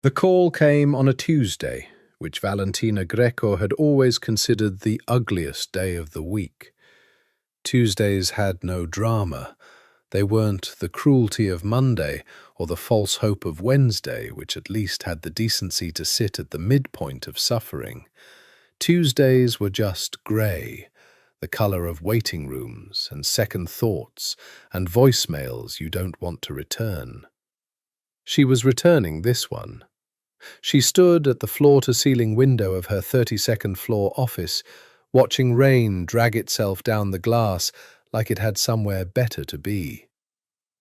The call came on a Tuesday, which Valentina Greco had always considered the ugliest day of the week. Tuesdays had no drama. They weren't the cruelty of Monday or the false hope of Wednesday, which at least had the decency to sit at the midpoint of suffering. Tuesdays were just grey, the colour of waiting rooms and second thoughts and voicemails you don't want to return. She was returning this one. She stood at the floor-to-ceiling window of her 32nd floor office, watching rain drag itself down the glass like it had somewhere better to be.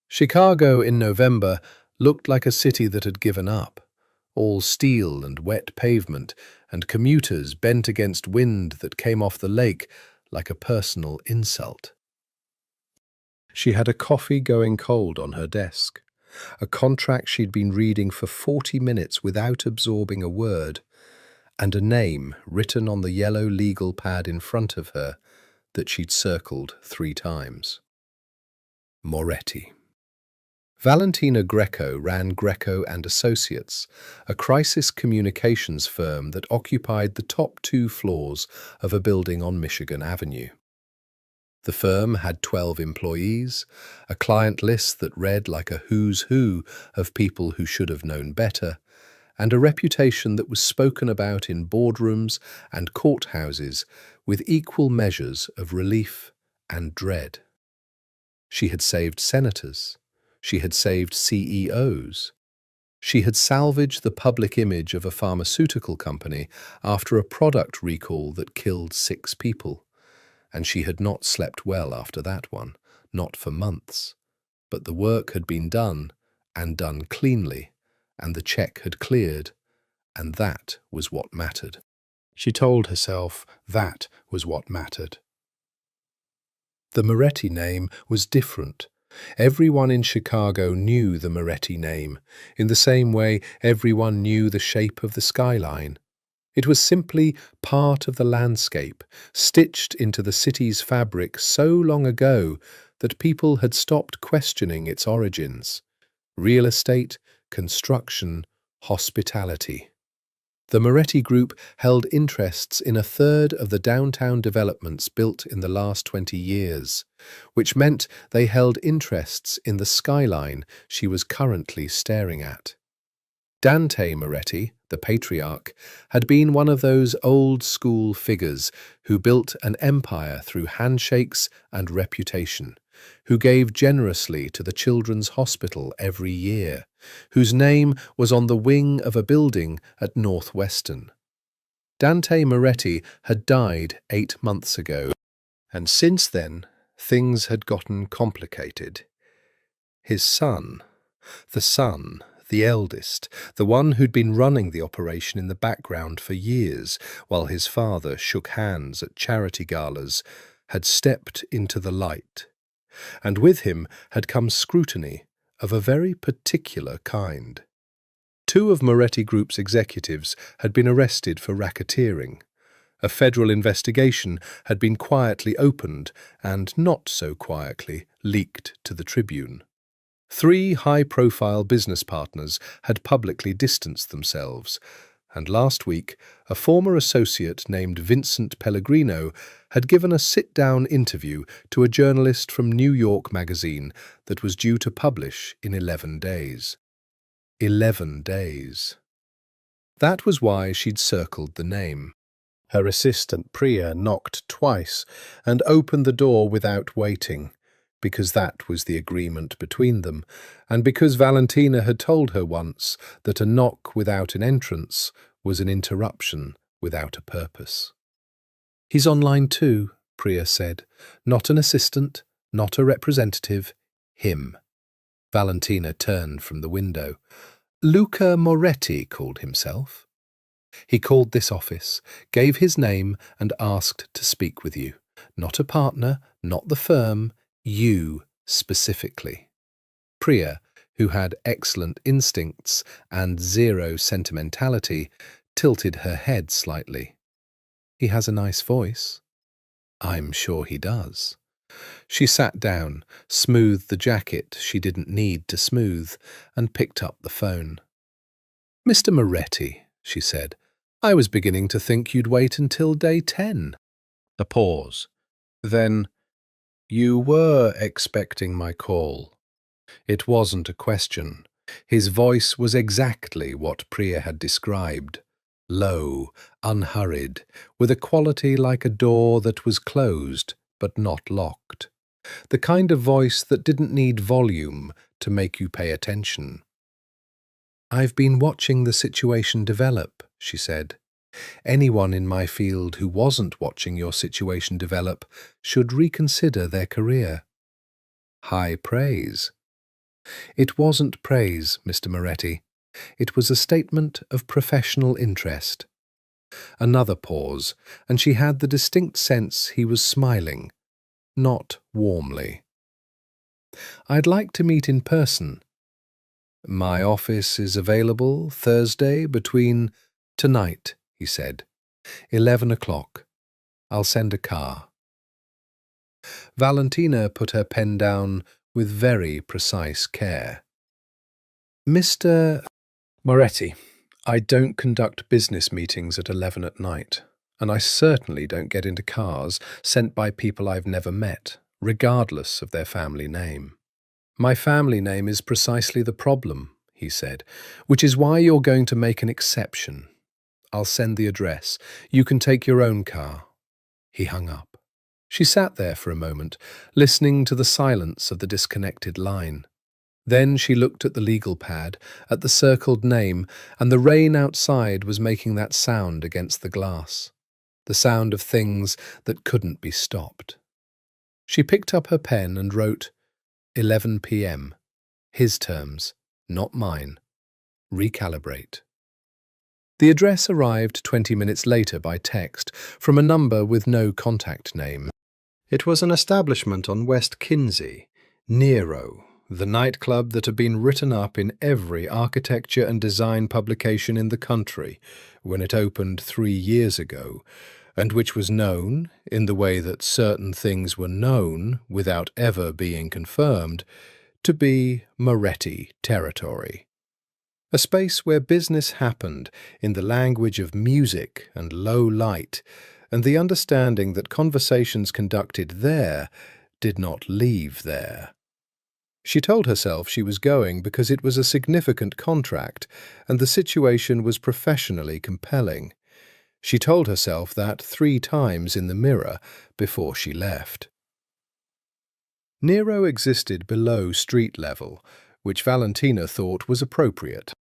Chicago in November looked like a city that had given up, all steel and wet pavement, and commuters bent against wind that came off the lake like a personal insult. She had a coffee going cold on her desk, a contract she'd been reading for 40 minutes without absorbing a word, and a name written on the yellow legal pad in front of her that she'd circled 3 times. Moretti. Valentina Greco ran Greco and Associates, a crisis communications firm that occupied the top 2 floors of a building on Michigan Avenue. The firm had 12 employees, a client list that read like a who's who of people who should have known better, and a reputation that was spoken about in boardrooms and courthouses with equal measures of relief and dread. She had saved senators. She had saved CEOs. She had salvaged the public image of a pharmaceutical company after a product recall that killed 6 people. And she had not slept well after that one, not for months. But the work had been done, and done cleanly, and the check had cleared, and that was what mattered. She told herself that was what mattered. The Moretti name was different. Everyone in Chicago knew the Moretti name, in the same way everyone knew the shape of the skyline. It was simply part of the landscape, stitched into the city's fabric so long ago that people had stopped questioning its origins. Real estate, construction, hospitality. The Moretti Group held interests in 1/3 of the downtown developments built in the last 20 years, which meant they held interests in the skyline she was currently staring at. Dante Moretti, the patriarch, had been one of those old-school figures who built an empire through handshakes and reputation, who gave generously to the Children's Hospital every year, whose name was on the wing of a building at Northwestern. Dante Moretti had died 8 months ago, and since then things had gotten complicated. His son, the eldest, the one who'd been running the operation in the background for years while his father shook hands at charity galas, had stepped into the light. And with him had come scrutiny of a very particular kind. 2 of Moretti Group's executives had been arrested for racketeering. A federal investigation had been quietly opened and not so quietly leaked to the Tribune. 3 high-profile business partners had publicly distanced themselves, and last week a former associate named Vincent Pellegrino had given a sit-down interview to a journalist from New York magazine that was due to publish in 11 days. 11 days. That was why she'd circled the name. Her assistant Priya knocked twice and opened the door without waiting, because that was the agreement between them, and because Valentina had told her once that a knock without an entrance was an interruption without a purpose. "He's on line 2, Priya said. "Not an assistant, not a representative, him." Valentina turned from the window. "Luca Moretti called himself. He called this office, gave his name, and asked to speak with you. Not a partner, not the firm, you specifically." Priya, who had excellent instincts and 0 sentimentality, tilted her head slightly. "He has a nice voice." "I'm sure he does." She sat down, smoothed the jacket she didn't need to smooth, and picked up the phone. "Mr. Moretti," she said, "I was beginning to think you'd wait until day 10. A pause. Then, "You were expecting my call." It wasn't a question. His voice was exactly what Priya had described. Low, unhurried, with a quality like a door that was closed but not locked. The kind of voice that didn't need volume to make you pay attention. "I've been watching the situation develop," she said. "Anyone in my field who wasn't watching your situation develop should reconsider their career." High praise. It wasn't praise, Mr. Moretti. It was a statement of professional interest. Another pause, and she had the distinct sense he was smiling, not warmly. "I'd like to meet in person." "My office is available Thursday between—" "Tonight," he said. 11 o'clock. I'll send a car." Valentina put her pen down with very precise care. "Mr. Moretti, I don't conduct business meetings at 11 at night, and I certainly don't get into cars sent by people I've never met, regardless of their family name." "My family name is precisely the problem," he said, "which is why you're going to make an exception. I'll send the address. You can take your own car." He hung up. She sat there for a moment, listening to the silence of the disconnected line. Then she looked at the legal pad, at the circled name, and the rain outside was making that sound against the glass. The sound of things that couldn't be stopped. She picked up her pen and wrote, 11 p.m. His terms, not mine. Recalibrate. The address arrived 20 minutes later by text, from a number with no contact name. It was an establishment on West Kinsey, Nero, the nightclub that had been written up in every architecture and design publication in the country when it opened 3 years ago, and which was known, in the way that certain things were known without ever being confirmed, to be Moretti territory. A space where business happened in the language of music and low light, and the understanding that conversations conducted there did not leave there. She told herself she was going because it was a significant contract and the situation was professionally compelling. She told herself that 3 times in the mirror before she left. Nero existed below street level, which Valentina thought was appropriate.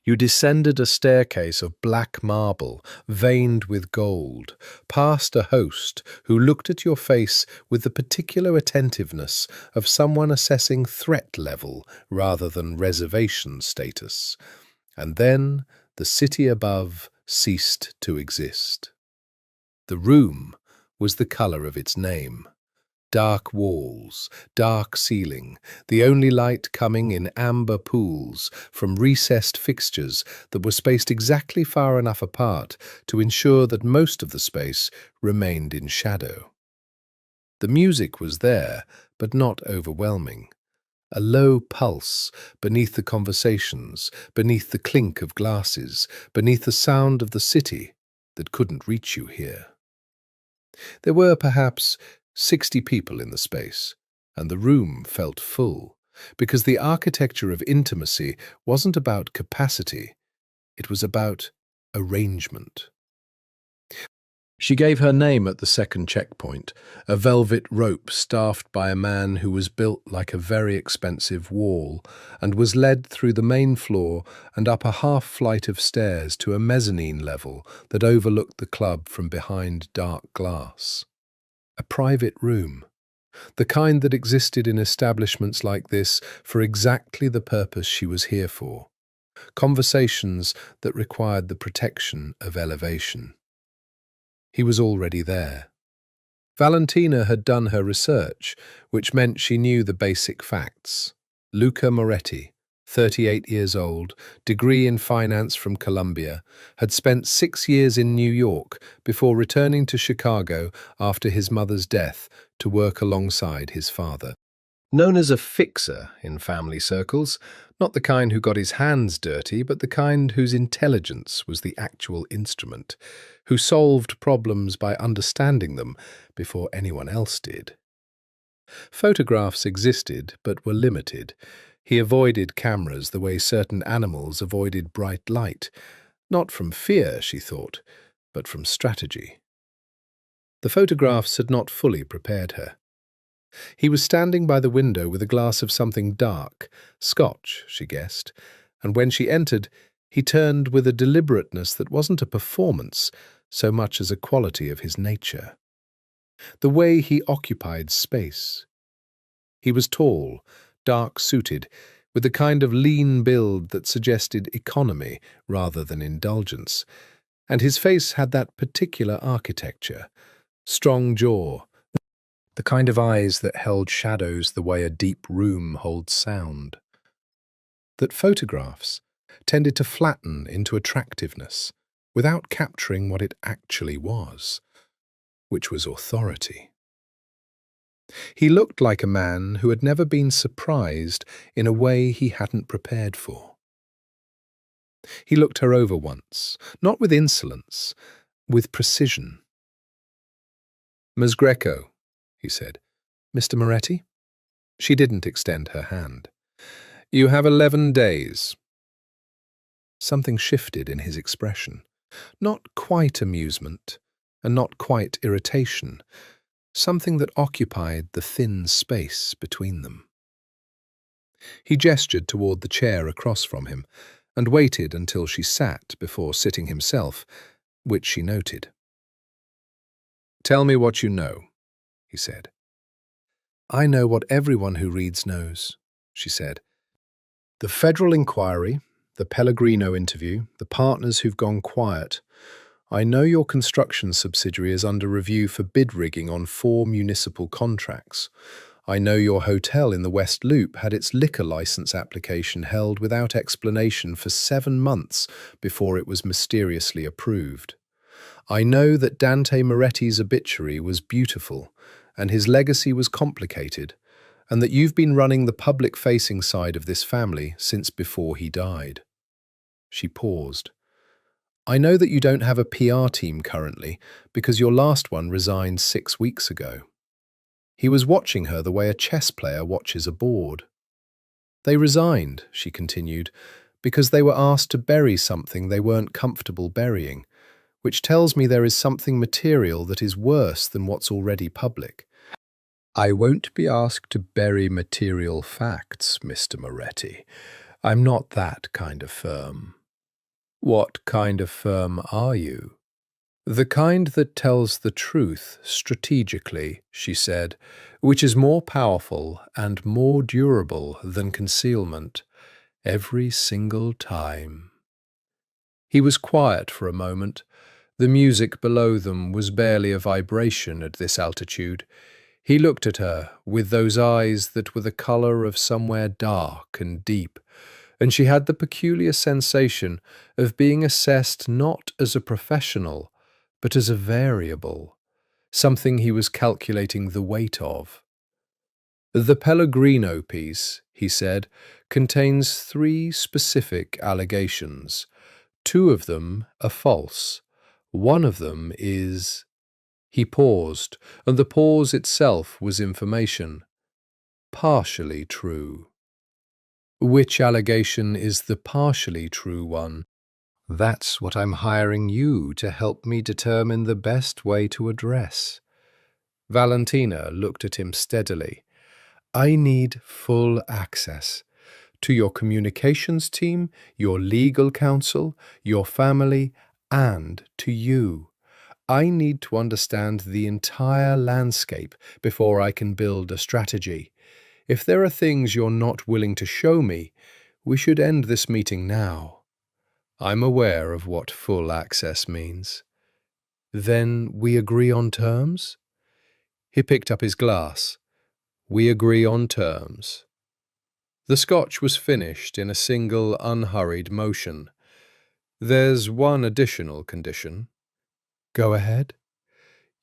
You descended a staircase of black marble, veined with gold, past a host who looked at your face with the particular attentiveness of someone assessing threat level rather than reservation status. And then the city above ceased to exist. The room was the colour of its name. Dark walls, dark ceiling, the only light coming in amber pools from recessed fixtures that were spaced exactly far enough apart to ensure that most of the space remained in shadow. The music was there, but not overwhelming. A low pulse beneath the conversations, beneath the clink of glasses, beneath the sound of the city that couldn't reach you here. There were perhaps 60 people in the space, and the room felt full, because the architecture of intimacy wasn't about capacity, it was about arrangement. She gave her name at the second checkpoint, a velvet rope staffed by a man who was built like a very expensive wall, and was led through the main floor and up a half-flight of stairs to a mezzanine level that overlooked the club from behind dark glass. A private room, the kind that existed in establishments like this for exactly the purpose she was here for. Conversations that required the protection of elevation. He was already there. Valentina had done her research, which meant she knew the basic facts. Luca Moretti, 38 years old, degree in finance from Columbia, had spent 6 years in New York before returning to Chicago after his mother's death to work alongside his father. Known as a fixer in family circles, not the kind who got his hands dirty, but the kind whose intelligence was the actual instrument, who solved problems by understanding them before anyone else did. Photographs existed, but were limited. He avoided cameras the way certain animals avoided bright light, not from fear, she thought, but from strategy. The photographs had not fully prepared her. He was standing by the window with a glass of something dark, Scotch, she guessed, and when she entered, he turned with a deliberateness that wasn't a performance so much as a quality of his nature. The way he occupied space. He was tall, dark-suited, with a kind of lean build that suggested economy rather than indulgence, and his face had that particular architecture, strong jaw, the kind of eyes that held shadows the way a deep room holds sound. That photographs tended to flatten into attractiveness without capturing what it actually was, which was authority. He looked like a man who had never been surprised in a way he hadn't prepared for. He looked her over once, not with insolence, with precision. "Ms. Greco," he said. "Mr. Moretti?" She didn't extend her hand. "You have 11 days. Something shifted in his expression. Not quite amusement, and not quite irritation. Something that occupied the thin space between them. He gestured toward the chair across from him, and waited until she sat before sitting himself, which she noted. "Tell me what you know," he said. "I know what everyone who reads knows," she said. "The federal inquiry, the Pellegrino interview, the partners who've gone quiet. I know your construction subsidiary is under review for bid rigging on 4 municipal contracts. I know your hotel in the West Loop had its liquor license application held without explanation for 7 months before it was mysteriously approved. I know that Dante Moretti's obituary was beautiful and his legacy was complicated, and that you've been running the public-facing side of this family since before he died." She paused. "I know that you don't have a PR team currently because your last one resigned 6 weeks ago." He was watching her the way a chess player watches a board. "They resigned," she continued, "because they were asked to bury something they weren't comfortable burying, which tells me there is something material that is worse than what's already public. I won't be asked to bury material facts, Mr. Moretti. I'm not that kind of firm." "What kind of firm are you?" "The kind that tells the truth strategically," she said, "which is more powerful and more durable than concealment, every single time." He was quiet for a moment. The music below them was barely a vibration at this altitude. He looked at her with those eyes that were the colour of somewhere dark and deep, and she had the peculiar sensation of being assessed not as a professional, but as a variable, something he was calculating the weight of. "The Pellegrino piece," he said, "contains 3 specific allegations. 2 of them are false. One of them is—" He paused, and the pause itself was information. "Partially true." "Which allegation is the partially true one?" "That's what I'm hiring you to help me determine the best way to address." Valentina looked at him steadily. "I need full access to your communications team, your legal counsel, your family, and to you. I need to understand the entire landscape before I can build a strategy. If there are things you're not willing to show me, we should end this meeting now." "I'm aware of what full access means." "Then we agree on terms?" He picked up his glass. "We agree on terms." The scotch was finished in a single unhurried motion. "There's one additional condition." "Go ahead."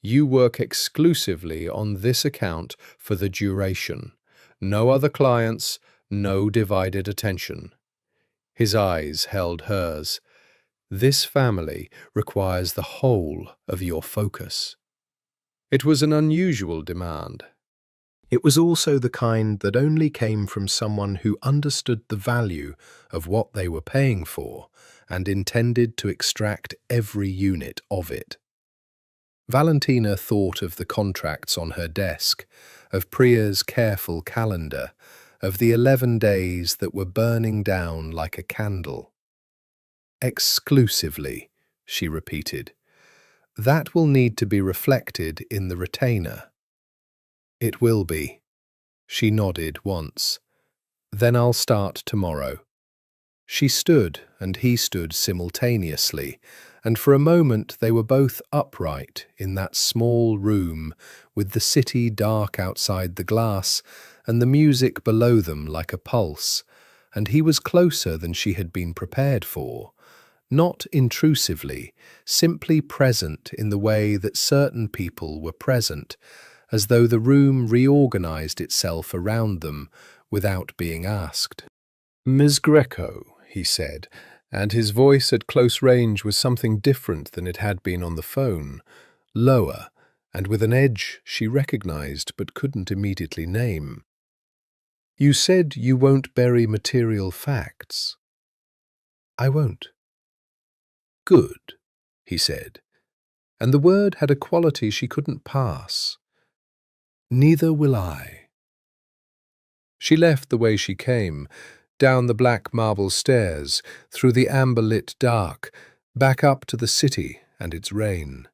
"You work exclusively on this account for the duration. No other clients, no divided attention. His eyes held hers. This family requires the whole of your focus. It was an unusual demand. It was also the kind that only came from someone who understood the value of what they were paying for and intended to extract every unit of it. Valentina thought of the contracts on her desk, of Priya's careful calendar, of the 11 days that were burning down like a candle. Exclusively, she repeated. That will need to be reflected in the retainer. It will be. She nodded once. Then I'll start tomorrow. She stood and he stood simultaneously, and for a moment they were both upright in that small room with the city dark outside the glass and the music below them like a pulse, and he was closer than she had been prepared for. Not intrusively, simply present in the way that certain people were present, as though the room reorganized itself around them without being asked. "Ms. Greco," he said, and his voice at close range was something different than it had been on the phone, lower, and with an edge she recognized but couldn't immediately name. "You said you won't bury material facts." "I won't." "Good," he said, and the word had a quality she couldn't pass. "Neither will I." She left the way she came, down the black marble stairs, through the amber-lit dark, back up to the city and its rain.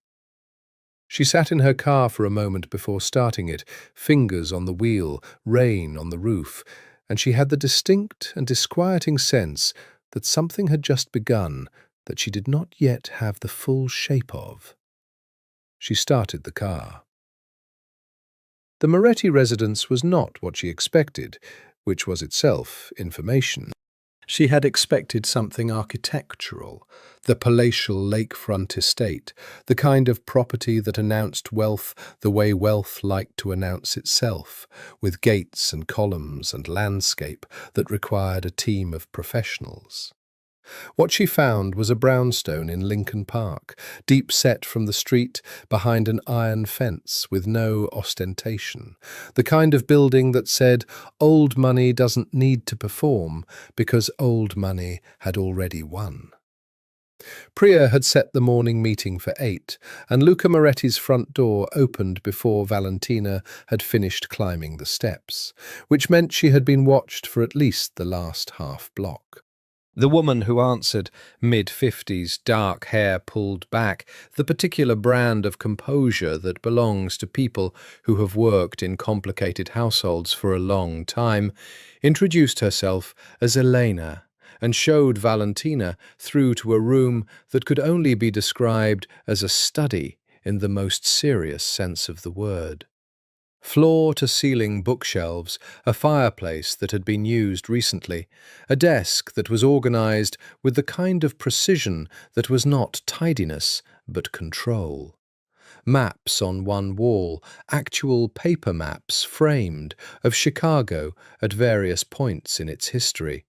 She sat in her car for a moment before starting it, fingers on the wheel, rain on the roof, and she had the distinct and disquieting sense that something had just begun that she did not yet have the full shape of. She started the car. The Moretti residence was not what she expected, which was itself information. She had expected something architectural, the palatial lakefront estate, the kind of property that announced wealth the way wealth liked to announce itself, with gates and columns and landscape that required a team of professionals. What she found was a brownstone in Lincoln Park, deep set from the street behind an iron fence with no ostentation, the kind of building that said old money doesn't need to perform because old money had already won. Priya had set the morning meeting for 8, and Luca Moretti's front door opened before Valentina had finished climbing the steps, which meant she had been watched for at least the last half block. The woman who answered, mid-50s, dark hair pulled back, the particular brand of composure that belongs to people who have worked in complicated households for a long time, introduced herself as Elena and showed Valentina through to a room that could only be described as a study in the most serious sense of the word. Floor-to-ceiling bookshelves, a fireplace that had been used recently, a desk that was organized with the kind of precision that was not tidiness but control. Maps on one wall, actual paper maps framed, of Chicago at various points in its history,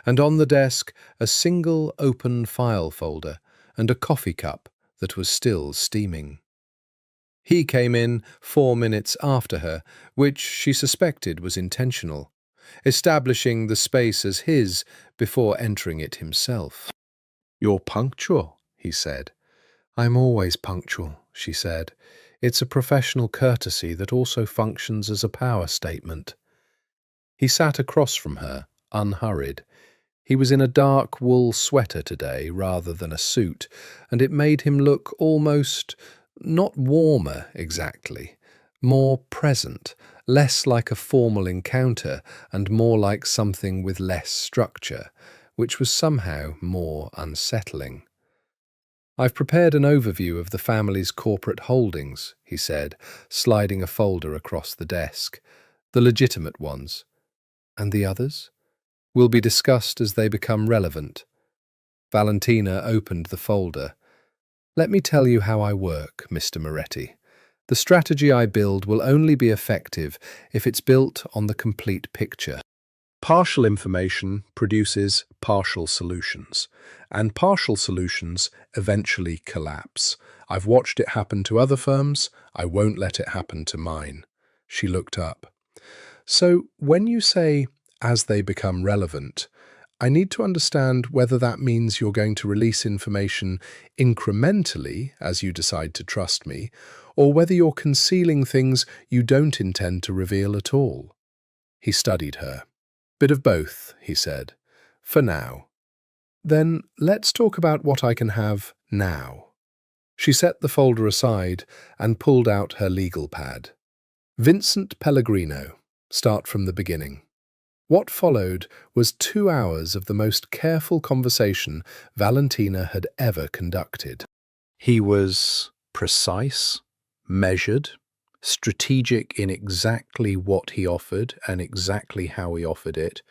and on the desk a single open file folder and a coffee cup that was still steaming. He came in 4 minutes after her, which she suspected was intentional, establishing the space as his before entering it himself. "You're punctual," he said. "I'm always punctual," she said. "It's a professional courtesy that also functions as a power statement." He sat across from her, unhurried. He was in a dark wool sweater today rather than a suit, and it made him look almost, not warmer exactly, more present, less like a formal encounter and more like something with less structure, which was somehow more unsettling. "I've prepared an overview of the family's corporate holdings," he said, sliding a folder across the desk. "The legitimate ones. And the others? Will be discussed as they become relevant." Valentina opened the folder. "Let me tell you how I work, Mr. Moretti. The strategy I build will only be effective if it's built on the complete picture. Partial information produces partial solutions, and partial solutions eventually collapse. I've watched it happen to other firms. I won't let it happen to mine. She looked up. So when you say, as they become relevant, I need to understand whether that means you're going to release information incrementally as you decide to trust me, or whether you're concealing things you don't intend to reveal at all. He studied her. Bit of both, he said. For now. Then let's talk about what I can have now. She set the folder aside and pulled out her legal pad. Vincent Pellegrino. Start from the beginning. What followed was 2 hours of the most careful conversation Valentina had ever conducted. He was precise, measured, strategic in exactly what he offered and exactly how he offered it,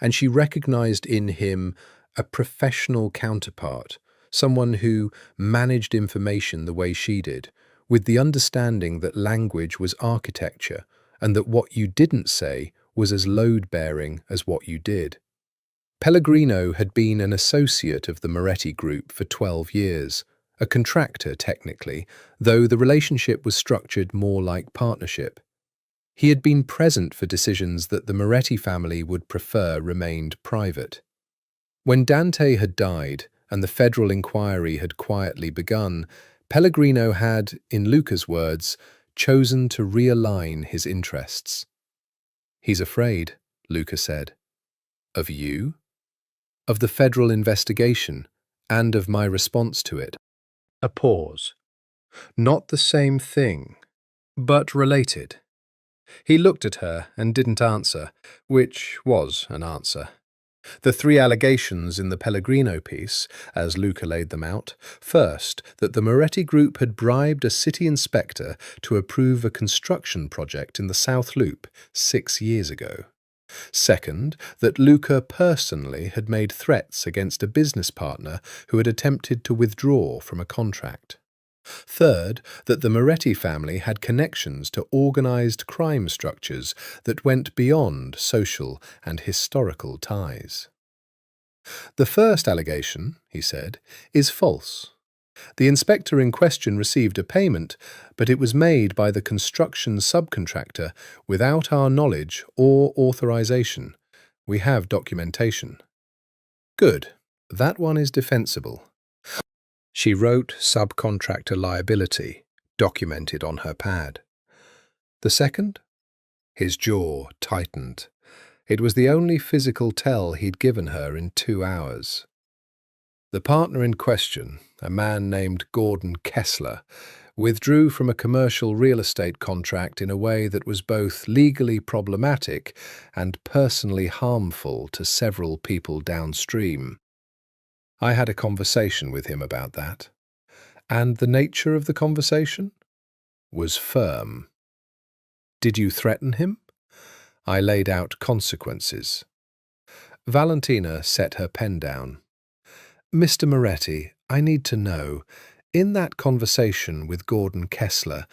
and she recognized in him a professional counterpart, someone who managed information the way she did, with the understanding that language was architecture and that what you didn't say was as load-bearing as what you did. Pellegrino had been an associate of the Moretti Group for 12 years, a contractor technically, though the relationship was structured more like partnership. He had been present for decisions that the Moretti family would prefer remained private. When Dante had died and the federal inquiry had quietly begun, Pellegrino had, in Luca's words, chosen to realign his interests. He's afraid, Luca said. Of you? Of the federal investigation, and of my response to it. A pause. Not the same thing, but related. He looked at her and didn't answer, which was an answer. The 3 allegations in the Pellegrino piece, as Luca laid them out: first, that the Moretti Group had bribed a city inspector to approve a construction project in the South Loop 6 years ago. Second, that Luca personally had made threats against a business partner who had attempted to withdraw from a contract. Third, that the Moretti family had connections to organized crime structures that went beyond social and historical ties. The first allegation, he said, is false. The inspector in question received a payment, but it was made by the construction subcontractor without our knowledge or authorization. We have documentation. Good. That one is defensible. She wrote subcontractor liability, documented on her pad. The second? His jaw tightened. It was the only physical tell he'd given her in 2 hours. The partner in question, a man named Gordon Kessler, withdrew from a commercial real estate contract in a way that was both legally problematic and personally harmful to several people downstream. I had a conversation with him about that, and the nature of the conversation was firm. Did you threaten him? I laid out consequences. Valentina set her pen down. Mr. Moretti, I need to know, in that conversation with Gordon Kessler,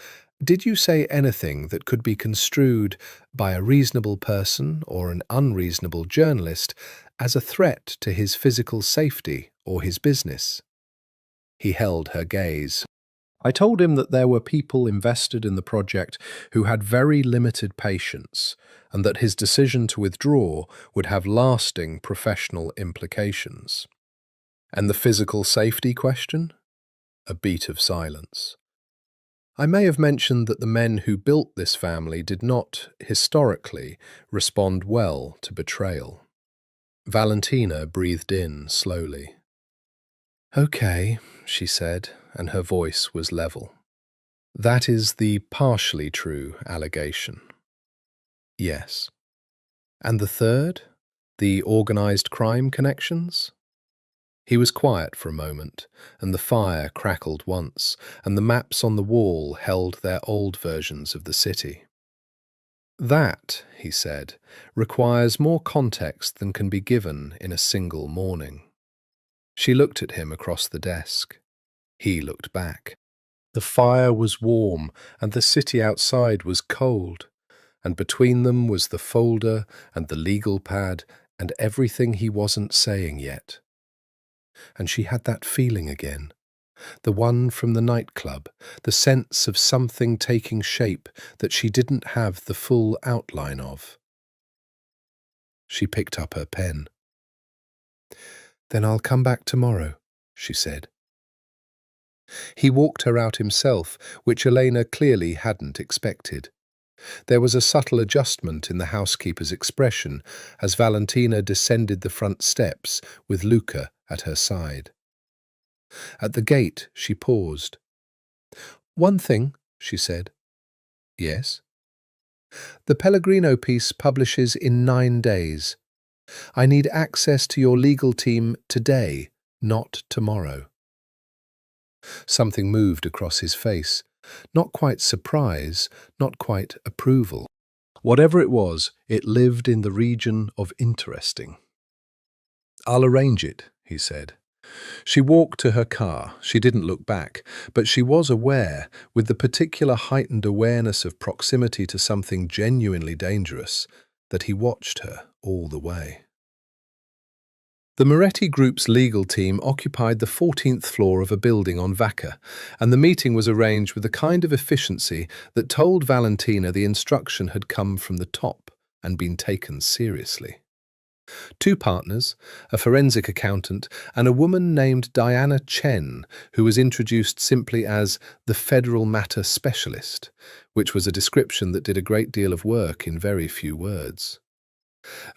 did you say anything that could be construed by a reasonable person or an unreasonable journalist as a threat to his physical safety or his business? He held her gaze. I told him that there were people invested in the project who had very limited patience, and that his decision to withdraw would have lasting professional implications. And the physical safety question? A beat of silence. I may have mentioned that the men who built this family did not, historically, respond well to betrayal. Valentina breathed in slowly. Okay, she said, and her voice was level. That is the partially true allegation. Yes. And the third? The organized crime connections? He was quiet for a moment, and the fire crackled once, and the maps on the wall held their old versions of the city. That, he said, requires more context than can be given in a single morning. She looked at him across the desk. He looked back. The fire was warm, and the city outside was cold, and between them was the folder and the legal pad and everything he wasn't saying yet. And she had that feeling again, the one from the nightclub, the sense of something taking shape that she didn't have the full outline of. She picked up her pen. "Then I'll come back tomorrow," she said. He walked her out himself, which Elena clearly hadn't expected. There was a subtle adjustment in the housekeeper's expression as Valentina descended the front steps with Luca at her side. At the gate, she paused. "One thing," she said. "Yes?" "The Pellegrino piece publishes in 9 days. I need access to your legal team today, not tomorrow." Something moved across his face. Not quite surprise, not quite approval. Whatever it was, it lived in the region of interesting. "I'll arrange it," he said. She walked to her car. She didn't look back, but she was aware, with the particular heightened awareness of proximity to something genuinely dangerous, that he watched her all the way. The Moretti Group's legal team occupied the 14th floor of a building on Vacca, and the meeting was arranged with a kind of efficiency that told Valentina the instruction had come from the top and been taken seriously. 2 partners, a forensic accountant, and a woman named Diana Chen, who was introduced simply as the Federal Matter Specialist, which was a description that did a great deal of work in very few words.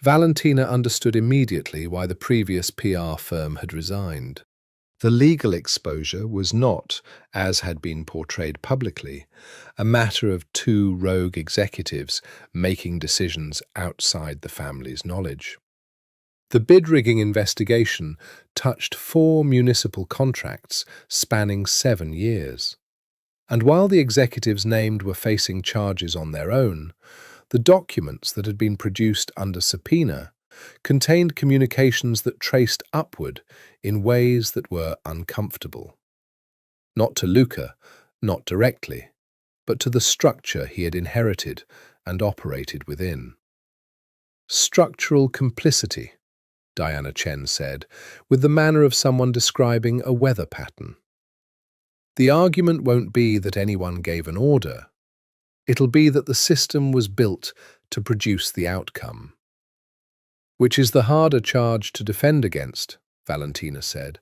Valentina understood immediately why the previous PR firm had resigned. The legal exposure was not, as had been portrayed publicly, a matter of 2 rogue executives making decisions outside the family's knowledge. The bid-rigging investigation touched 4 municipal contracts spanning 7 years. And while the executives named were facing charges on their own, the documents that had been produced under subpoena contained communications that traced upward in ways that were uncomfortable. Not to Luca, not directly, but to the structure he had inherited and operated within. "Structural complicity," Diana Chen said, with the manner of someone describing a weather pattern. "The argument won't be that anyone gave an order. It'll be that the system was built to produce the outcome." "Which is the harder charge to defend against," Valentina said.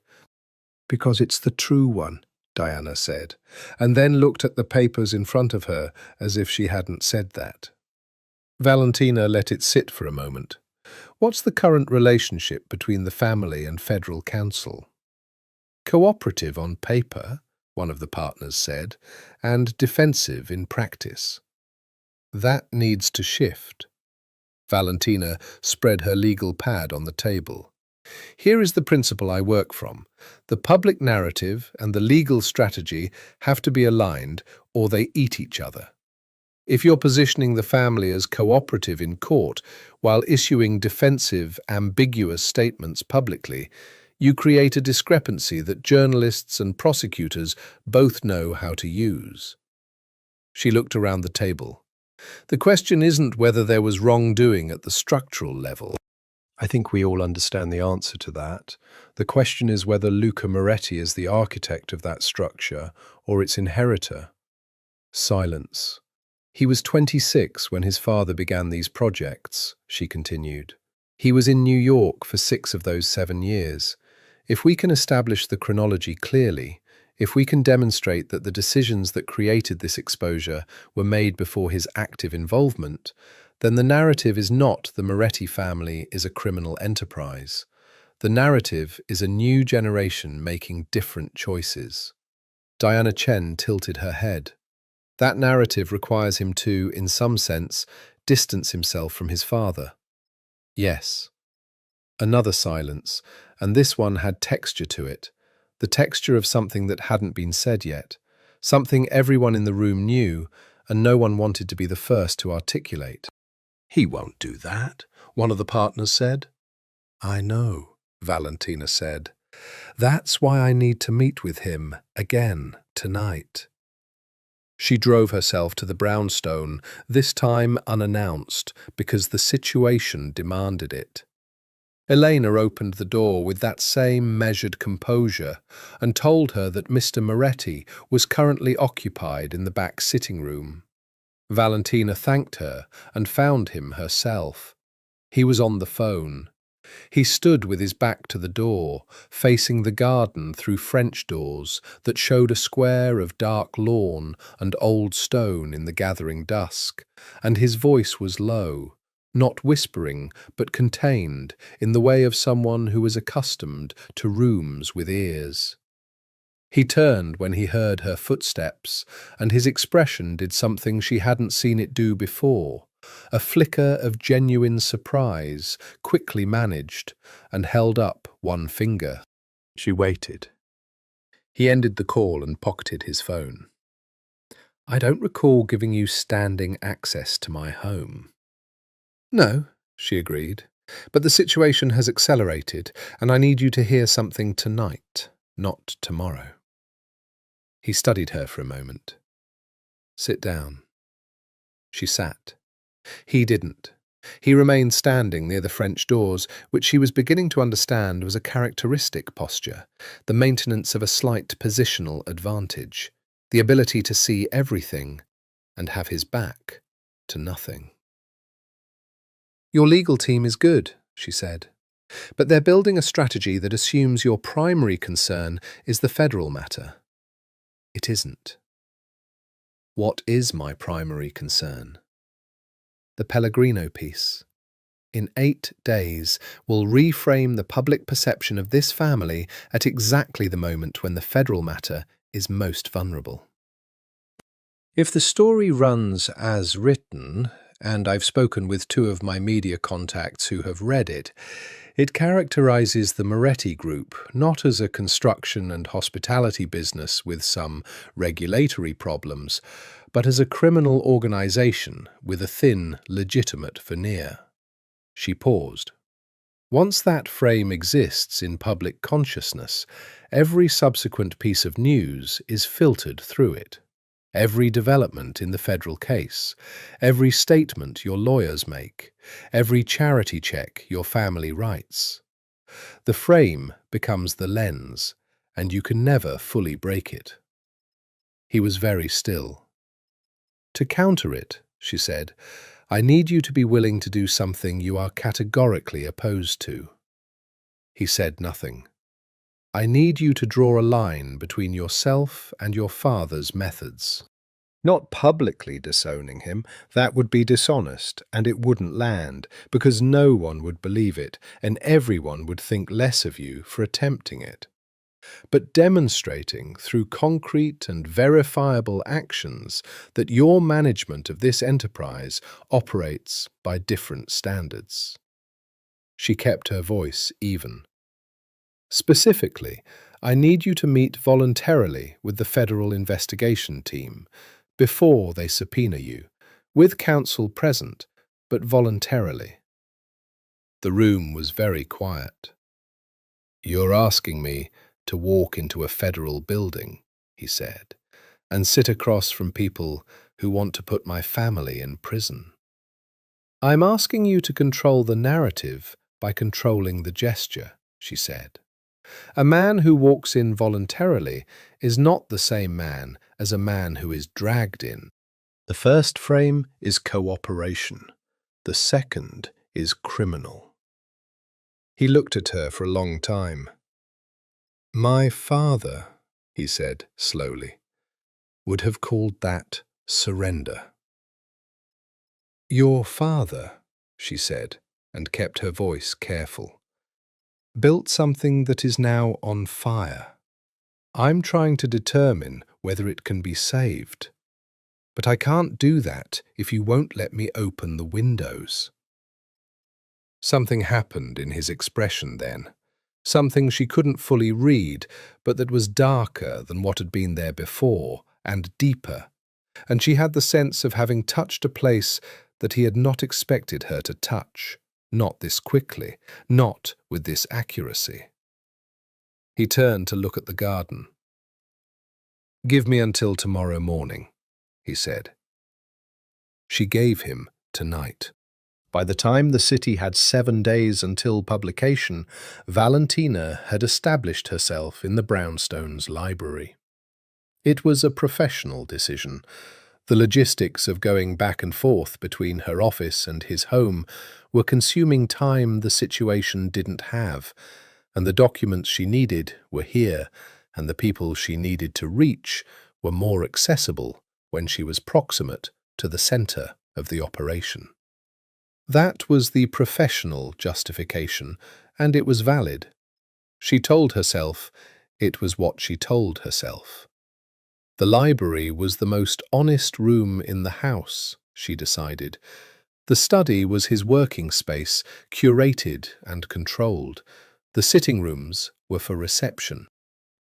"Because it's the true one," Diana said, and then looked at the papers in front of her as if she hadn't said that. Valentina let it sit for a moment. "What's the current relationship between the family and Federal Council?" "Cooperative on paper," one of the partners said, "and defensive in practice." "That needs to shift." Valentina spread her legal pad on the table. "Here is the principle I work from. The public narrative and the legal strategy have to be aligned, or they eat each other. If you're positioning the family as cooperative in court while issuing defensive, ambiguous statements publicly, you create a discrepancy that journalists and prosecutors both know how to use." She looked around the table. "The question isn't whether there was wrongdoing at the structural level. I think we all understand the answer to that. The question is whether Luca Moretti is the architect of that structure or its inheritor." Silence. "He was 26 when his father began these projects," she continued. "He was in New York for 6 of those 7 years. If we can establish the chronology clearly, if we can demonstrate that the decisions that created this exposure were made before his active involvement, then the narrative is not the Moretti family is a criminal enterprise. The narrative is a new generation making different choices." Diana Chen tilted her head. "That narrative requires him to, in some sense, distance himself from his father." "Yes." Another silence, and this one had texture to it, the texture of something that hadn't been said yet, something everyone in the room knew, and no one wanted to be the first to articulate. "He won't do that," one of the partners said. "I know," Valentina said. "That's why I need to meet with him again tonight." She drove herself to the brownstone, this time unannounced, because the situation demanded it. Elena opened the door with that same measured composure and told her that Mr. Moretti was currently occupied in the back sitting room. Valentina thanked her and found him herself. He was on the phone. He stood with his back to the door, facing the garden through French doors that showed a square of dark lawn and old stone in the gathering dusk, and his voice was low, not whispering, but contained in the way of someone who was accustomed to rooms with ears. He turned when he heard her footsteps, and his expression did something she hadn't seen it do before. A flicker of genuine surprise, quickly managed, and held up one finger. She waited. He ended the call and pocketed his phone. "I don't recall giving you standing access to my home." "No," she agreed, "but the situation has accelerated, and I need you to hear something tonight, not tomorrow." He studied her for a moment. "Sit down." She sat. He didn't. He remained standing near the French doors, which she was beginning to understand was a characteristic posture, the maintenance of a slight positional advantage, the ability to see everything and have his back to nothing. "Your legal team is good," she said, "but they're building a strategy that assumes your primary concern is the federal matter. It isn't." "What is my primary concern?" "The Pellegrino piece. In 8 days will reframe the public perception of this family at exactly the moment when the federal matter is most vulnerable." If the story runs as written, and I've spoken with 2 of my media contacts who have read it, it characterizes the Moretti Group not as a construction and hospitality business with some regulatory problems, but as a criminal organization with a thin, legitimate veneer. She paused. Once that frame exists in public consciousness, every subsequent piece of news is filtered through it. Every development in the federal case, every statement your lawyers make, every charity check your family writes. The frame becomes the lens, and you can never fully break it. He was very still. "To counter it," she said, "I need you to be willing to do something you are categorically opposed to." He said nothing. "I need you to draw a line between yourself and your father's methods." Not publicly disowning him, that would be dishonest, and it wouldn't land, because no one would believe it, and everyone would think less of you for attempting it. But demonstrating through concrete and verifiable actions that your management of this enterprise operates by different standards. She kept her voice even. "Specifically, I need you to meet voluntarily with the federal investigation team before they subpoena you, with counsel present, but voluntarily." The room was very quiet. "You're asking me to walk into a federal building," he said, "and sit across from people who want to put my family in prison." "I'm asking you to control the narrative by controlling the gesture," she said. "A man who walks in voluntarily is not the same man as a man who is dragged in. The first frame is cooperation. The second is criminal." He looked at her for a long time. "My father," he said slowly, "would have called that surrender." "Your father," she said, and kept her voice careful, "built something that is now on fire. I'm trying to determine whether it can be saved. But I can't do that if you won't let me open the windows." Something happened in his expression then. Something she couldn't fully read, but that was darker than what had been there before, and deeper, and she had the sense of having touched a place that he had not expected her to touch, not this quickly, not with this accuracy. He turned to look at the garden. "Give me until tomorrow morning," he said. She gave him tonight. By the time the city had 7 days until publication, Valentina had established herself in the Brownstones' library. It was a professional decision. The logistics of going back and forth between her office and his home were consuming time the situation didn't have, and the documents she needed were here, and the people she needed to reach were more accessible when she was proximate to the center of the operation. That was the professional justification, and it was valid. She told herself it was what she told herself. The library was the most honest room in the house, she decided. The study was his working space, curated and controlled. The sitting rooms were for reception.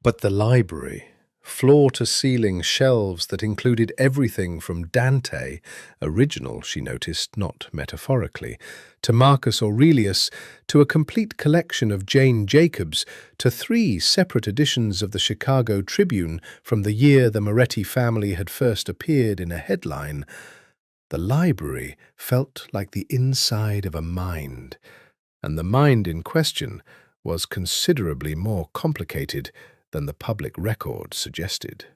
But the library, floor-to-ceiling shelves that included everything from Dante, original, she noticed, not metaphorically, to Marcus Aurelius, to a complete collection of Jane Jacobs, to 3 separate editions of the Chicago Tribune from the year the Moretti family had first appeared in a headline. The library felt like the inside of a mind, and the mind in question was considerably more complicated than the public record suggested.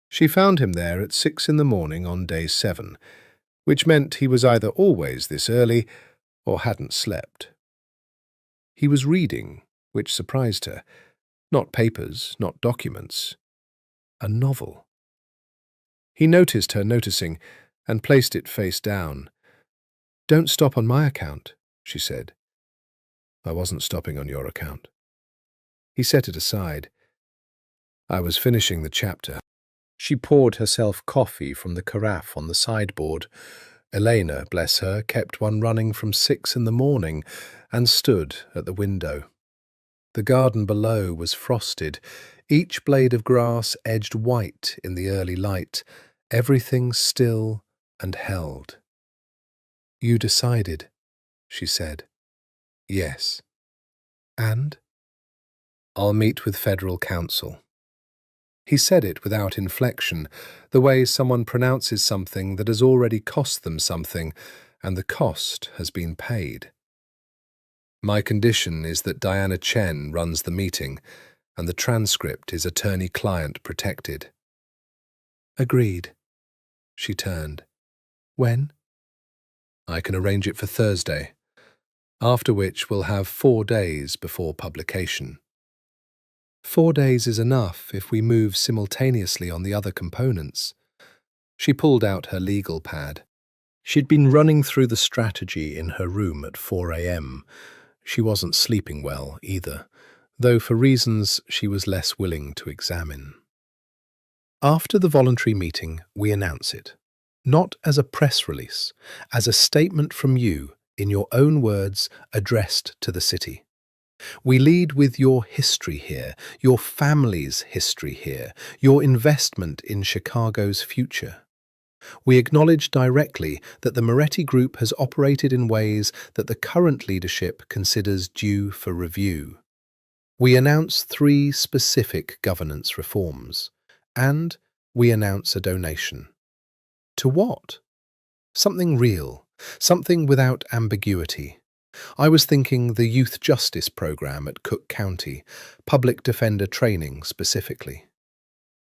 She found him there at 6 in the morning on day 7, which meant he was either always this early or hadn't slept. He was reading, which surprised her. Not papers, not documents. A novel. He noticed her noticing and placed it face down. "Don't stop on my account," she said. "I wasn't stopping on your account." He set it aside. "I was finishing the chapter." She poured herself coffee from the carafe on the sideboard. Elena, bless her, kept one running from 6 in the morning and stood at the window. The garden below was frosted, each blade of grass edged white in the early light, everything still and held. "You decided," she said. "Yes." "And?" "I'll meet with federal counsel." He said it without inflection, the way someone pronounces something that has already cost them something, and the cost has been paid. "My condition is that Diana Chen runs the meeting, and the transcript is attorney-client protected." "Agreed." She turned. "When?" "I can arrange it for Thursday, after which we'll have 4 days before publication." 4 days is enough if we move simultaneously on the other components. She pulled out her legal pad. She'd been running through the strategy in her room at 4 a.m. She wasn't sleeping well either, though for reasons she was less willing to examine. After the voluntary meeting, we announce it. Not as a press release, as a statement from you, in your own words, addressed to the city. We lead with your history here, your family's history here, your investment in Chicago's future. We acknowledge directly that the Moretti Group has operated in ways that the current leadership considers due for review. We announce 3 specific governance reforms, and we announce a donation. To what? Something real, something without ambiguity. I was thinking the Youth Justice Program at Cook County, public defender training specifically.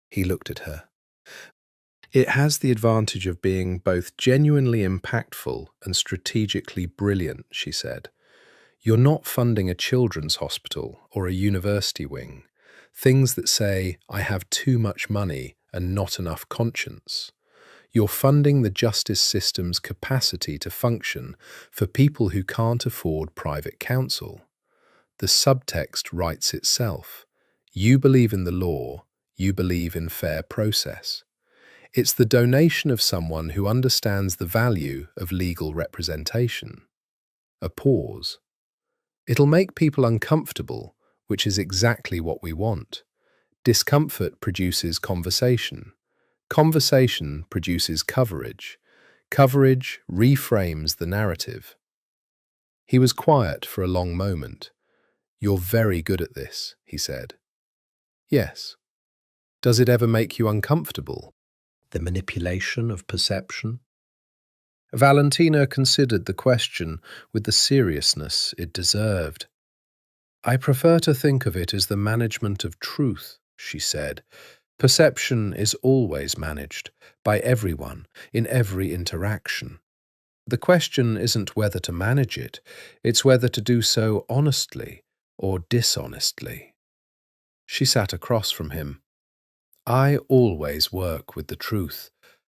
He looked at her. It has the advantage of being both genuinely impactful and strategically brilliant, she said. You're not funding a children's hospital or a university wing, things that say, I have too much money and not enough conscience. You're funding the justice system's capacity to function for people who can't afford private counsel. The subtext writes itself. You believe in the law, you believe in fair process. It's the donation of someone who understands the value of legal representation. A pause. It'll make people uncomfortable, which is exactly what we want. Discomfort produces conversation. Conversation produces coverage. Coverage reframes the narrative. He was quiet for a long moment. You're very good at this, he said. Yes. Does it ever make you uncomfortable? The manipulation of perception? Valentina considered the question with the seriousness it deserved. I prefer to think of it as the management of truth, she said. Perception is always managed, by everyone, in every interaction. The question isn't whether to manage it, it's whether to do so honestly or dishonestly. She sat across from him. I always work with the truth.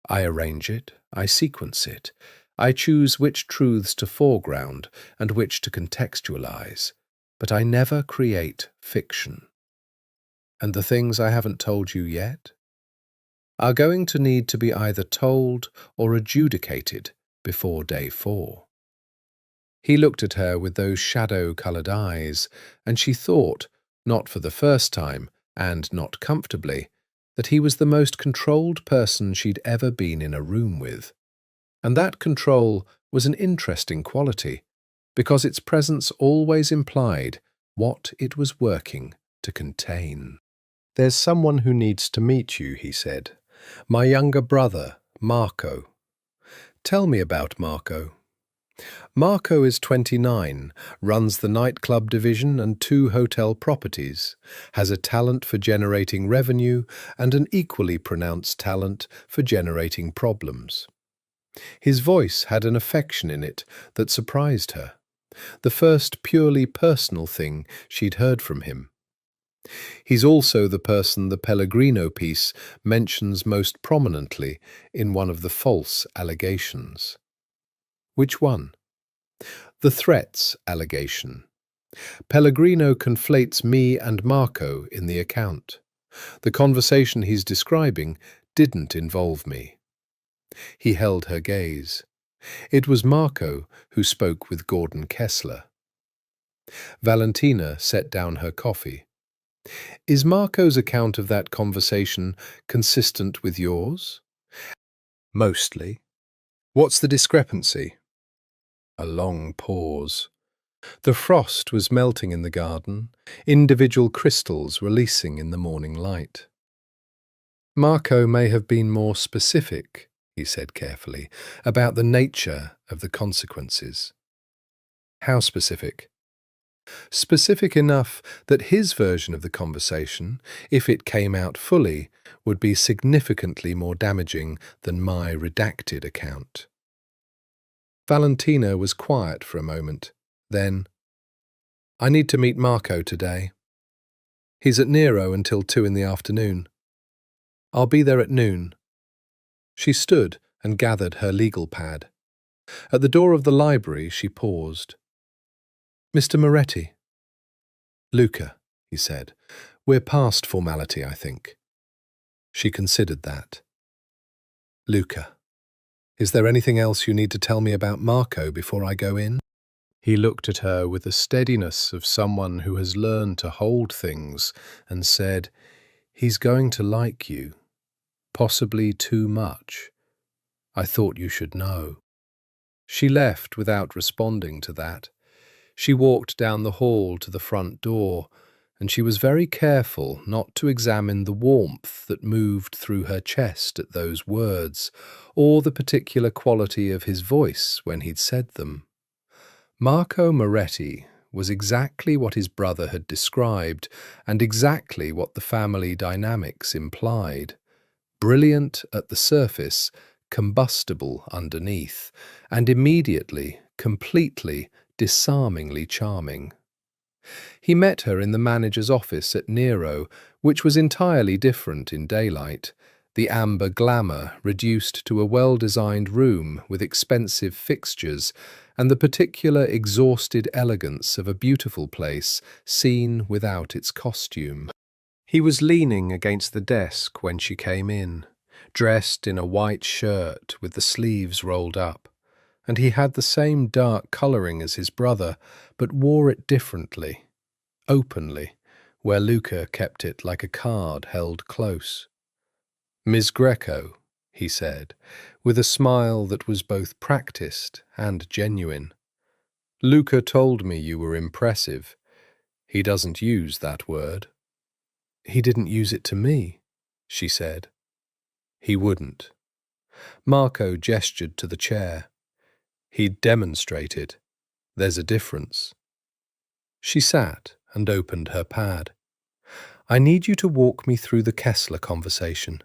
I arrange it, I sequence it. I choose which truths to foreground and which to contextualize, but I never create fiction. And the things I haven't told you yet are going to need to be either told or adjudicated before day 4. He looked at her with those shadow-coloured eyes, and she thought, not for the first time, and not comfortably, that he was the most controlled person she'd ever been in a room with. And that control was an interesting quality, because its presence always implied what it was working to contain. There's someone who needs to meet you, he said. My younger brother, Marco. Tell me about Marco. Marco is 29, runs the nightclub division and 2 hotel properties, has a talent for generating revenue and an equally pronounced talent for generating problems. His voice had an affection in it that surprised her, the first purely personal thing she'd heard from him. He's also the person the Pellegrino piece mentions most prominently in one of the false allegations. Which one? The threats allegation. Pellegrino conflates me and Marco in the account. The conversation he's describing didn't involve me. He held her gaze. It was Marco who spoke with Gordon Kessler. Valentina set down her coffee. Is Marco's account of that conversation consistent with yours? Mostly. What's the discrepancy? A long pause. The frost was melting in the garden, individual crystals releasing in the morning light. Marco may have been more specific, he said carefully, about the nature of the consequences. How specific? Specific enough that his version of the conversation, if it came out fully, would be significantly more damaging than my redacted account. Valentina was quiet for a moment. Then, I need to meet Marco today. He's at Nero until 2 in the afternoon. I'll be there at noon. She stood and gathered her legal pad. At the door of the library she paused. Mr. Moretti. Luca, he said. We're past formality, I think. She considered that. Luca. Is there anything else you need to tell me about Marco before I go in? He looked at her with the steadiness of someone who has learned to hold things and said, He's going to like you. Possibly too much. I thought you should know. She left without responding to that. She walked down the hall to the front door, and she was very careful not to examine the warmth that moved through her chest at those words, or the particular quality of his voice when he'd said them. Marco Moretti was exactly what his brother had described, and exactly what the family dynamics implied. Brilliant at the surface, combustible underneath, and immediately, completely, disarmingly charming. He met her in the manager's office at Nero, which was entirely different in daylight, the amber glamour reduced to a well-designed room with expensive fixtures, and the particular exhausted elegance of a beautiful place seen without its costume. He was leaning against the desk when she came in, dressed in a white shirt with the sleeves rolled up, and he had the same dark colouring as his brother, but wore it differently, openly, where Luca kept it like a card held close. Miss Greco, he said, with a smile that was both practised and genuine. Luca told me you were impressive. He doesn't use that word. He didn't use it to me, she said. He wouldn't. Marco gestured to the chair. He'd demonstrated. There's a difference. She sat and opened her pad. I need you to walk me through the Kessler conversation.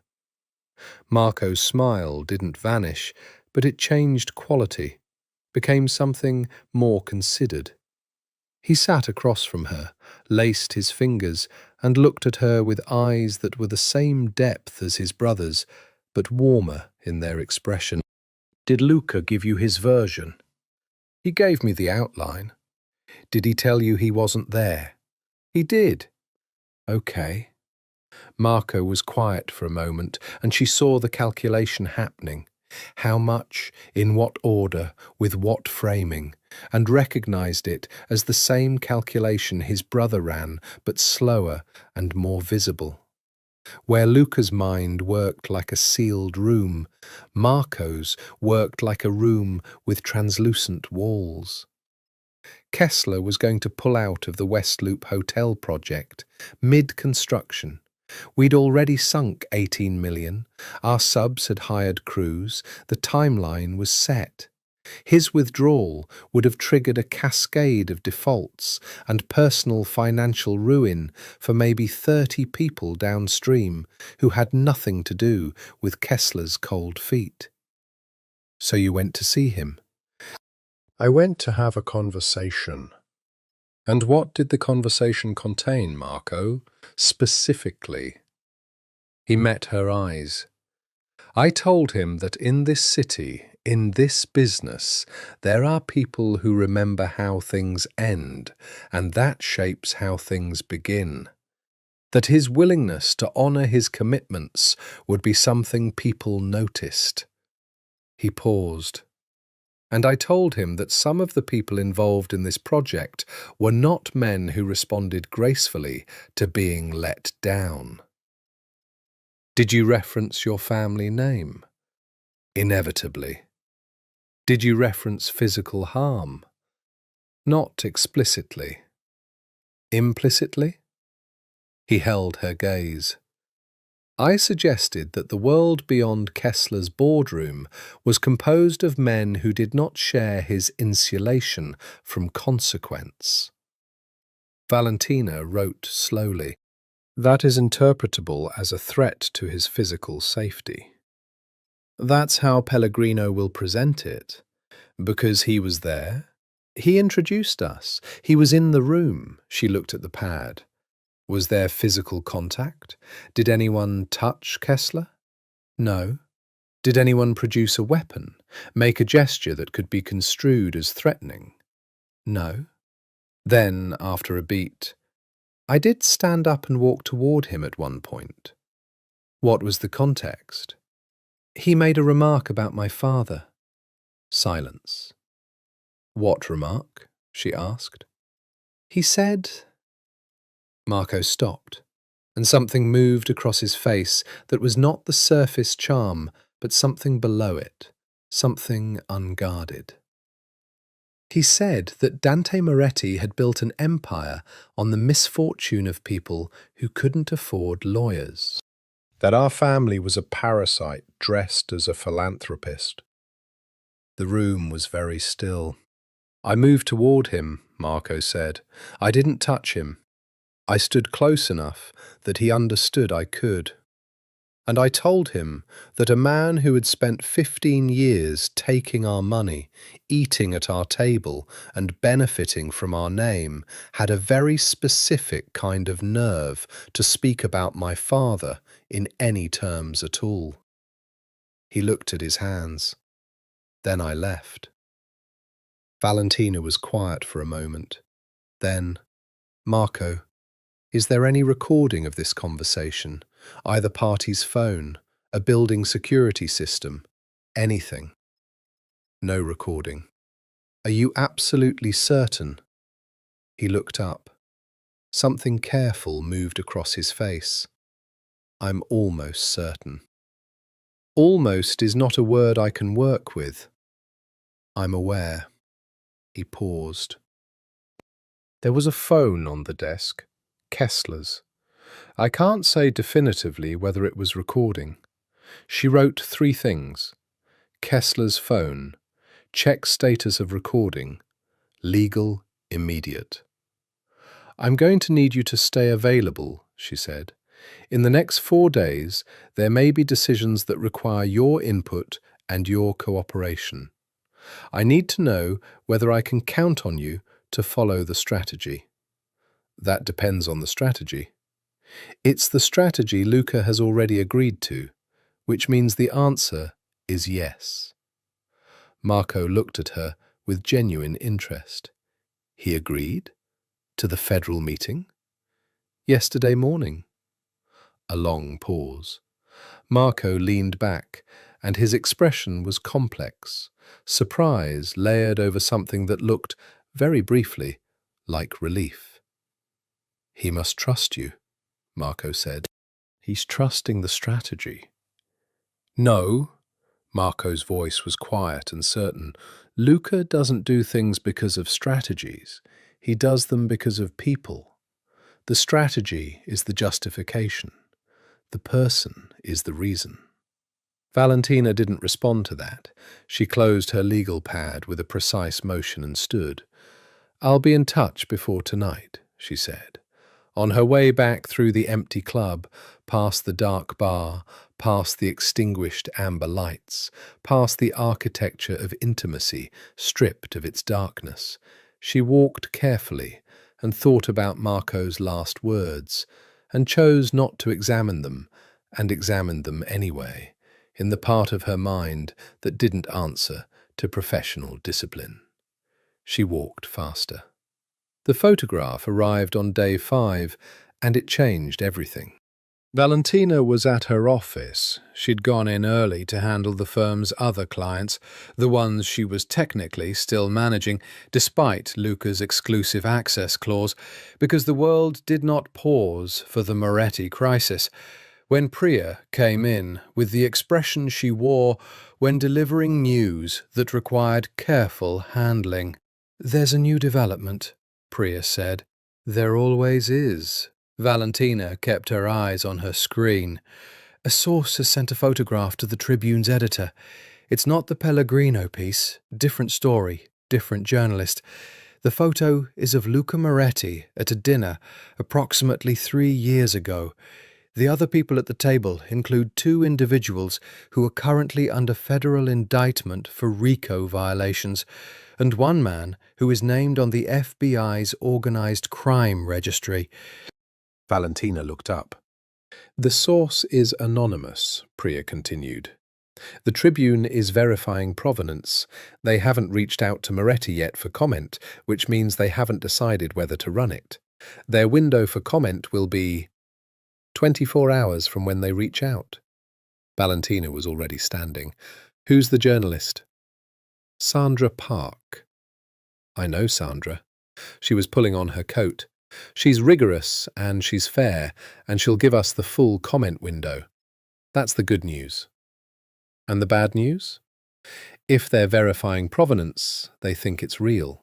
Marco's smile didn't vanish, but it changed quality, became something more considered. He sat across from her, laced his fingers, and looked at her with eyes that were the same depth as his brother's, but warmer in their expression. Did Luca give you his version? He gave me the outline. Did he tell you he wasn't there? He did. Okay. Marco was quiet for a moment, and she saw the calculation happening. How much, in what order, with what framing, and recognized it as the same calculation his brother ran, but slower and more visible. Where Luca's mind worked like a sealed room, Marco's worked like a room with translucent walls. Kessler was going to pull out of the West Loop Hotel project, mid-construction. We'd already sunk 18 million, our subs had hired crews, the timeline was set. His withdrawal would have triggered a cascade of defaults and personal financial ruin for maybe 30 people downstream who had nothing to do with Kessler's cold feet. So you went to see him? I went to have a conversation. And what did the conversation contain, Marco? Specifically. He met her eyes. I told him that in this city, in this business, there are people who remember how things end, and that shapes how things begin. That his willingness to honour his commitments would be something people noticed. He paused. And I told him that some of the people involved in this project were not men who responded gracefully to being let down. Did you reference your family name? Inevitably. Did you reference physical harm? Not explicitly. Implicitly? He held her gaze. I suggested that the world beyond Kessler's boardroom was composed of men who did not share his insulation from consequence. Valentina wrote slowly. That is interpretable as a threat to his physical safety. That's how Pellegrino will present it. Because he was there. He introduced us. He was in the room. She looked at the pad. Was there physical contact? Did anyone touch Kessler? No. Did anyone produce a weapon, make a gesture that could be construed as threatening? No. Then, after a beat, I did stand up and walk toward him at one point. What was the context? He made a remark about my father. Silence. What remark? She asked. He said... Marco stopped, and something moved across his face that was not the surface charm, but something below it, something unguarded. He said that Dante Moretti had built an empire on the misfortune of people who couldn't afford lawyers. That our family was a parasite dressed as a philanthropist. The room was very still. I moved toward him, Marco said. I didn't touch him. I stood close enough that he understood I could. And I told him that a man who had spent 15 years taking our money, eating at our table, and benefiting from our name had a very specific kind of nerve to speak about my father in any terms at all. He looked at his hands. Then I left. Valentina was quiet for a moment. Then, Marco, is there any recording of this conversation? Either party's phone, a building security system, anything? No recording. Are you absolutely certain? He looked up. Something careful moved across his face. I'm almost certain. Almost is not a word I can work with. I'm aware. He paused. There was a phone on the desk. Kessler's. I can't say definitively whether it was recording. She wrote 3 things: Kessler's phone, check status of recording, legal, immediate. "I'm going to need you to stay available," she said. "In the next 4 days, there may be decisions that require your input and your cooperation. I need to know whether I can count on you to follow the strategy." "That depends on the strategy." "It's the strategy Luca has already agreed to, which means the answer is yes." Marco looked at her with genuine interest. "He agreed? To the federal meeting?" "Yesterday morning." A long pause. Marco leaned back, and his expression was complex, surprise layered over something that looked, very briefly, like relief. "He must trust you," Marco said. "He's trusting the strategy." "No," Marco's voice was quiet and certain. "Luca doesn't do things because of strategies. He does them because of people. The strategy is the justification. The person is the reason." Valentina didn't respond to that. She closed her legal pad with a precise motion and stood. "I'll be in touch before tonight," she said. On her way back through the empty club, past the dark bar, past the extinguished amber lights, past the architecture of intimacy stripped of its darkness, she walked carefully and thought about Marco's last words, and chose not to examine them, and examined them anyway, in the part of her mind that didn't answer to professional discipline. She walked faster. The photograph arrived on day 5, and it changed everything. Valentina was at her office. She'd gone in early to handle the firm's other clients, the ones she was technically still managing, despite Luca's exclusive access clause, because the world did not pause for the Moretti crisis. When Priya came in with the expression she wore when delivering news that required careful handling. "There's a new development," Priya said. "There always is." Valentina kept her eyes on her screen. "A source has sent a photograph to the Tribune's editor. It's not the Pellegrino piece. Different story, different journalist. The photo is of Luca Moretti at a dinner approximately 3 years ago. The other people at the table include 2 individuals who are currently under federal indictment for RICO violations, and 1 man who is named on the FBI's organized crime registry." Valentina looked up. "The source is anonymous," Priya continued. "The Tribune is verifying provenance. They haven't reached out to Moretti yet for comment, which means they haven't decided whether to run it. Their window for comment will be 24 hours from when they reach out." Valentina was already standing. "Who's the journalist?" "Sandra Park." "I know Sandra." She was pulling on her coat. "She's rigorous and she's fair, and she'll give us the full comment window. That's the good news." "And the bad news?" "If they're verifying provenance, they think it's real."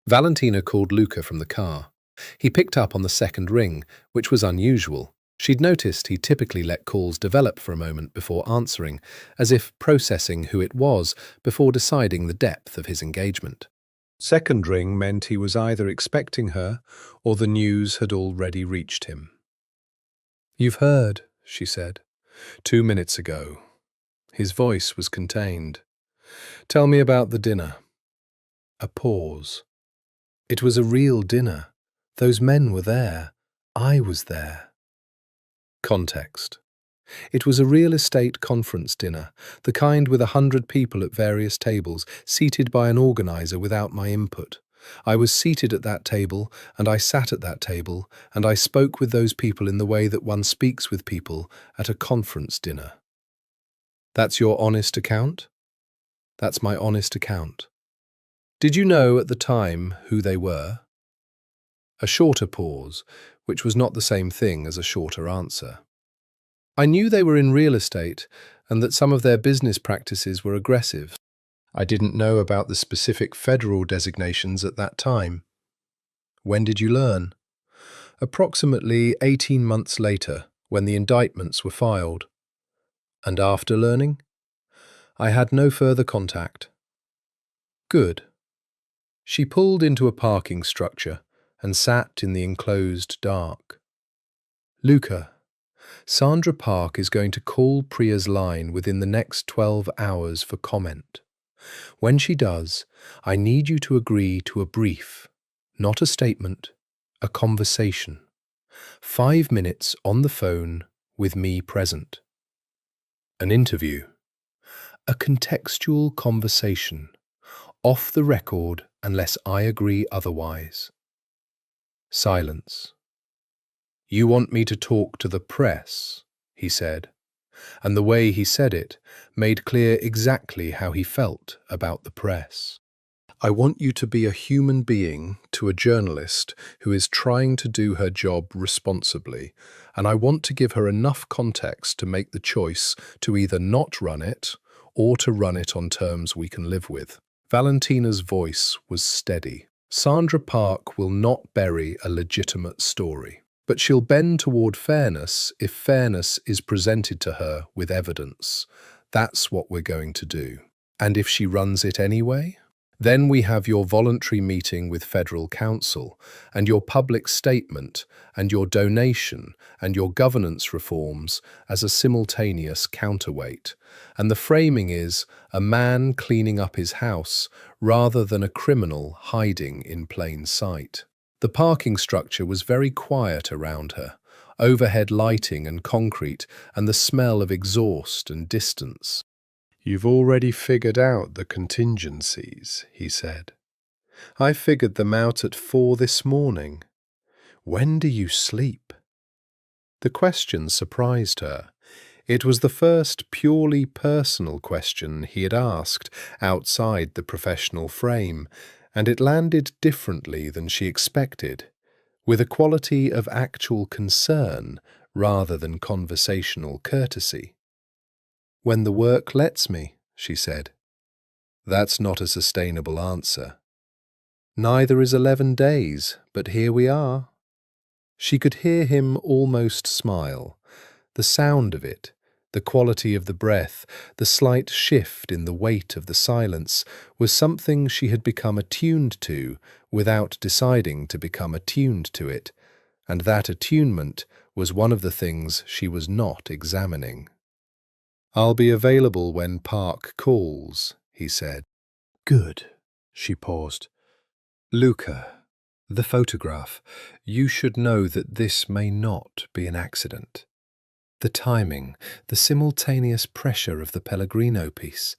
Valentina called Luca from the car. He picked up on the second ring, which was unusual. She'd noticed he typically let calls develop for a moment before answering, as if processing who it was before deciding the depth of his engagement. Second ring meant he was either expecting her or the news had already reached him. "You've heard," she said. 2 minutes ago." His voice was contained. "Tell me about the dinner." A pause. "It was a real dinner. Those men were there. I was there." Context. It was a real estate conference dinner, the kind with 100 people at various tables, seated by an organizer without my input. I was seated at that table, and I sat at that table, and I spoke with those people in the way that one speaks with people at a conference dinner. That's your honest account? That's my honest account. Did you know at the time who they were? A shorter pause, which was not the same thing as a shorter answer. I knew they were in real estate and that some of their business practices were aggressive. I didn't know about the specific federal designations at that time. When did you learn? Approximately 18 months later, when the indictments were filed. And after learning? I had no further contact. Good. She pulled into a parking structure and sat in the enclosed dark. Luca, Sandra Park is going to call Priya's line within the next 12 hours for comment. When she does, I need you to agree to a brief, not a statement, a conversation. 5 minutes on the phone with me present. An interview. A contextual conversation, off the record unless I agree otherwise. Silence. You want me to talk to the press, he said, and the way he said it made clear exactly how he felt about the press. I want you to be a human being to a journalist who is trying to do her job responsibly, and I want to give her enough context to make the choice to either not run it or to run it on terms we can live with. Valentina's voice was steady. Sandra Park will not bury a legitimate story, but she'll bend toward fairness if fairness is presented to her with evidence. That's what we're going to do. And if she runs it anyway? Then we have your voluntary meeting with Federal Council, and your public statement, and your donation, and your governance reforms as a simultaneous counterweight. And the framing is a man cleaning up his house rather than a criminal hiding in plain sight. The parking structure was very quiet around her, overhead lighting and concrete, and the smell of exhaust and distance. You've already figured out the contingencies, he said. I figured them out at 4 this morning. When do you sleep? The question surprised her. It was the first purely personal question he had asked outside the professional frame, and it landed differently than she expected, with a quality of actual concern rather than conversational courtesy. When the work lets me, she said. That's not a sustainable answer. Neither is 11 days, but here we are. She could hear him almost smile. The sound of it, the quality of the breath, the slight shift in the weight of the silence was something she had become attuned to without deciding to become attuned to it, and that attunement was one of the things she was not examining. I'll be available when Park calls, he said. Good. She paused. Luca, the photograph. You should know that this may not be an accident. The timing, the simultaneous pressure of the Pellegrino piece.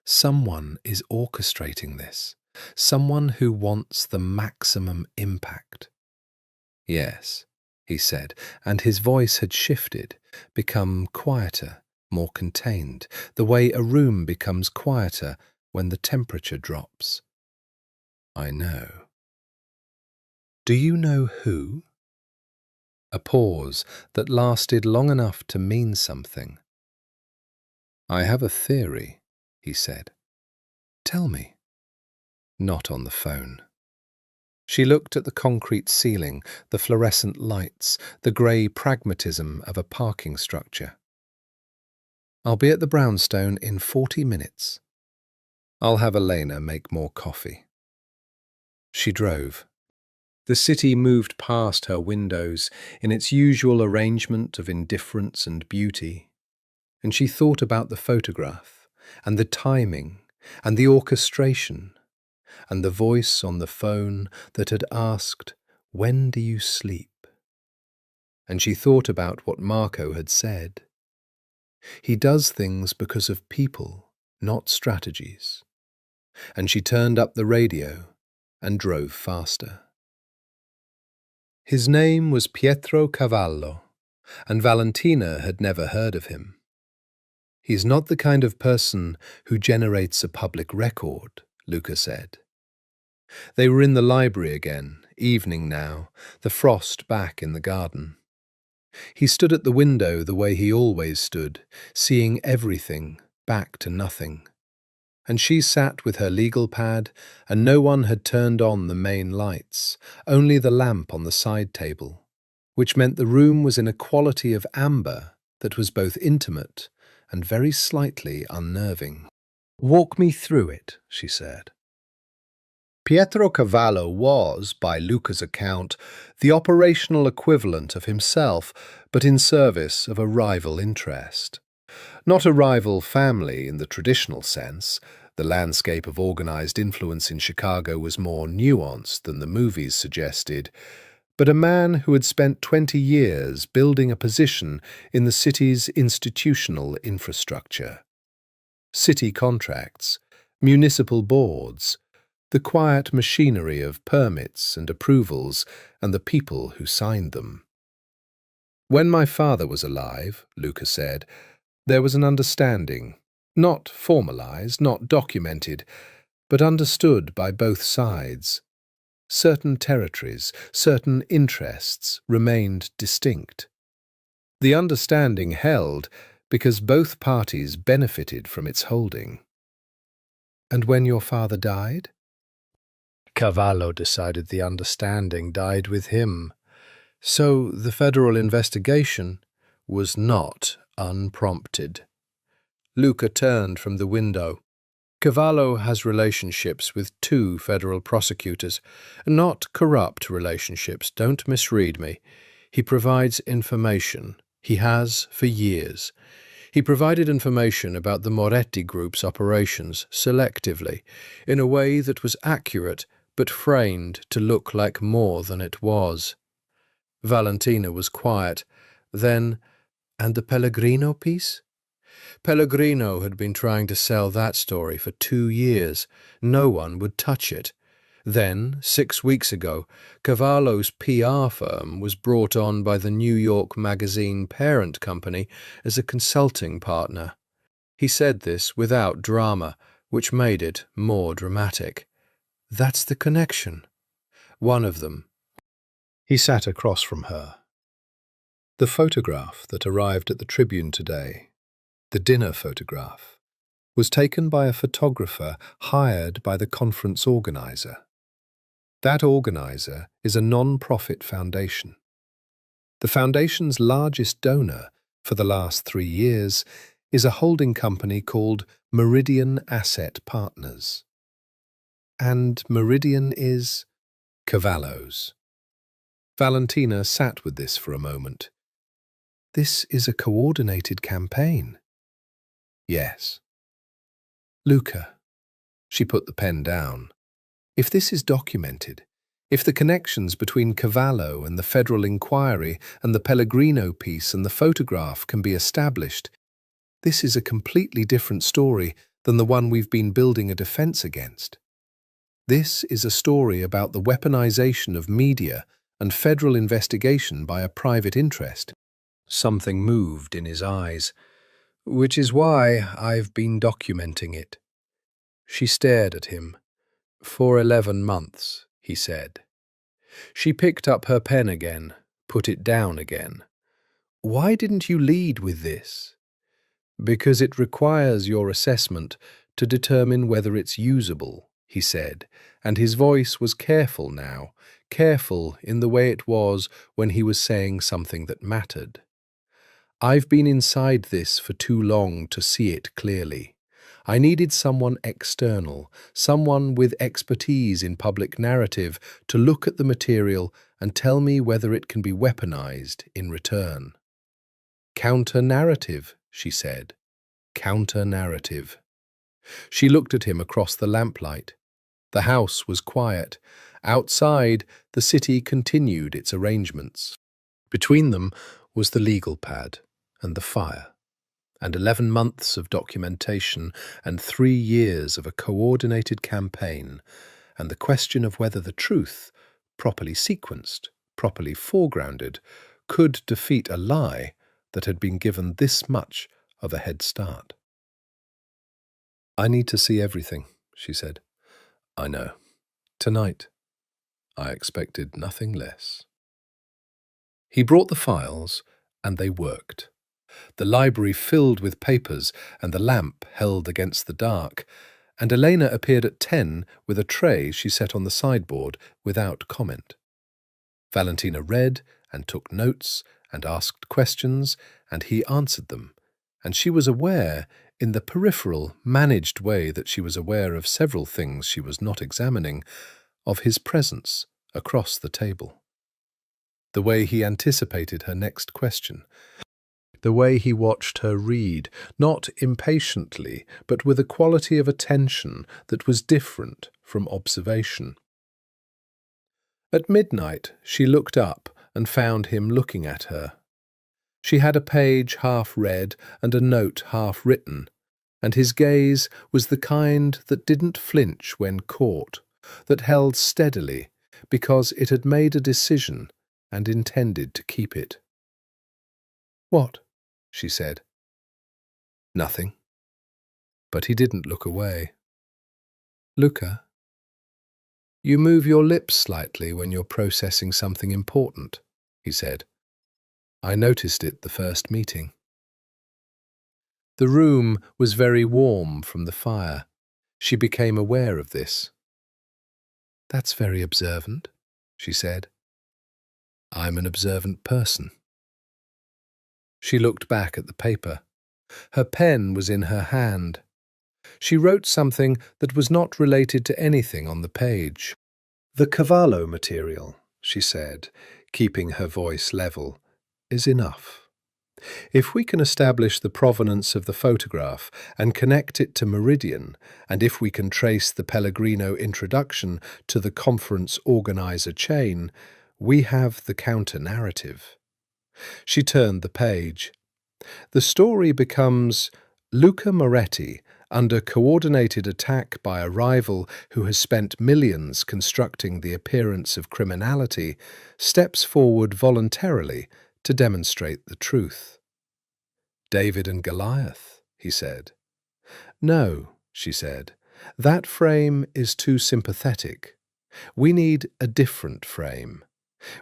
Someone is orchestrating this. Someone who wants the maximum impact. Yes, he said, and his voice had shifted, become quieter, more contained, the way a room becomes quieter when the temperature drops. I know. Do you know who? A pause that lasted long enough to mean something. I have a theory, he said. Tell me. Not on the phone. She looked at the concrete ceiling, the fluorescent lights, the grey pragmatism of a parking structure. I'll be at the brownstone in 40 minutes. I'll have Elena make more coffee. She drove. The city moved past her windows in its usual arrangement of indifference and beauty, and she thought about the photograph, and the timing, and the orchestration, and the voice on the phone that had asked, "When do you sleep?" And she thought about what Marco had said. He does things because of people, not strategies. And she turned up the radio and drove faster. His name was Pietro Cavallo, and Valentina had never heard of him. He's not the kind of person who generates a public record, Luca said. They were in the library again, evening now, the frost back in the garden. He stood at the window the way he always stood, seeing everything back to nothing. And she sat with her legal pad, and no one had turned on the main lights, only the lamp on the side table, which meant the room was in a quality of amber that was both intimate and very slightly unnerving. "Walk me through it," she said. Pietro Cavallo was, by Luca's account, the operational equivalent of himself, but in service of a rival interest. Not a rival family in the traditional sense. The landscape of organized influence in Chicago was more nuanced than the movies suggested, but a man who had spent 20 years building a position in the city's institutional infrastructure. City contracts, municipal boards, the quiet machinery of permits and approvals, and the people who signed them. "When my father was alive," Luca said, "there was an understanding, not formalized, not documented, but understood by both sides. Certain territories, certain interests remained distinct. The understanding held because both parties benefited from its holding." "And when your father died?" Cavallo decided the understanding died with him. So the federal investigation was not unprompted. Luca turned from the window. "Cavallo has relationships with 2 federal prosecutors. Not corrupt relationships, don't misread me. He provides information. He has for years. He provided information about the Moretti Group's operations selectively, in a way that was accurate but framed to look like more than it was." Valentina was quiet. Then, "And the Pellegrino piece?" "Pellegrino had been trying to sell that story for 2 years. No one would touch it. Then, 6 weeks ago, Cavallo's PR firm was brought on by the New York Magazine parent company as a consulting partner." He said this without drama, which made it more dramatic. "That's the connection." "One of them." He sat across from her. The photograph that arrived at the Tribune today, the dinner photograph, was taken by a photographer hired by the conference organizer. That organizer is a non-profit foundation. The foundation's largest donor for the last 3 years is a holding company called Meridian Asset Partners. And Meridian is Cavallo's. Valentina sat with this for a moment. "This is a coordinated campaign." "Yes." "Luca," she put the pen down, "if this is documented, if the connections between Cavallo and the federal inquiry and the Pellegrino piece and the photograph can be established, this is a completely different story than the one we've been building a defense against. This is a story about the weaponization of media and federal investigation by a private interest." Something moved in his eyes. "Which is why I've been documenting it." She stared at him. "For 11 months, he said. She picked up her pen again, put it down again. "Why didn't you lead with this?" "Because it requires your assessment to determine whether it's usable," he said, and his voice was careful now, careful in the way it was when he was saying something that mattered. "I've been inside this for too long to see it clearly. I needed someone external, someone with expertise in public narrative to look at the material and tell me whether it can be weaponized in return." "Counter-narrative," she said. "Counter-narrative." She looked at him across the lamplight. The house was quiet. Outside, the city continued its arrangements. Between them was the legal pad and the fire, and 11 months of documentation and 3 years of a coordinated campaign, and the question of whether the truth, properly sequenced, properly foregrounded, could defeat a lie that had been given this much of a head start. "I need to see everything," she said. "I know. Tonight. I expected nothing less." He brought the files, and they worked. The library filled with papers, and the lamp held against the dark, and Elena appeared at 10 with a tray she set on the sideboard without comment. Valentina read and took notes and asked questions, and he answered them, and she was aware, in the peripheral, managed way that she was aware of several things she was not examining, of his presence across the table. The way he anticipated her next question, the way he watched her read, not impatiently, but with a quality of attention that was different from observation. At midnight, she looked up and found him looking at her. She had a page half read and a note half written, and his gaze was the kind that didn't flinch when caught, that held steadily because it had made a decision and intended to keep it. "What?" she said. "Nothing." But he didn't look away. "Luca, you move your lips slightly when you're processing something important," he said. "I noticed it the first meeting." The room was very warm from the fire. She became aware of this. "That's very observant," she said. "I'm an observant person." She looked back at the paper. Her pen was in her hand. She wrote something that was not related to anything on the page. "The Cavallo material," she said, keeping her voice level, "is enough. If we can establish the provenance of the photograph and connect it to Meridian, and if we can trace the Pellegrino introduction to the conference organizer chain, we have the counter-narrative." She turned the page. The story becomes Luca Moretti, under coordinated attack by a rival who has spent millions constructing the appearance of criminality, steps forward voluntarily to demonstrate the truth. "David and Goliath," he said. "No," she said, "that frame is too sympathetic. We need a different frame.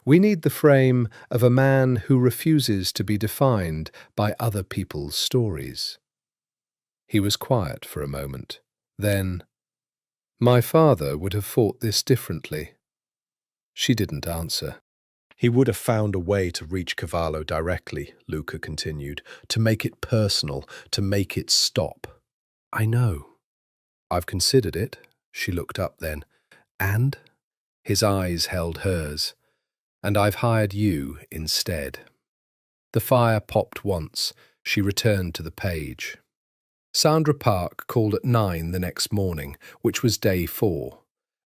We need the frame of a man who refuses to be defined by other people's stories." He was quiet for a moment. Then, "My father would have fought this differently." She didn't answer. "He would have found a way to reach Cavallo directly," Luca continued, "to make it personal, to make it stop." "I know. I've considered it." She looked up then. "And?" His eyes held hers. "And I've hired you instead." The fire popped once. She returned to the page. Sandra Park called at 9 the next morning, which was day 4.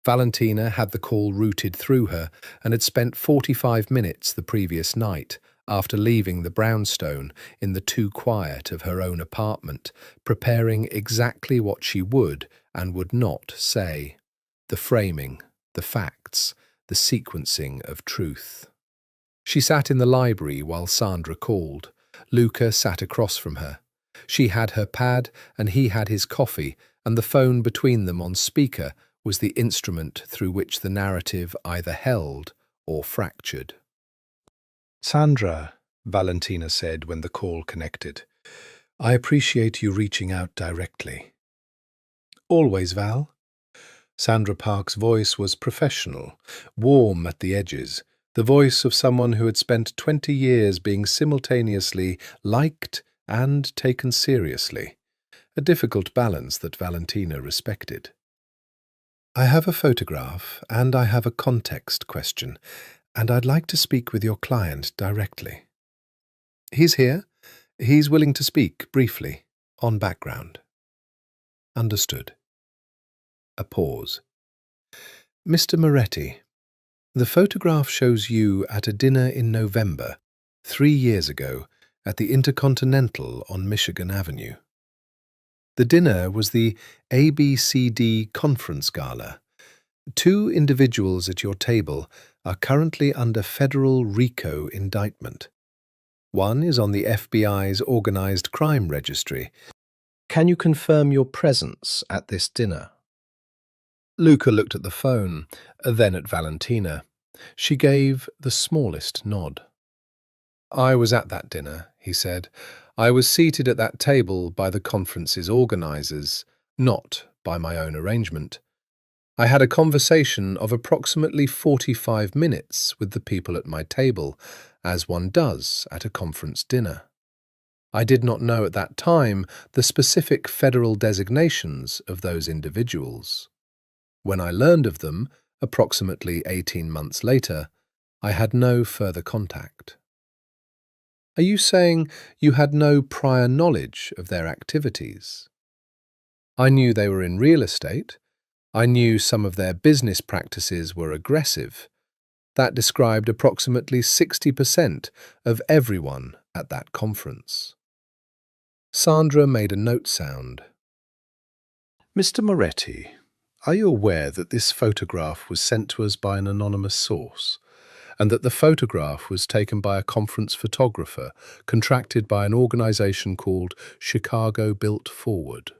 Valentina had the call routed through her and had spent 45 minutes the previous night, after leaving the brownstone in the too quiet of her own apartment, preparing exactly what she would and would not say. The framing, the facts, the sequencing of truth. She sat in the library while Sandra called. Luca sat across from her. She had her pad and he had his coffee, and the phone between them on speaker was the instrument through which the narrative either held or fractured. "Sandra," Valentina said when the call connected, "I appreciate you reaching out directly." "Always, Val." Sandra Park's voice was professional, warm at the edges, the voice of someone who had spent 20 years being simultaneously liked and taken seriously, a difficult balance that Valentina respected. "I have a photograph and I have a context question, and I'd like to speak with your client directly." "He's here. He's willing to speak briefly, on background." "Understood." A pause. "Mr. Moretti, the photograph shows you at a dinner in November, 3 years ago, at the Intercontinental on Michigan Avenue. The dinner was the ABCD Conference Gala. 2 individuals at your table are currently under federal RICO indictment. One is on the FBI's Organized Crime Registry. Can you confirm your presence at this dinner?" Luca looked at the phone, then at Valentina. She gave the smallest nod. "I was at that dinner," he said. "I was seated at that table by the conference's organizers, not by my own arrangement. I had a conversation of approximately 45 minutes with the people at my table, as one does at a conference dinner." I did not know at that time the specific federal designations of those individuals. When I learned of them, approximately 18 months later, I had no further contact. Are you saying you had no prior knowledge of their activities? I knew they were in real estate. I knew some of their business practices were aggressive. That described approximately 60% of everyone at that conference. Sandra made a note sound. Mr. Moretti, are you aware that this photograph was sent to us by an anonymous source, and that the photograph was taken by a conference photographer contracted by an organization called Chicago Built Forward?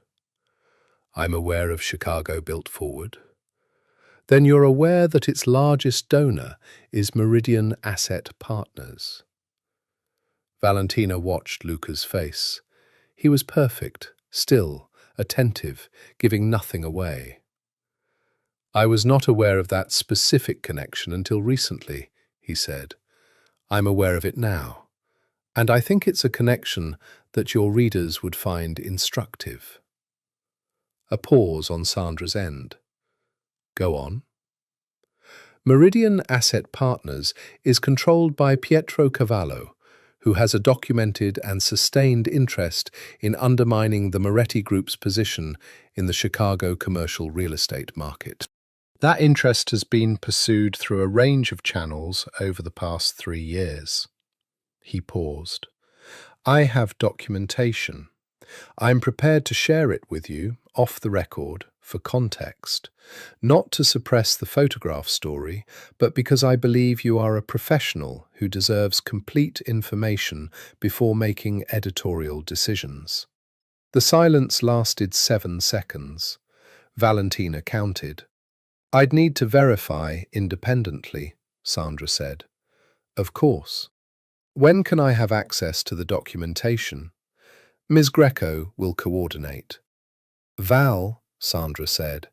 I'm aware of Chicago Built Forward. Then you're aware that its largest donor is Meridian Asset Partners. Valentina watched Luca's face. He was perfect, still, attentive, giving nothing away. I was not aware of that specific connection until recently, he said. I'm aware of it now, and I think it's a connection that your readers would find instructive. A pause on Sandra's end. Go on. Meridian Asset Partners is controlled by Pietro Cavallo, who has a documented and sustained interest in undermining the Moretti Group's position in the Chicago commercial real estate market. That interest has been pursued through a range of channels over the past 3 years. He paused. I have documentation. I'm prepared to share it with you, off the record, for context, not to suppress the photograph story, but because I believe you are a professional who deserves complete information before making editorial decisions. The silence lasted 7 seconds. Valentina counted. I'd need to verify independently, Sandra said. Of course. When can I have access to the documentation? Ms. Greco will coordinate. Val, Sandra said.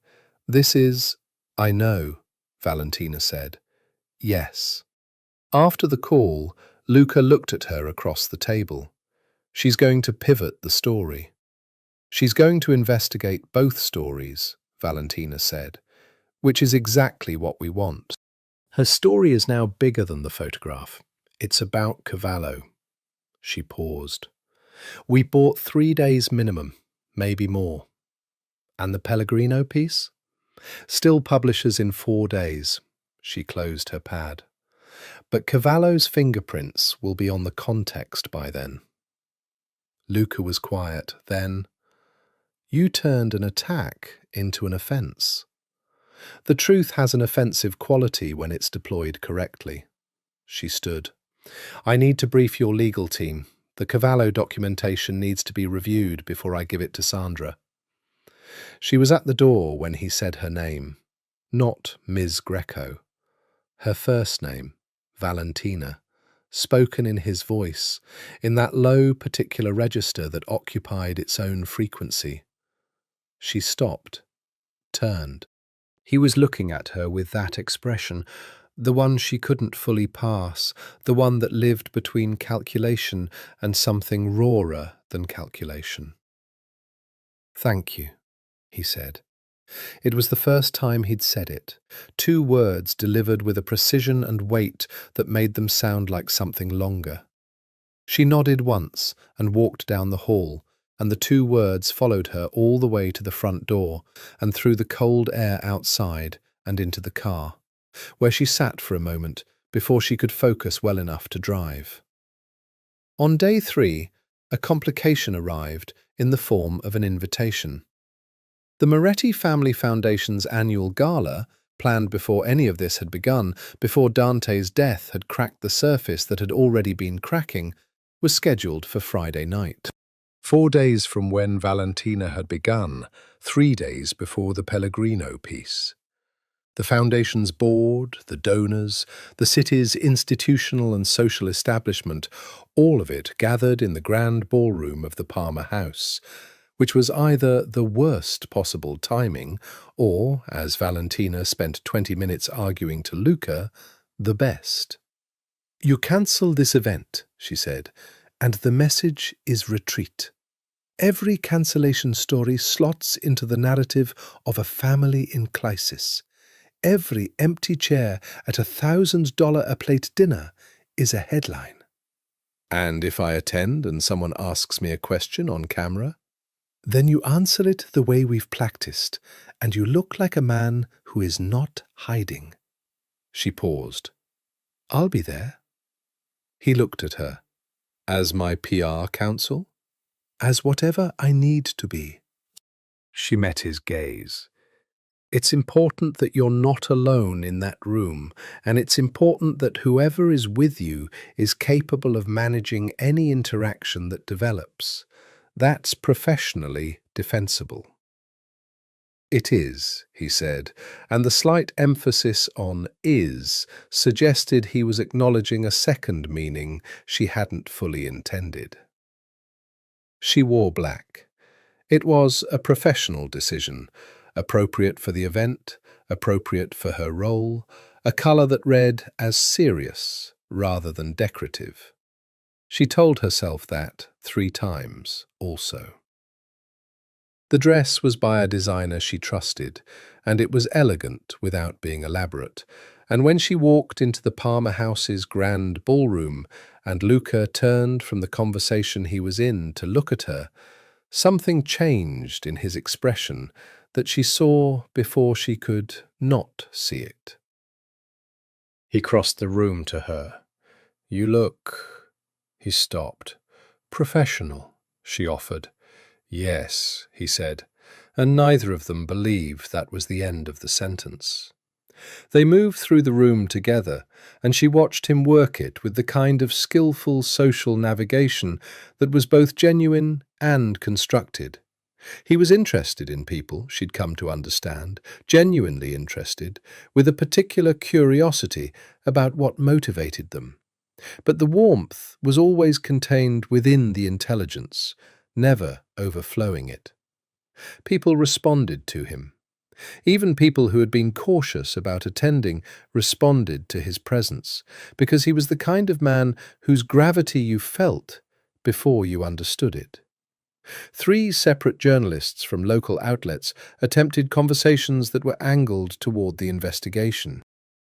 This is... I know, Valentina said. Yes. After the call, Luca looked at her across the table. She's going to pivot the story. She's going to investigate both stories, Valentina said, which is exactly what we want. Her story is now bigger than the photograph. It's about Cavallo. She paused. We bought 3 days minimum, maybe more. And the Pellegrino piece? Still publishes in 4 days. She closed her pad. But Cavallo's fingerprints will be on the context by then. Luca was quiet. Then, you turned an attack into an offence. The truth has an offensive quality when it's deployed correctly. She stood. I need to brief your legal team. The Cavallo documentation needs to be reviewed before I give it to Sandra. She was at the door when he said her name. Not Ms. Greco. Her first name, Valentina, spoken in his voice, in that low particular register that occupied its own frequency. She stopped, turned. He was looking at her with that expression, the one she couldn't fully pass, the one that lived between calculation and something rawer than calculation. Thank you, he said. It was the first time he'd said it, 2 words delivered with a precision and weight that made them sound like something longer. She nodded once and walked down the hall, and the 2 words followed her all the way to the front door and through the cold air outside and into the car, where she sat for a moment before she could focus well enough to drive. On day 3, a complication arrived in the form of an invitation. The Moretti Family Foundation's annual gala, planned before any of this had begun, before Dante's death had cracked the surface that had already been cracking, was scheduled for Friday night. 4 days from when Valentina had begun, 3 days before the Pellegrino piece. The Foundation's board, the donors, the city's institutional and social establishment, all of it gathered in the grand ballroom of the Palmer House, which was either the worst possible timing or, as Valentina spent 20 minutes arguing to Luca, the best. You cancel this event, she said, And the message is retreat. Every cancellation story slots into the narrative of a family in crisis. Every empty chair at $1,000 a plate dinner is a headline. And if I attend and someone asks me a question on camera, then you answer it the way we've practiced, and you look like a man who is not hiding. She paused. I'll be there. He looked at her. As my PR counsel? As whatever I need to be. She met his gaze. It's important that you're not alone in that room, and it's important that whoever is with you is capable of managing any interaction that develops. That's professionally defensible. It is, he said, and the slight emphasis on is suggested he was acknowledging a second meaning she hadn't fully intended. She wore black. It was a professional decision, appropriate for the event, appropriate for her role, a colour that read as serious rather than decorative. She told herself that 3 times also. The dress was by a designer she trusted, and it was elegant without being elaborate, and when she walked into the Palmer House's grand ballroom and Luca turned from the conversation he was in to look at her, something changed in his expression that she saw before she could not see it. He crossed the room to her. You look... He stopped. Professional, she offered. Yes, he said, and neither of them believed that was the end of the sentence. They moved through the room together, and she watched him work it with the kind of skillful social navigation that was both genuine and constructed. He was interested in people, she'd come to understand, genuinely interested, with a particular curiosity about what motivated them. But the warmth was always contained within the intelligence, never overflowing it. People responded to him. Even people who had been cautious about attending responded to his presence, because he was the kind of man whose gravity you felt before you understood it. 3 separate journalists from local outlets attempted conversations that were angled toward the investigation.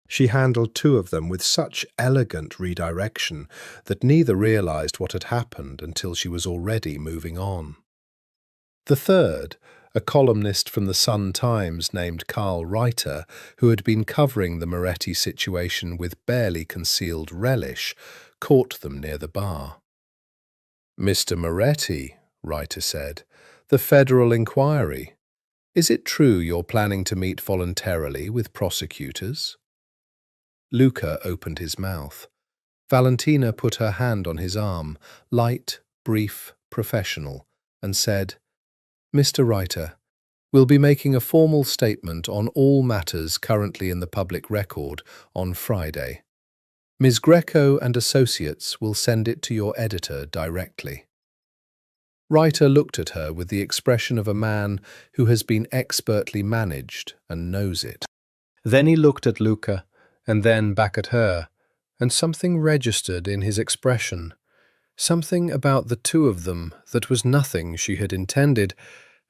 She handled 2 of them with such elegant redirection that neither realized what had happened until she was already moving on. The third, a columnist from the Sun-Times named Carl Reiter, who had been covering the Moretti situation with barely concealed relish, caught them near the bar. Mr. Moretti, Reiter said, the federal inquiry. Is it true you're planning to meet voluntarily with prosecutors? Luca opened his mouth. Valentina put her hand on his arm, light, brief, professional, and said, Mr. Reiter, we'll be making a formal statement on all matters currently in the public record on Friday. Ms. Greco and Associates will send it to your editor directly. Reiter looked at her with the expression of a man who has been expertly managed and knows it. Then he looked at Luca, and then back at her, and something registered in his expression, something about the 2 of them that was nothing she had intended,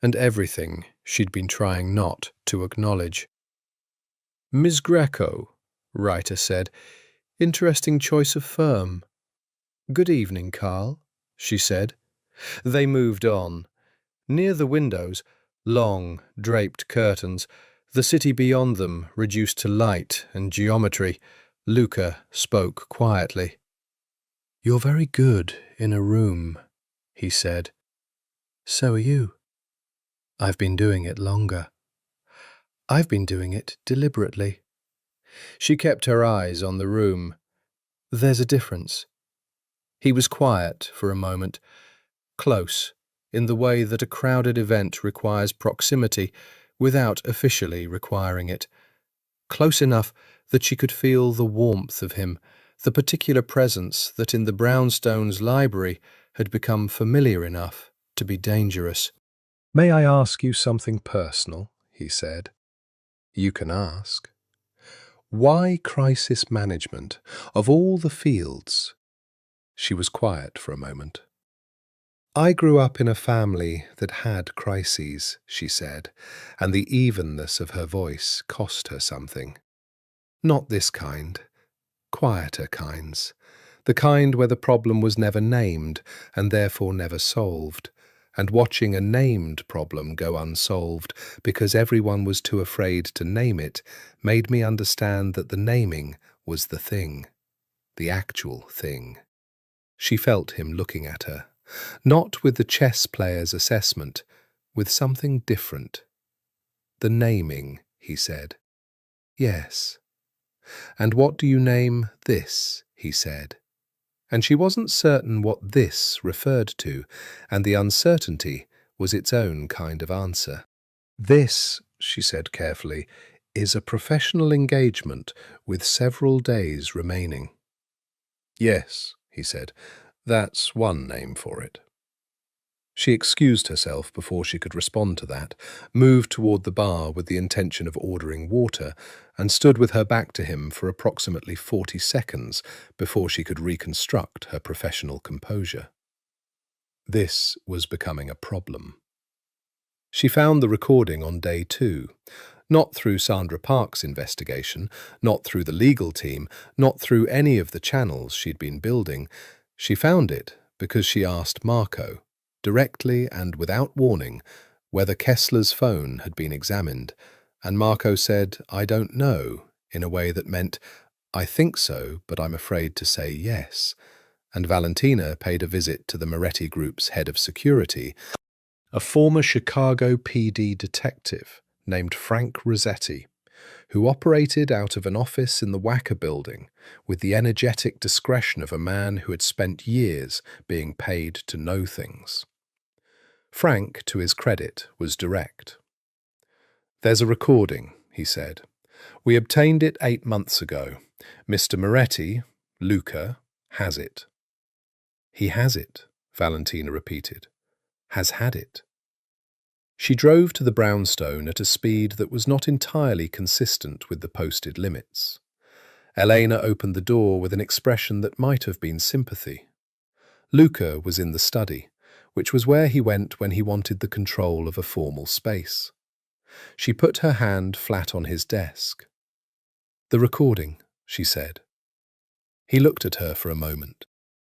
and everything she'd been trying not to acknowledge. Ms. Greco, Reiter said, interesting choice of firm. Good evening, Carl, she said. They moved on. Near the windows, long, draped curtains, the city beyond them reduced to light and geometry, Luca spoke quietly. You're very good in a room, he said. So are you. I've been doing it longer. I've been doing it deliberately. She kept her eyes on the room. There's a difference. He was quiet for a moment, close, in the way that a crowded event requires proximity without officially requiring it. Close enough that she could feel the warmth of him, the particular presence that in the Brownstones' library had become familiar enough to be dangerous. May I ask you something personal? He said. You can ask. Why crisis management, of all the fields? She was quiet for a moment. I grew up in a family that had crises, she said, and the evenness of her voice cost her something. Not this kind. Quieter kinds. The kind where the problem was never named and therefore never solved, and watching a named problem go unsolved because everyone was too afraid to name it made me understand that the naming was the thing, the actual thing. She felt him looking at her, not with the chess player's assessment, with something different. The naming, he said. Yes. And what do you name this, he said. And she wasn't certain what this referred to, and the uncertainty was its own kind of answer. This, she said carefully, is a professional engagement with several days remaining. Yes, he said, that's one name for it. She excused herself before she could respond to that, moved toward the bar with the intention of ordering water, and stood with her back to him for approximately 40 seconds before she could reconstruct her professional composure. This was becoming a problem. She found the recording on day 2, not through Sandra Park's investigation, not through the legal team, not through any of the channels she'd been building. She found it because she asked Marco, directly and without warning, whether Kessler's phone had been examined, and Marco said, "I don't know," in a way that meant, "I think so, but I'm afraid to say yes." And Valentina paid a visit to the Moretti Group's head of security, a former Chicago PD detective named Frank Rossetti, who operated out of an office in the Wacker building with the energetic discretion of a man who had spent years being paid to know things. Frank, to his credit, was direct. "There's a recording," he said. "We obtained it 8 months ago. Mr. Moretti, Luca, has it." "He has it," Valentina repeated. "Has had it." She drove to the brownstone at a speed that was not entirely consistent with the posted limits. Elena opened the door with an expression that might have been sympathy. Luca was in the study, which was where he went when he wanted the control of a formal space. She put her hand flat on his desk. "The recording," she said. He looked at her for a moment.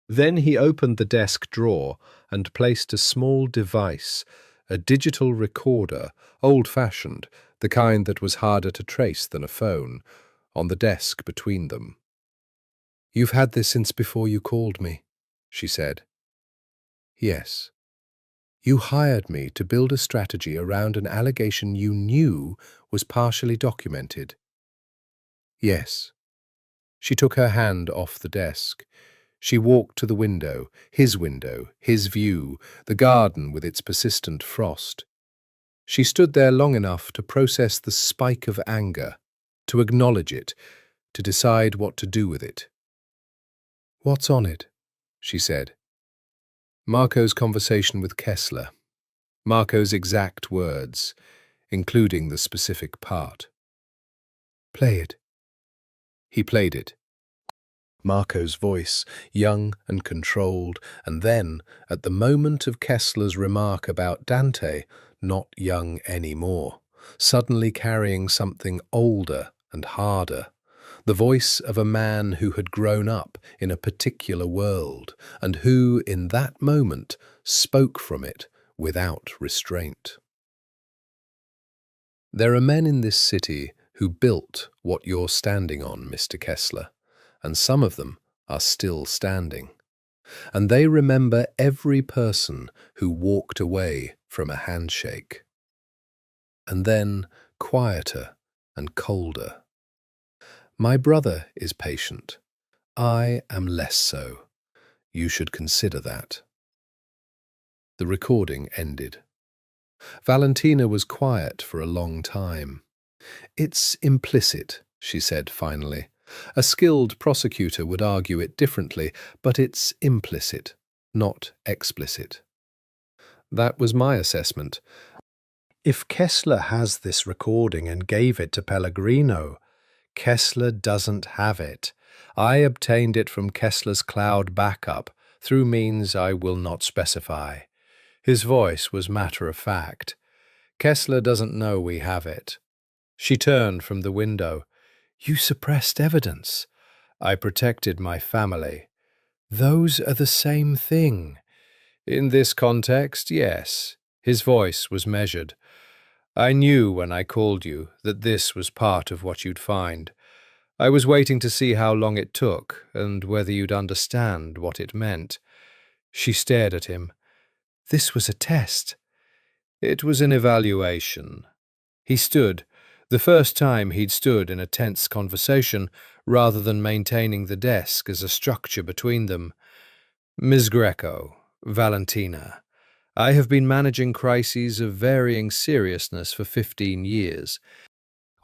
Then he opened the desk drawer and placed a small device, a digital recorder, old-fashioned, the kind that was harder to trace than a phone, on the desk between them. "You've had this since before you called me," she said. "Yes. You hired me to build a strategy around an allegation you knew was partially documented." "Yes." She took her hand off the desk. She walked to the window, his view, the garden with its persistent frost. She stood there long enough to process the spike of anger, to acknowledge it, to decide what to do with it. "What's on it?" she said. Marco's conversation with Kessler. Marco's exact words, including the specific part. "Play it." He played it. Marco's voice, young and controlled, and then, at the moment of Kessler's remark about Dante, not young anymore, suddenly carrying something older and harder, the voice of a man who had grown up in a particular world, and who, in that moment, spoke from it without restraint. "There are men in this city who built what you're standing on, Mr. Kessler, and some of them are still standing. And they remember every person who walked away from a handshake." And then, quieter and colder. "My brother is patient. I am less so. You should consider that." The recording ended. Valentina was quiet for a long time. "It's implicit," she said finally. "A skilled prosecutor would argue it differently, but it's implicit, not explicit." That was my assessment. If Kessler has this recording and gave it to Pellegrino, Kessler doesn't have it. I obtained it from Kessler's cloud backup, through means I will not specify. His voice was matter-of-fact. Kessler doesn't know we have it. She turned from the window. You suppressed evidence. I protected my family. Those are the same thing. In this context, yes. His voice was measured. I knew when I called you that this was part of what you'd find. I was waiting to see how long it took and whether you'd understand what it meant. She stared at him. This was a test. It was an evaluation. He stood, the first time he'd stood in a tense conversation, rather than maintaining the desk as a structure between them. Ms. Greco, Valentina, I have been managing crises of varying seriousness for 15 years.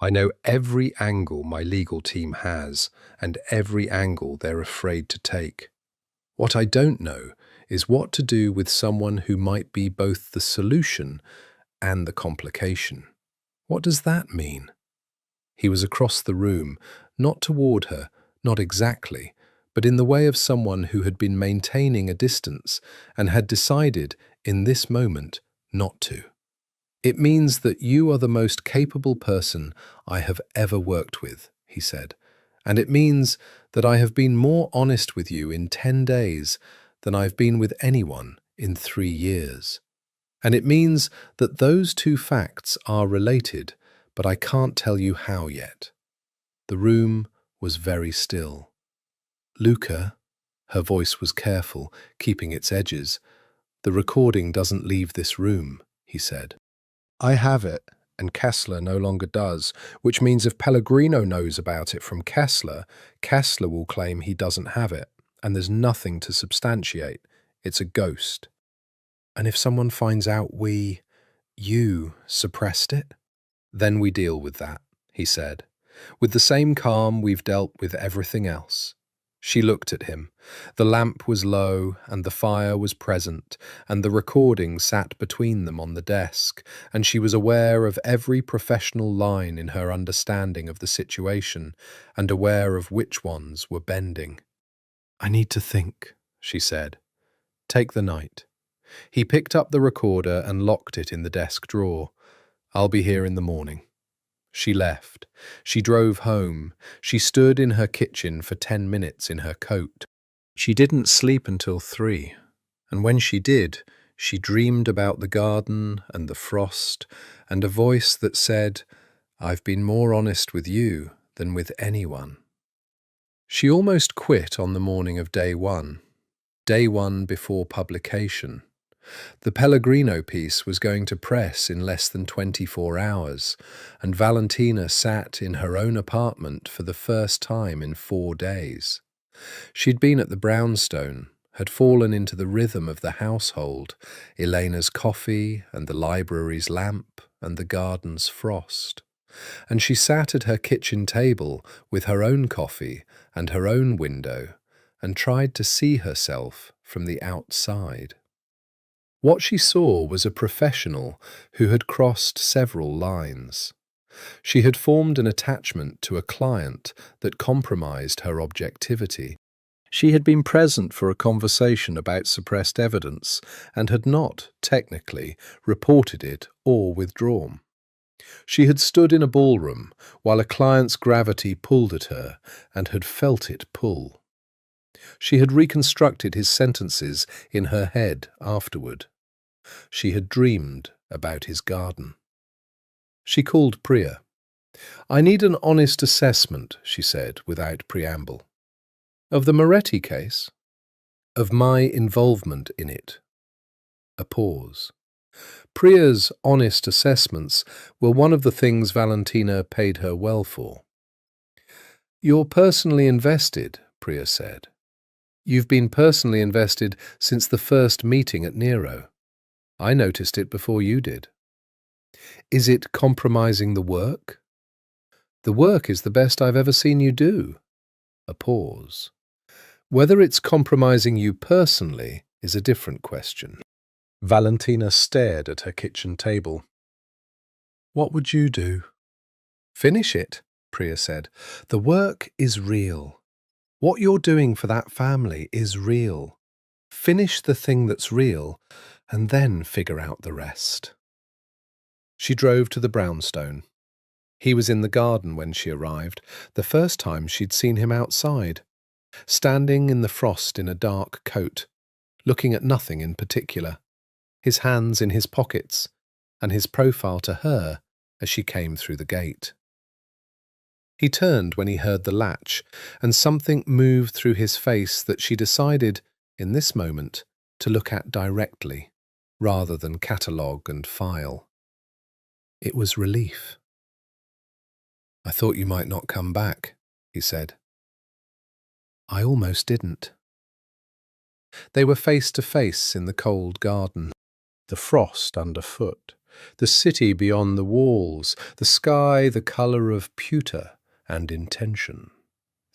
I know every angle my legal team has and every angle they're afraid to take. What I don't know is what to do with someone who might be both the solution and the complication. What does that mean? He was across the room, not toward her, not exactly, but in the way of someone who had been maintaining a distance and had decided, in this moment, not to. It means that you are the most capable person I have ever worked with, he said, and it means that I have been more honest with you in 10 days than I've been with anyone in 3 years. And it means that those two facts are related, but I can't tell you how yet. The room was very still. Luca, her voice was careful, keeping its edges. The recording doesn't leave this room, he said. I have it, and Kessler no longer does, which means if Pellegrino knows about it from Kessler, Kessler will claim he doesn't have it, and there's nothing to substantiate. It's a ghost. And if someone finds out you suppressed it? Then we deal with that, he said, with the same calm we've dealt with everything else. She looked at him. The lamp was low, and the fire was present, and the recording sat between them on the desk, and she was aware of every professional line in her understanding of the situation, and aware of which ones were bending. I need to think, she said. Take the night. He picked up the recorder and locked it in the desk drawer. I'll be here in the morning. She left. She drove home. She stood in her kitchen for 10 minutes in her coat. She didn't sleep until 3, and when she did, she dreamed about the garden and the frost and a voice that said, I've been more honest with you than with anyone. She almost quit on the morning of day 1 before publication. The Pellegrino piece was going to press in less than 24 hours, and Valentina sat in her own apartment for the first time in 4 days. She'd been at the brownstone, had fallen into the rhythm of the household, Elena's coffee and the library's lamp and the garden's frost. And she sat at her kitchen table with her own coffee and her own window and tried to see herself from the outside. What she saw was a professional who had crossed several lines. She had formed an attachment to a client that compromised her objectivity. She had been present for a conversation about suppressed evidence and had not, technically, reported it or withdrawn. She had stood in a ballroom while a client's gravity pulled at her and had felt it pull. She had reconstructed his sentences in her head afterward. She had dreamed about his garden. She called Priya. I need an honest assessment, she said, without preamble. Of the Moretti case? Of my involvement in it. A pause. Priya's honest assessments were one of the things Valentina paid her well for. You're personally invested, Priya said. You've been personally invested since the first meeting at Nero. I noticed it before you did. Is it compromising the work? The work is the best I've ever seen you do. A pause. Whether it's compromising you personally is a different question. Valentina stared at her kitchen table. What would you do? Finish it, Priya said. The work is real. What you're doing for that family is real. Finish the thing that's real, and then figure out the rest. She drove to the brownstone. He was in the garden when she arrived, the first time she'd seen him outside, standing in the frost in a dark coat, looking at nothing in particular, his hands in his pockets, and his profile to her as she came through the gate. He turned when he heard the latch, and something moved through his face that she decided, in this moment, to look at directly, rather than catalogue and file. It was relief. "I thought you might not come back," he said. "I almost didn't." They were face to face in the cold garden, the frost underfoot, the city beyond the walls, the sky the colour of pewter and intention.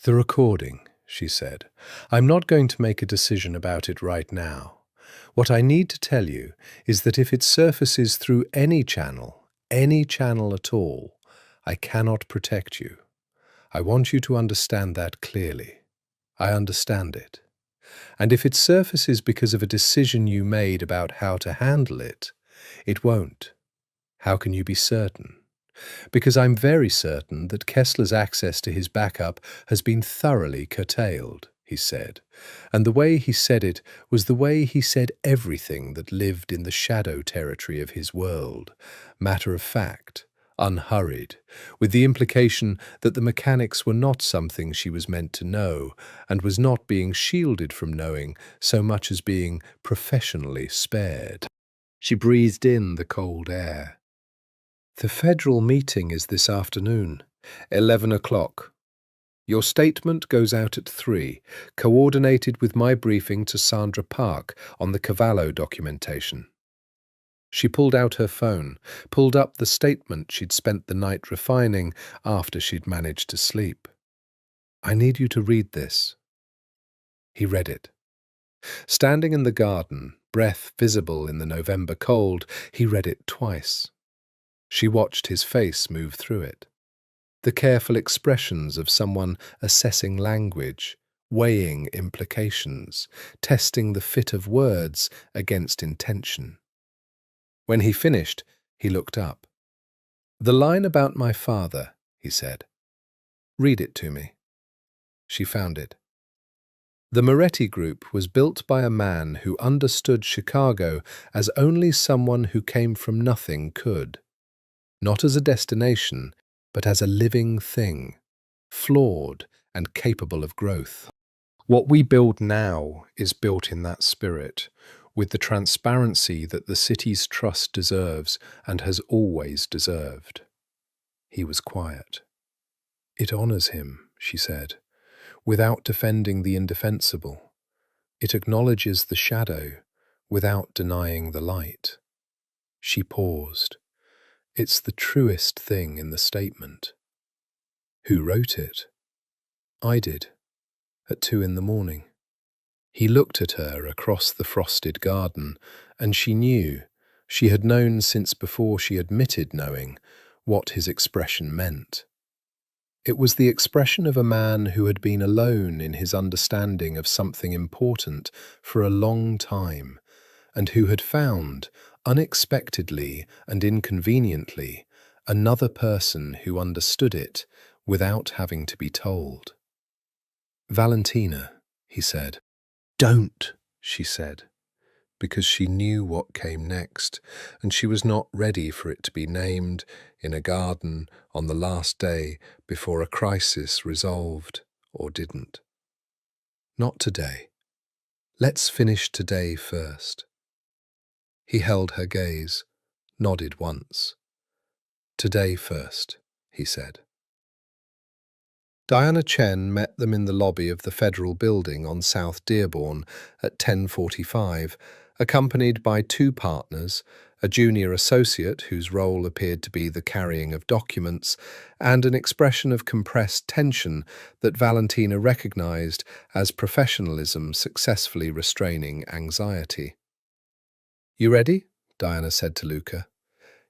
"The recording," she said. "I'm not going to make a decision about it right now. What I need to tell you is that if it surfaces through any channel at all, I cannot protect you. I want you to understand that clearly. I understand it. And if it surfaces because of a decision you made about how to handle it, it won't. How can you be certain? Because I'm very certain that Kessler's access to his backup has been thoroughly curtailed," he said, and the way he said it was the way he said everything that lived in the shadow territory of his world, matter of fact, unhurried, with the implication that the mechanics were not something she was meant to know, and was not being shielded from knowing so much as being professionally spared. She breathed in the cold air. "The federal meeting is this afternoon, 11 o'clock. Your statement goes out at 3, coordinated with my briefing to Sandra Park on the Cavallo documentation." She pulled out her phone, pulled up the statement she'd spent the night refining after she'd managed to sleep. "I need you to read this." He read it. Standing in the garden, breath visible in the November cold, he read it twice. She watched his face move through it. The careful expressions of someone assessing language, weighing implications, testing the fit of words against intention. When he finished, he looked up. "The line about my father," he said. "Read it to me." She found it. "The Moretti Group was built by a man who understood Chicago as only someone who came from nothing could. Not as a destination, but as a living thing, flawed and capable of growth. What we build now is built in that spirit, with the transparency that the city's trust deserves and has always deserved." He was quiet. "It honors him," she said, "without defending the indefensible. It acknowledges the shadow without denying the light." She paused. "It's the truest thing in the statement." "Who wrote it?" "I did, at 2 in the morning." He looked at her across the frosted garden, and she knew, she had known since before she admitted knowing, what his expression meant. It was the expression of a man who had been alone in his understanding of something important for a long time, and who had found, unexpectedly and inconveniently, another person who understood it without having to be told. "Valentina," he said. "Don't," she said, because she knew what came next, and she was not ready for it to be named in a garden on the last day before a crisis resolved or didn't. "Not today. Let's finish today first." He held her gaze, nodded once. "Today first," he said. Diana Chen met them in the lobby of the Federal Building on South Dearborn at 10:45, accompanied by 2 partners, a junior associate whose role appeared to be the carrying of documents, and an expression of compressed tension that Valentina recognized as professionalism successfully restraining anxiety. "You ready?" Diana said to Luca.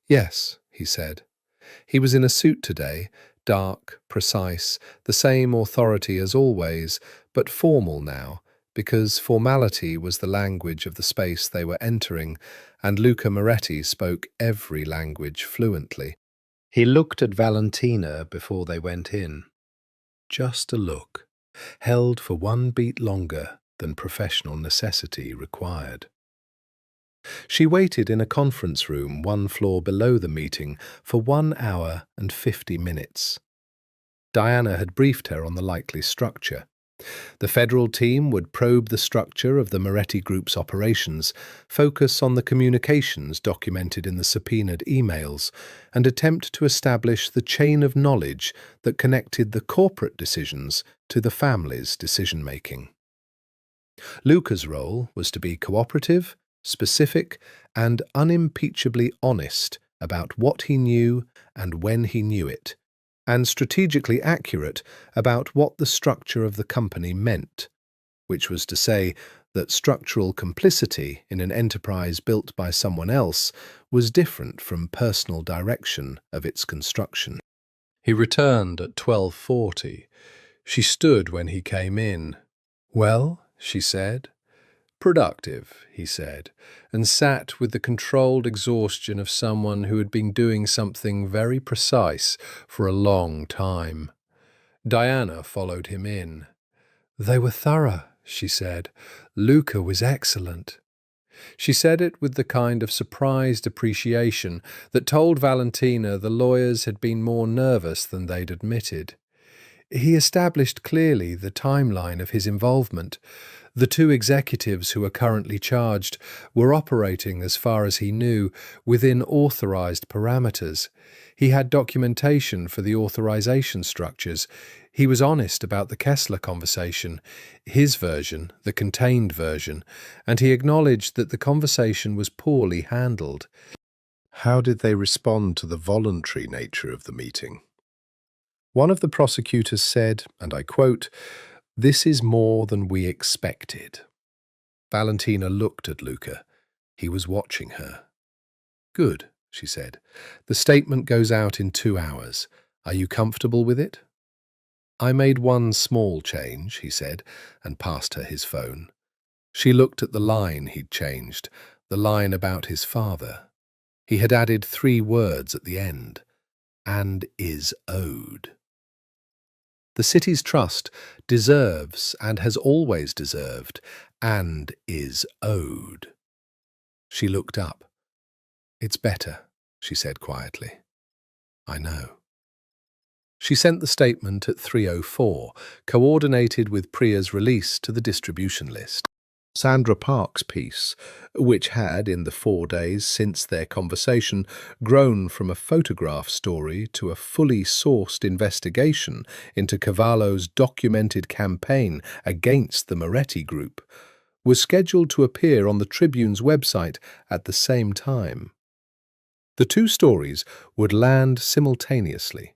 "Yes," he said. He was in a suit today, dark, precise, the same authority as always, but formal now, because formality was the language of the space they were entering, and Luca Moretti spoke every language fluently. He looked at Valentina before they went in. Just a look, held for one beat longer than professional necessity required. She waited in a conference room 1 floor below the meeting for 1 hour and 50 minutes. Diana had briefed her on the likely structure. The federal team would probe the structure of the Moretti Group's operations, focus on the communications documented in the subpoenaed emails, and attempt to establish the chain of knowledge that connected the corporate decisions to the family's decision-making. Luca's role was to be cooperative, specific, and unimpeachably honest about what he knew and when he knew it, and strategically accurate about what the structure of the company meant, which was to say that structural complicity in an enterprise built by someone else was different from personal direction of its construction. He returned at 12:40. She stood when he came in. "Well," she said. "Productive," he said, and sat with the controlled exhaustion of someone who had been doing something very precise for a long time. Diana followed him in. "They were thorough," she said. "Luca was excellent." She said it with the kind of surprised appreciation that told Valentina the lawyers had been more nervous than they'd admitted. He established clearly the timeline of his involvement. The 2 executives who are currently charged were operating, as far as he knew, within authorized parameters. He had documentation for the authorization structures. He was honest about the Kessler conversation, his version, the contained version, and he acknowledged that the conversation was poorly handled. How did they respond to the voluntary nature of the meeting? One of the prosecutors said, and I quote, "This is more than we expected." Valentina looked at Luca. He was watching her. "Good," she said. "The statement goes out in 2 hours. Are you comfortable with it?" "I made one small change," he said, and passed her his phone. She looked at the line he'd changed, the line about his father. He had added 3 words at the end, "and is owed." The city's trust deserves and has always deserved and is owed. She looked up. "It's better," she said quietly. "I know." She sent the statement at 3:04, coordinated with Priya's release to the distribution list. Sandra Park's piece, which had, in the 4 days since their conversation, grown from a photograph story to a fully sourced investigation into Cavallo's documented campaign against the Moretti Group, was scheduled to appear on the Tribune's website at the same time. The 2 stories would land simultaneously.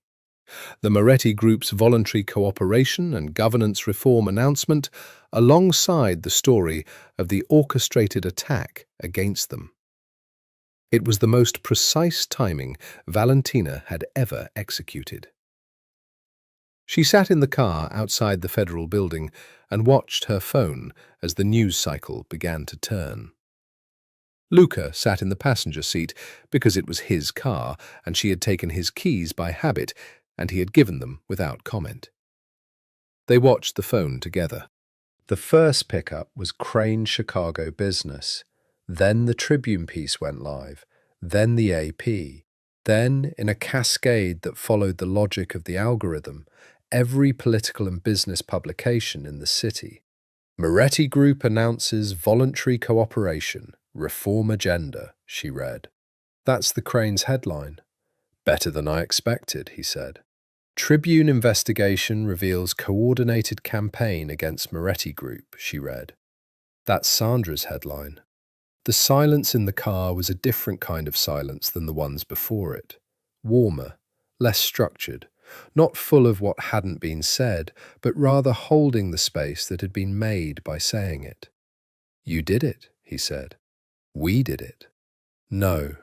The Moretti Group's voluntary cooperation and governance reform announcement alongside the story of the orchestrated attack against them. It was the most precise timing Valentina had ever executed. She sat in the car outside the federal building and watched her phone as the news cycle began to turn. Luca sat in the passenger seat because it was his car and she had taken his keys by habit, and he had given them without comment. They watched the phone together. The first pickup was Crane Chicago Business. Then the Tribune piece went live. Then the AP. Then, in a cascade that followed the logic of the algorithm, every political and business publication in the city. "Moretti Group announces voluntary cooperation, reform agenda," she read. "That's the Crane's headline." "Better than I expected," he said. "Tribune investigation reveals coordinated campaign against Moretti Group," she read. "That's Sandra's headline." The silence in the car was a different kind of silence than the ones before it. Warmer, less structured, not full of what hadn't been said, but rather holding the space that had been made by saying it. "You did it," he said. "We did it." "No."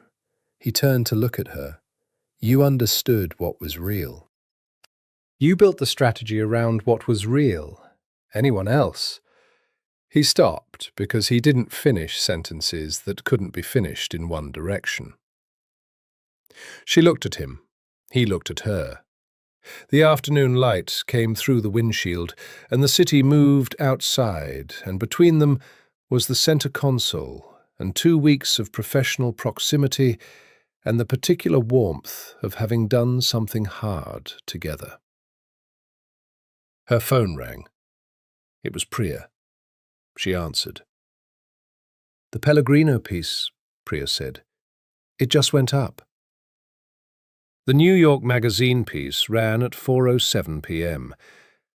He turned to look at her. "You understood what was real. You built the strategy around what was real. Anyone else?" He stopped because he didn't finish sentences that couldn't be finished in one direction. She looked at him. He looked at her. The afternoon light came through the windshield, and the city moved outside, and between them was the centre console and 2 weeks of professional proximity and the particular warmth of having done something hard together. Her phone rang. It was Priya. She answered. "The Pellegrino piece," Priya said. "It just went up." The New York Magazine piece ran at 4:07 p.m.,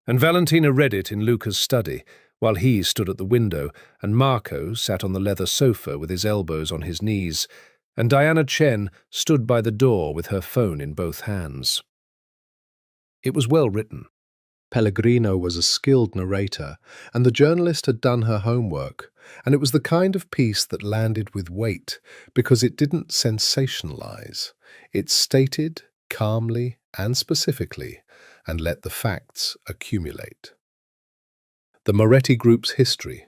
and Valentina read it in Luca's study, while he stood at the window, and Marco sat on the leather sofa with his elbows on his knees, and Diana Chen stood by the door with her phone in both hands. It was well written. Pellegrino was a skilled narrator, and the journalist had done her homework, and it was the kind of piece that landed with weight because it didn't sensationalize. It stated calmly and specifically and let the facts accumulate. The Moretti Group's history,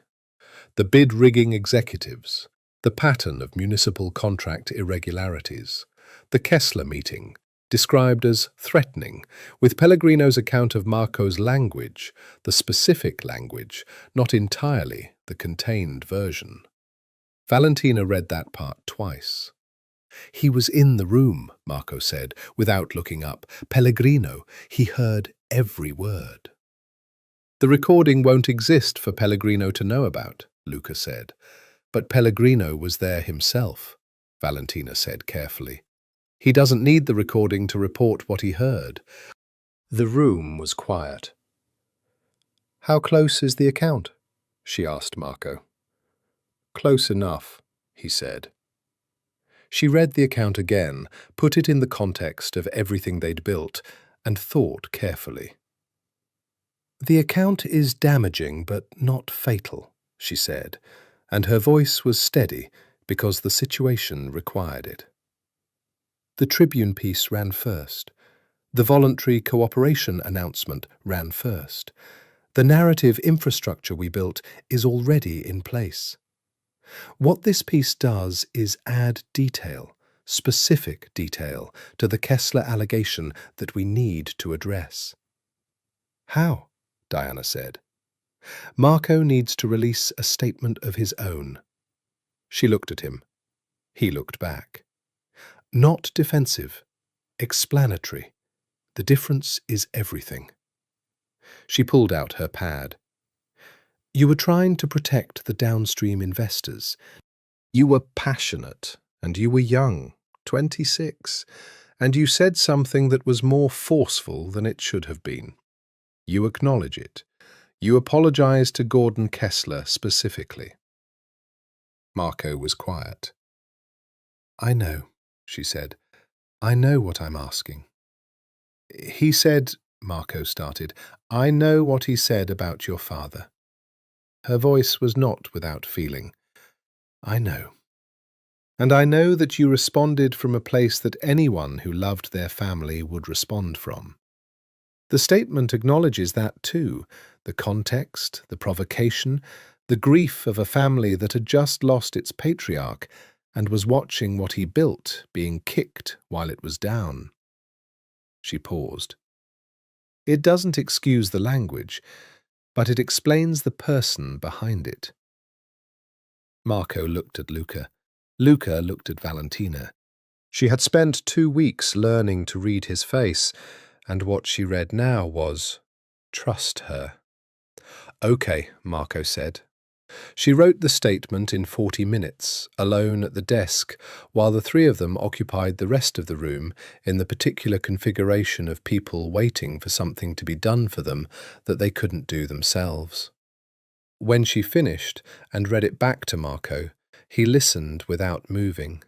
the bid-rigging executives, the pattern of municipal contract irregularities, the Kessler meeting, described as threatening, with Pellegrino's account of Marco's language, the specific language, not entirely the contained version. Valentina read that part twice. "He was in the room," Marco said, without looking up. "Pellegrino, he heard every word." "The recording won't exist for Pellegrino to know about," Luca said. "But Pellegrino was there himself," Valentina said carefully. "He doesn't need the recording to report what he heard." The room was quiet. "How close is the account?" she asked Marco. "Close enough," he said. She read the account again, put it in the context of everything they'd built, and thought carefully. "The account is damaging but not fatal," she said, and her voice was steady because the situation required it. "The Tribune piece ran first. The voluntary cooperation announcement ran first. The narrative infrastructure we built is already in place. What this piece does is add detail, specific detail, to the Kessler allegation that we need to address." "How?" Diana said. "Marco needs to release a statement of his own." She looked at him. He looked back. "Not defensive, explanatory. The difference is everything." She pulled out her pad. "You were trying to protect the downstream investors. You were passionate, and you were young, 26, and you said something that was more forceful than it should have been. You acknowledge it. You apologize to Gordon Kessler specifically." Marco was quiet. "I know," she said. "I know what I'm asking." "He said," Marco started, "I know what he said about your father." Her voice was not without feeling. "I know. And I know that you responded from a place that anyone who loved their family would respond from. The statement acknowledges that too, the context, the provocation, the grief of a family that had just lost its patriarch and was watching what he built being kicked while it was down." She paused. "It doesn't excuse the language, but it explains the person behind it." Marco looked at Luca. Luca looked at Valentina. She had spent 2 weeks learning to read his face, and what she read now was, "Trust her." "Okay," Marco said. She wrote the statement in 40 minutes, alone at the desk, while the three of them occupied the rest of the room in the particular configuration of people waiting for something to be done for them that they couldn't do themselves. When she finished and read it back to Marco, he listened without moving.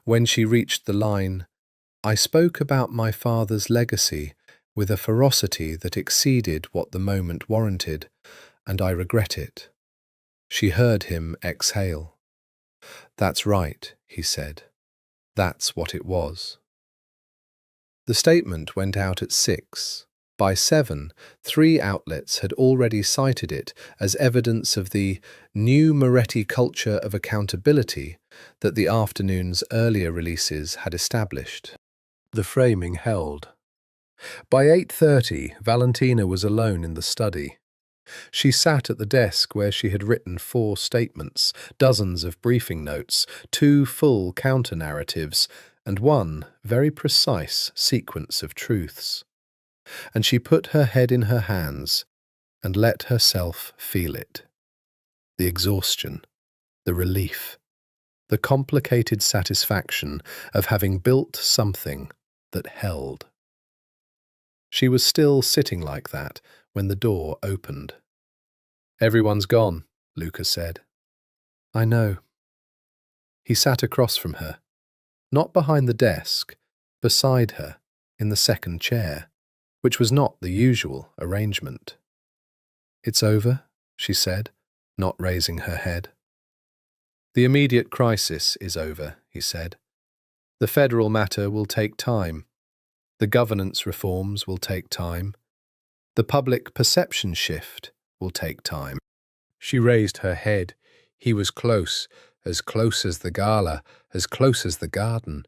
When she reached the line, "I spoke about my father's legacy with a ferocity that exceeded what the moment warranted, and I regret it," she heard him exhale. "That's right," he said. "That's what it was." The statement went out at 6. By 7, 3 outlets had already cited it as evidence of the new Moretti culture of accountability that the afternoon's earlier releases had established. The framing held. By 8:30, Valentina was alone in the study. She sat at the desk where she had written 4 statements, dozens of briefing notes, 2 full counter-narratives, and 1 very precise sequence of truths. And she put her head in her hands and let herself feel it. The exhaustion, the relief, the complicated satisfaction of having built something that held. She was still sitting like that when the door opened. "Everyone's gone," Luca said. "I know." He sat across from her, not behind the desk, beside her, in the second chair, which was not the usual arrangement. "It's over," she said, not raising her head. "The immediate crisis is over," he said. "The federal matter will take time. The governance reforms will take time. The public perception shift will take time." She raised her head. He was close as the gala, as close as the garden.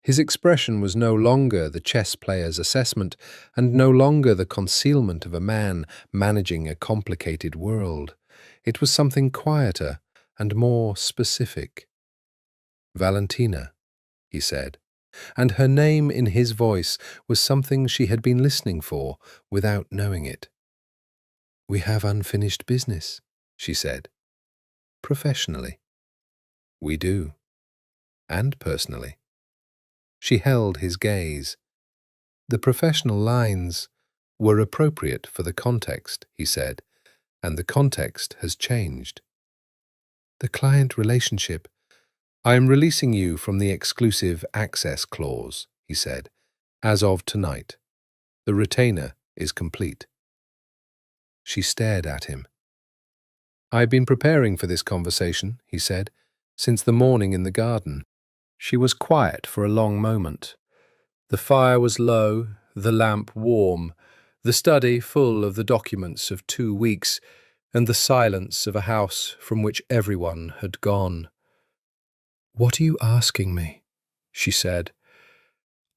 His expression was no longer the chess player's assessment, and no longer the concealment of a man managing a complicated world. It was something quieter and more specific. "Valentina," he said, and her name in his voice was something she had been listening for without knowing it. "We have unfinished business," she said, professionally. "We do, and personally." She held his gaze. The professional lines were appropriate for the context, he said, and the context has changed. "The client relationship. I am releasing you from the exclusive access clause," he said, "as of tonight. The retainer is complete." She stared at him. "I've been preparing for this conversation," he said, "since the morning in the garden." She was quiet for a long moment. The fire was low, the lamp warm, the study full of the documents of 2 weeks, and the silence of a house from which everyone had gone. "What are you asking me?" she said.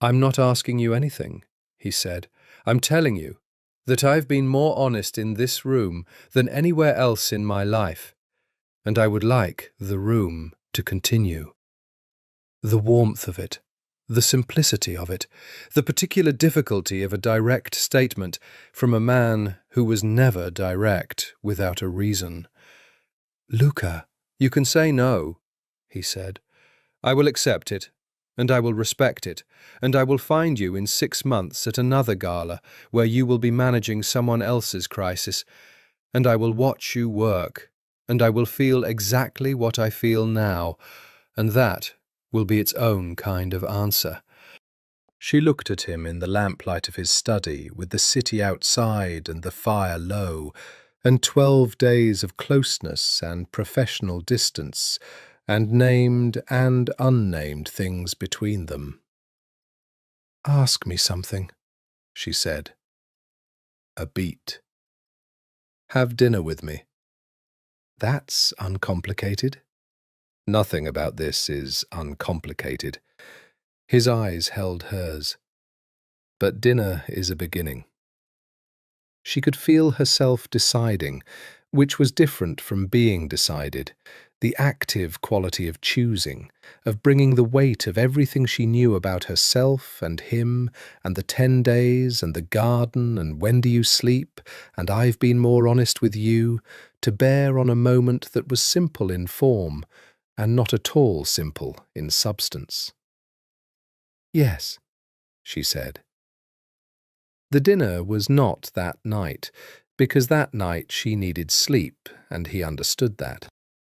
"I'm not asking you anything," he said. "I'm telling you that I've been more honest in this room than anywhere else in my life, and I would like the room to continue. The warmth of it, the simplicity of it, the particular difficulty of a direct statement from a man who was never direct without a reason." "Luca, you can say no," he said. "I will accept it, and I will respect it, and I will find you in 6 months at another gala where you will be managing someone else's crisis, and I will watch you work, and I will feel exactly what I feel now, and that will be its own kind of answer." She looked at him in the lamplight of his study, with the city outside and the fire low, and 12 days of closeness and professional distance, and named and unnamed things between them. "Ask me something," she said. A beat. "Have dinner with me." "That's uncomplicated." "Nothing about this is uncomplicated." His eyes held hers. "But dinner is a beginning." She could feel herself deciding, which was different from being decided, the active quality of choosing, of bringing the weight of everything she knew about herself and him and the 10 days and the garden and when do you sleep and I've been more honest with you, to bear on a moment that was simple in form and not at all simple in substance. "Yes," she said. The dinner was not that night, because that night she needed sleep, and he understood that.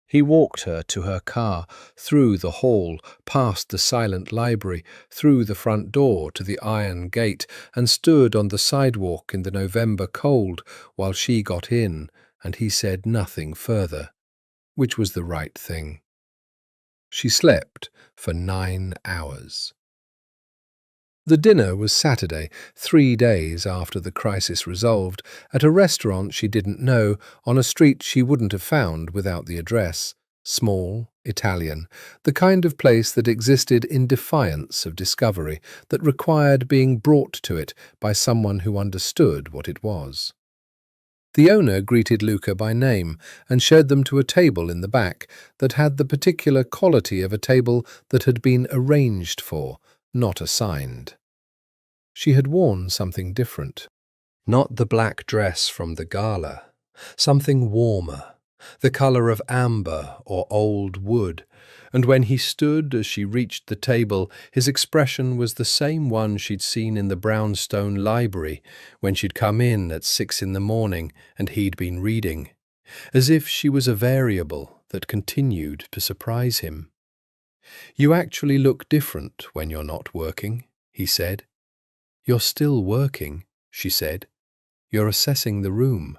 He walked her to her car, through the hall, past the silent library, through the front door to the iron gate, and stood on the sidewalk in the November cold while she got in, and he said nothing further, which was the right thing. She slept for 9 hours. The dinner was Saturday, 3 days after the crisis resolved, at a restaurant she didn't know, on a street she wouldn't have found without the address. Small, Italian, the kind of place that existed in defiance of discovery, that required being brought to it by someone who understood what it was. The owner greeted Luca by name and showed them to a table in the back that had the particular quality of a table that had been arranged for, not assigned. She had worn something different. Not the black dress from the gala, something warmer, the colour of amber or old wood, and when he stood as she reached the table, his expression was the same one she'd seen in the brownstone library when she'd come in at 6 in the morning and he'd been reading, as if she was a variable that continued to surprise him. "You actually look different when you're not working," he said. "You're still working," she said. "You're assessing the room."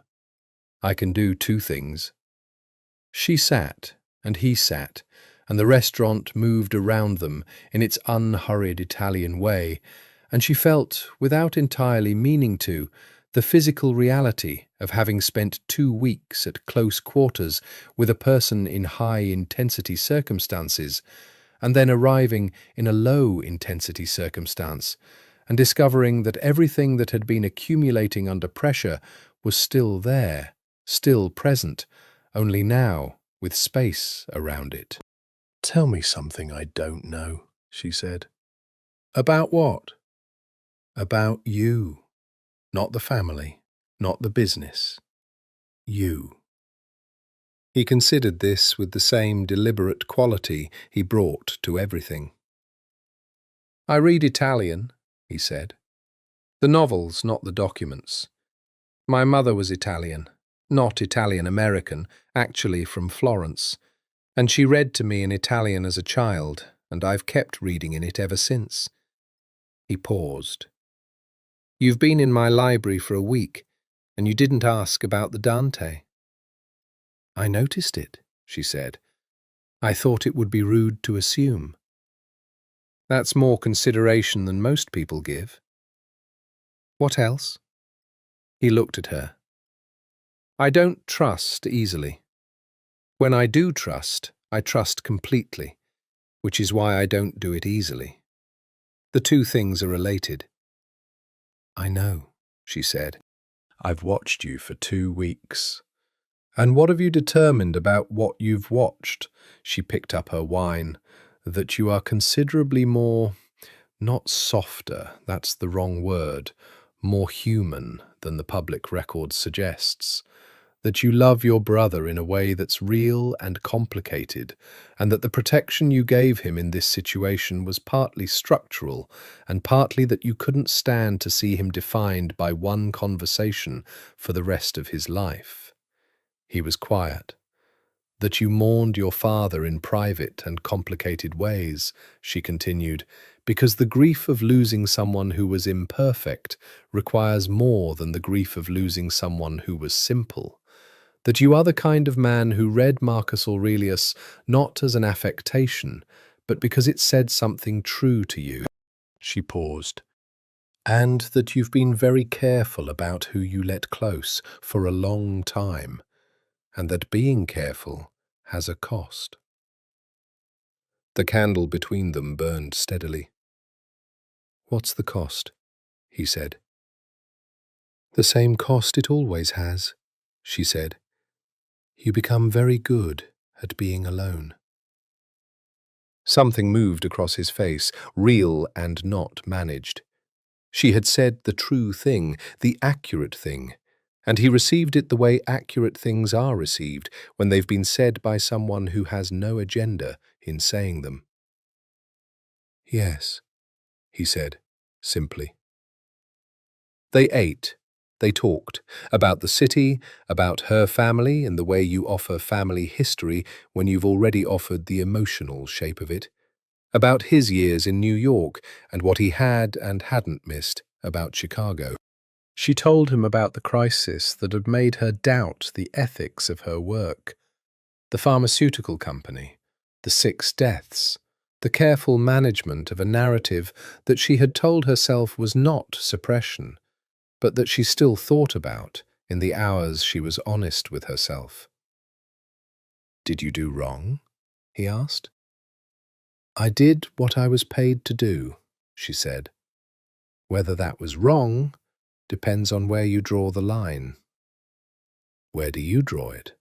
"I can do 2 things." She sat, and he sat, and the restaurant moved around them in its unhurried Italian way, and she felt, without entirely meaning to, the physical reality of having spent 2 weeks at close quarters with a person in high-intensity circumstances, and then arriving in a low-intensity circumstance, and discovering that everything that had been accumulating under pressure was still there, still present, only now with space around it. "Tell me something I don't know," she said. "About what?" "About you. Not the family, not the business. You." He considered this with the same deliberate quality he brought to everything. "I read Italian," he said. "The novels, not the documents. My mother was Italian, not Italian-American, actually from Florence, and she read to me in Italian as a child, and I've kept reading in it ever since." He paused. "You've been in my library for a week, and you didn't ask about the Dante." "I noticed it," she said. "I thought it would be rude to assume." "That's more consideration than most people give." "What else?" He looked at her. "I don't trust easily. When I do trust, I trust completely, which is why I don't do it easily. The 2 things are related." "I know," she said. "I've watched you for 2 weeks." "And what have you determined about what you've watched?" She picked up her wine. "That you are considerably more, not softer, that's the wrong word, more human than the public record suggests. That you love your brother in a way that's real and complicated, and that the protection you gave him in this situation was partly structural, and partly that you couldn't stand to see him defined by one conversation for the rest of his life." He was quiet. "That you mourned your father in private and complicated ways," she continued, "because the grief of losing someone who was imperfect requires more than the grief of losing someone who was simple. That you are the kind of man who read Marcus Aurelius not as an affectation, but because it said something true to you." She paused. "And that you've been very careful about who you let close for a long time, and that being careful has a cost." The candle between them burned steadily. "What's the cost?" he said. "The same cost it always has," she said. "You become very good at being alone." Something moved across his face, real and not managed. She had said the true thing, the accurate thing, and he received it the way accurate things are received when they've been said by someone who has no agenda in saying them. "Yes," he said, simply. They ate. They talked about the city, about her family and the way you offer family history when you've already offered the emotional shape of it, about his years in New York and what he had and hadn't missed about Chicago. She told him about the crisis that had made her doubt the ethics of her work, the pharmaceutical company, the 6 deaths, the careful management of a narrative that she had told herself was not suppression, but that she still thought about in the hours she was honest with herself. "Did you do wrong?" he asked. "I did what I was paid to do," she said. "Whether that was wrong depends on where you draw the line." "Where do you draw it?"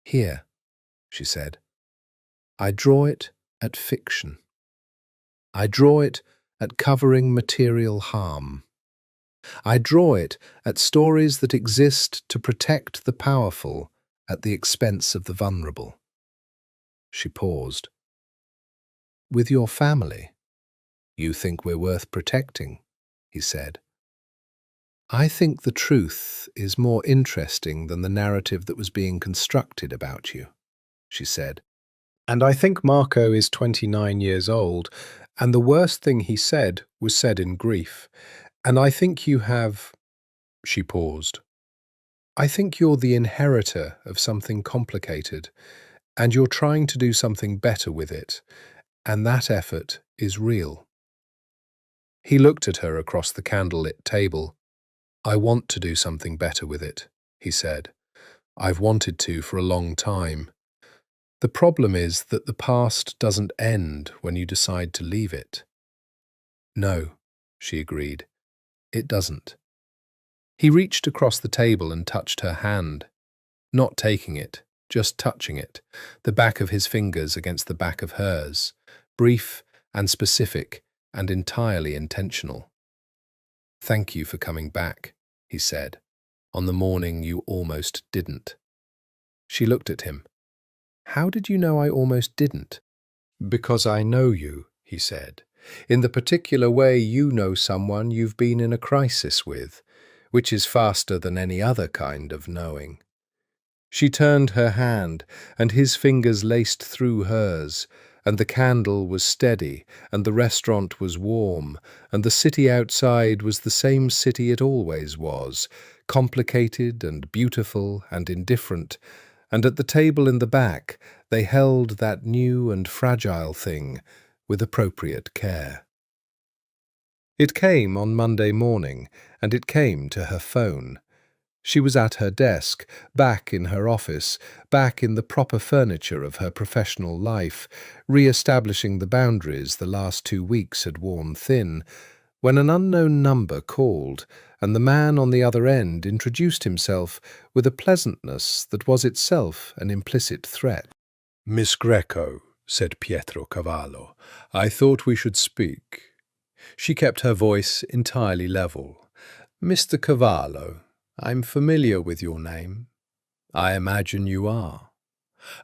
"Here," she said. "I draw it at fiction. I draw it at covering material harm. I draw it at stories that exist to protect the powerful at the expense of the vulnerable." She paused. "With your family, you think we're worth protecting," he said. "I think the truth is more interesting than the narrative that was being constructed about you," she said. "And I think Marco is 29 years old, and the worst thing he said was said in grief. And I think you have—" She paused. "I think you're the inheritor of something complicated, and you're trying to do something better with it, and that effort is real." He looked at her across the candlelit table. "I want to do something better with it," he said. "I've wanted to for a long time. The problem is that the past doesn't end when you decide to leave it." "No," she agreed. "It doesn't." He reached across the table and touched her hand, not taking it, just touching it, the back of his fingers against the back of hers, brief and specific and entirely intentional. "Thank you for coming back," he said, "on the morning you almost didn't." She looked at him. "How did you know I almost didn't?" "Because I know you," he said, "in the particular way you know someone you've been in a crisis with, which is faster than any other kind of knowing." She turned her hand, and his fingers laced through hers, and the candle was steady, and the restaurant was warm, and the city outside was the same city it always was, complicated and beautiful and indifferent, and at the table in the back they held that new and fragile thing with appropriate care. It came on Monday morning, and it came to her phone. She was at her desk, back in her office, back in the proper furniture of her professional life, re-establishing the boundaries the last 2 weeks had worn thin, when an unknown number called, and the man on the other end introduced himself with a pleasantness that was itself an implicit threat. "Miss Greco," said Pietro Cavallo, "I thought we should speak." She kept her voice entirely level. "Mr. Cavallo, I'm familiar with your name." "I imagine you are."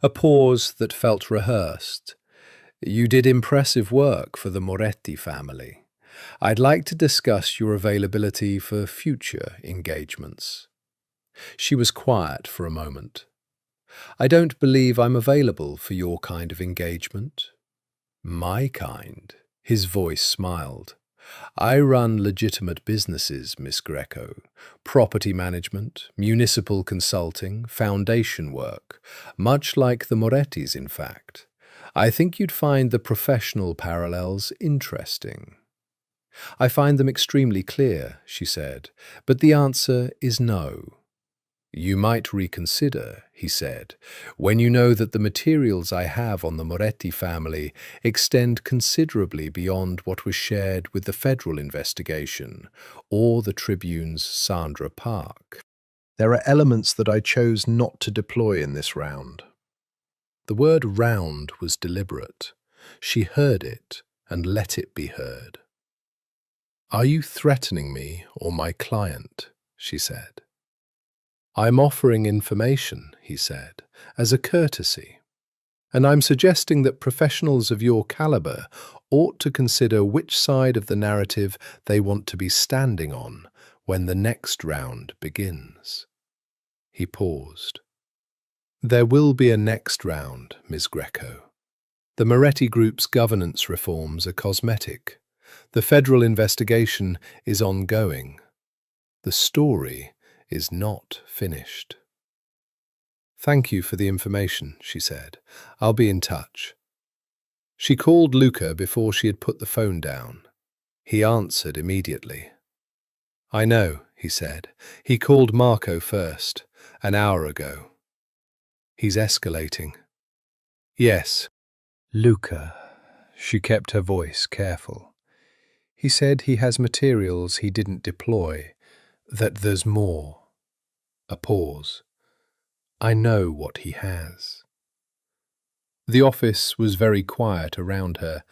A pause that felt rehearsed. "You did impressive work for the Moretti family. I'd like to discuss your availability for future engagements." She was quiet for a moment. "I don't believe I'm available for your kind of engagement." "My kind?" His voice smiled. "I run legitimate businesses, Miss Greco. Property management, municipal consulting, foundation work. Much like the Morettis, in fact. I think you'd find the professional parallels interesting." "I find them extremely clear," she said, "but the answer is no." "You might reconsider," he said, "when you know that the materials I have on the Moretti family extend considerably beyond what was shared with the federal investigation or the Tribune's Sandra Park. There are elements that I chose not to deploy in this round." The word round was deliberate. She heard it and let it be heard. "Are you threatening me or my client?" she said. "I'm offering information," he said, "as a courtesy. And I'm suggesting that professionals of your caliber ought to consider which side of the narrative they want to be standing on when the next round begins." He paused. "There will be a next round, Ms. Greco. The Moretti Group's governance reforms are cosmetic. The federal investigation is ongoing. The story is not finished." "Thank you for the information," she said. "I'll be in touch." She called Luca before she had put the phone down. He answered immediately. "I know," he said. "He called Marco first, an hour ago. He's escalating." "Yes." "Luca." She kept her voice careful. "He said he has materials he didn't deploy, that there's more." A pause. "I know what he has." The office was very quiet around her.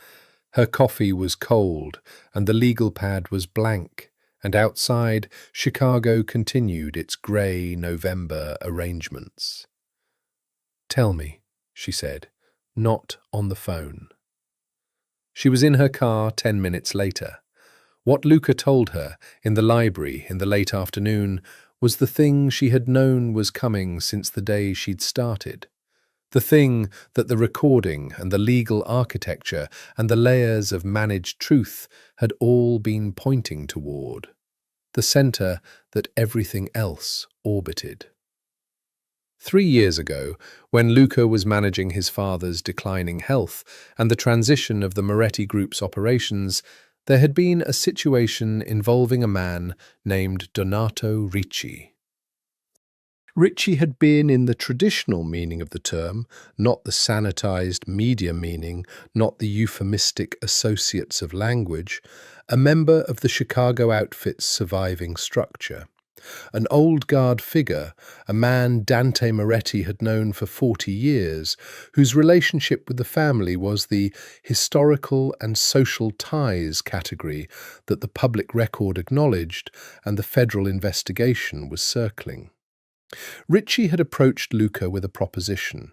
Her coffee was cold, and the legal pad was blank, and outside, Chicago continued its grey November arrangements. "Tell me," she said, not on the phone. She was in her car 10 minutes later. What Luca told her in the library in the late afternoon was the thing she had known was coming since the day she'd started. The thing that the recording and the legal architecture and the layers of managed truth had all been pointing toward. The centre that everything else orbited. 3 years ago, when Luca was managing his father's declining health and the transition of the Moretti Group's operations, there had been a situation involving a man named Donato Ricci. Ricci had been, in the traditional meaning of the term, not the sanitized media meaning, not the euphemistic associates of language, a member of the Chicago outfit's surviving structure. An old guard figure, a man Dante Moretti had known for 40 years, whose relationship with the family was the historical and social ties category that the public record acknowledged and the federal investigation was circling. Ricci had approached Luca with a proposition,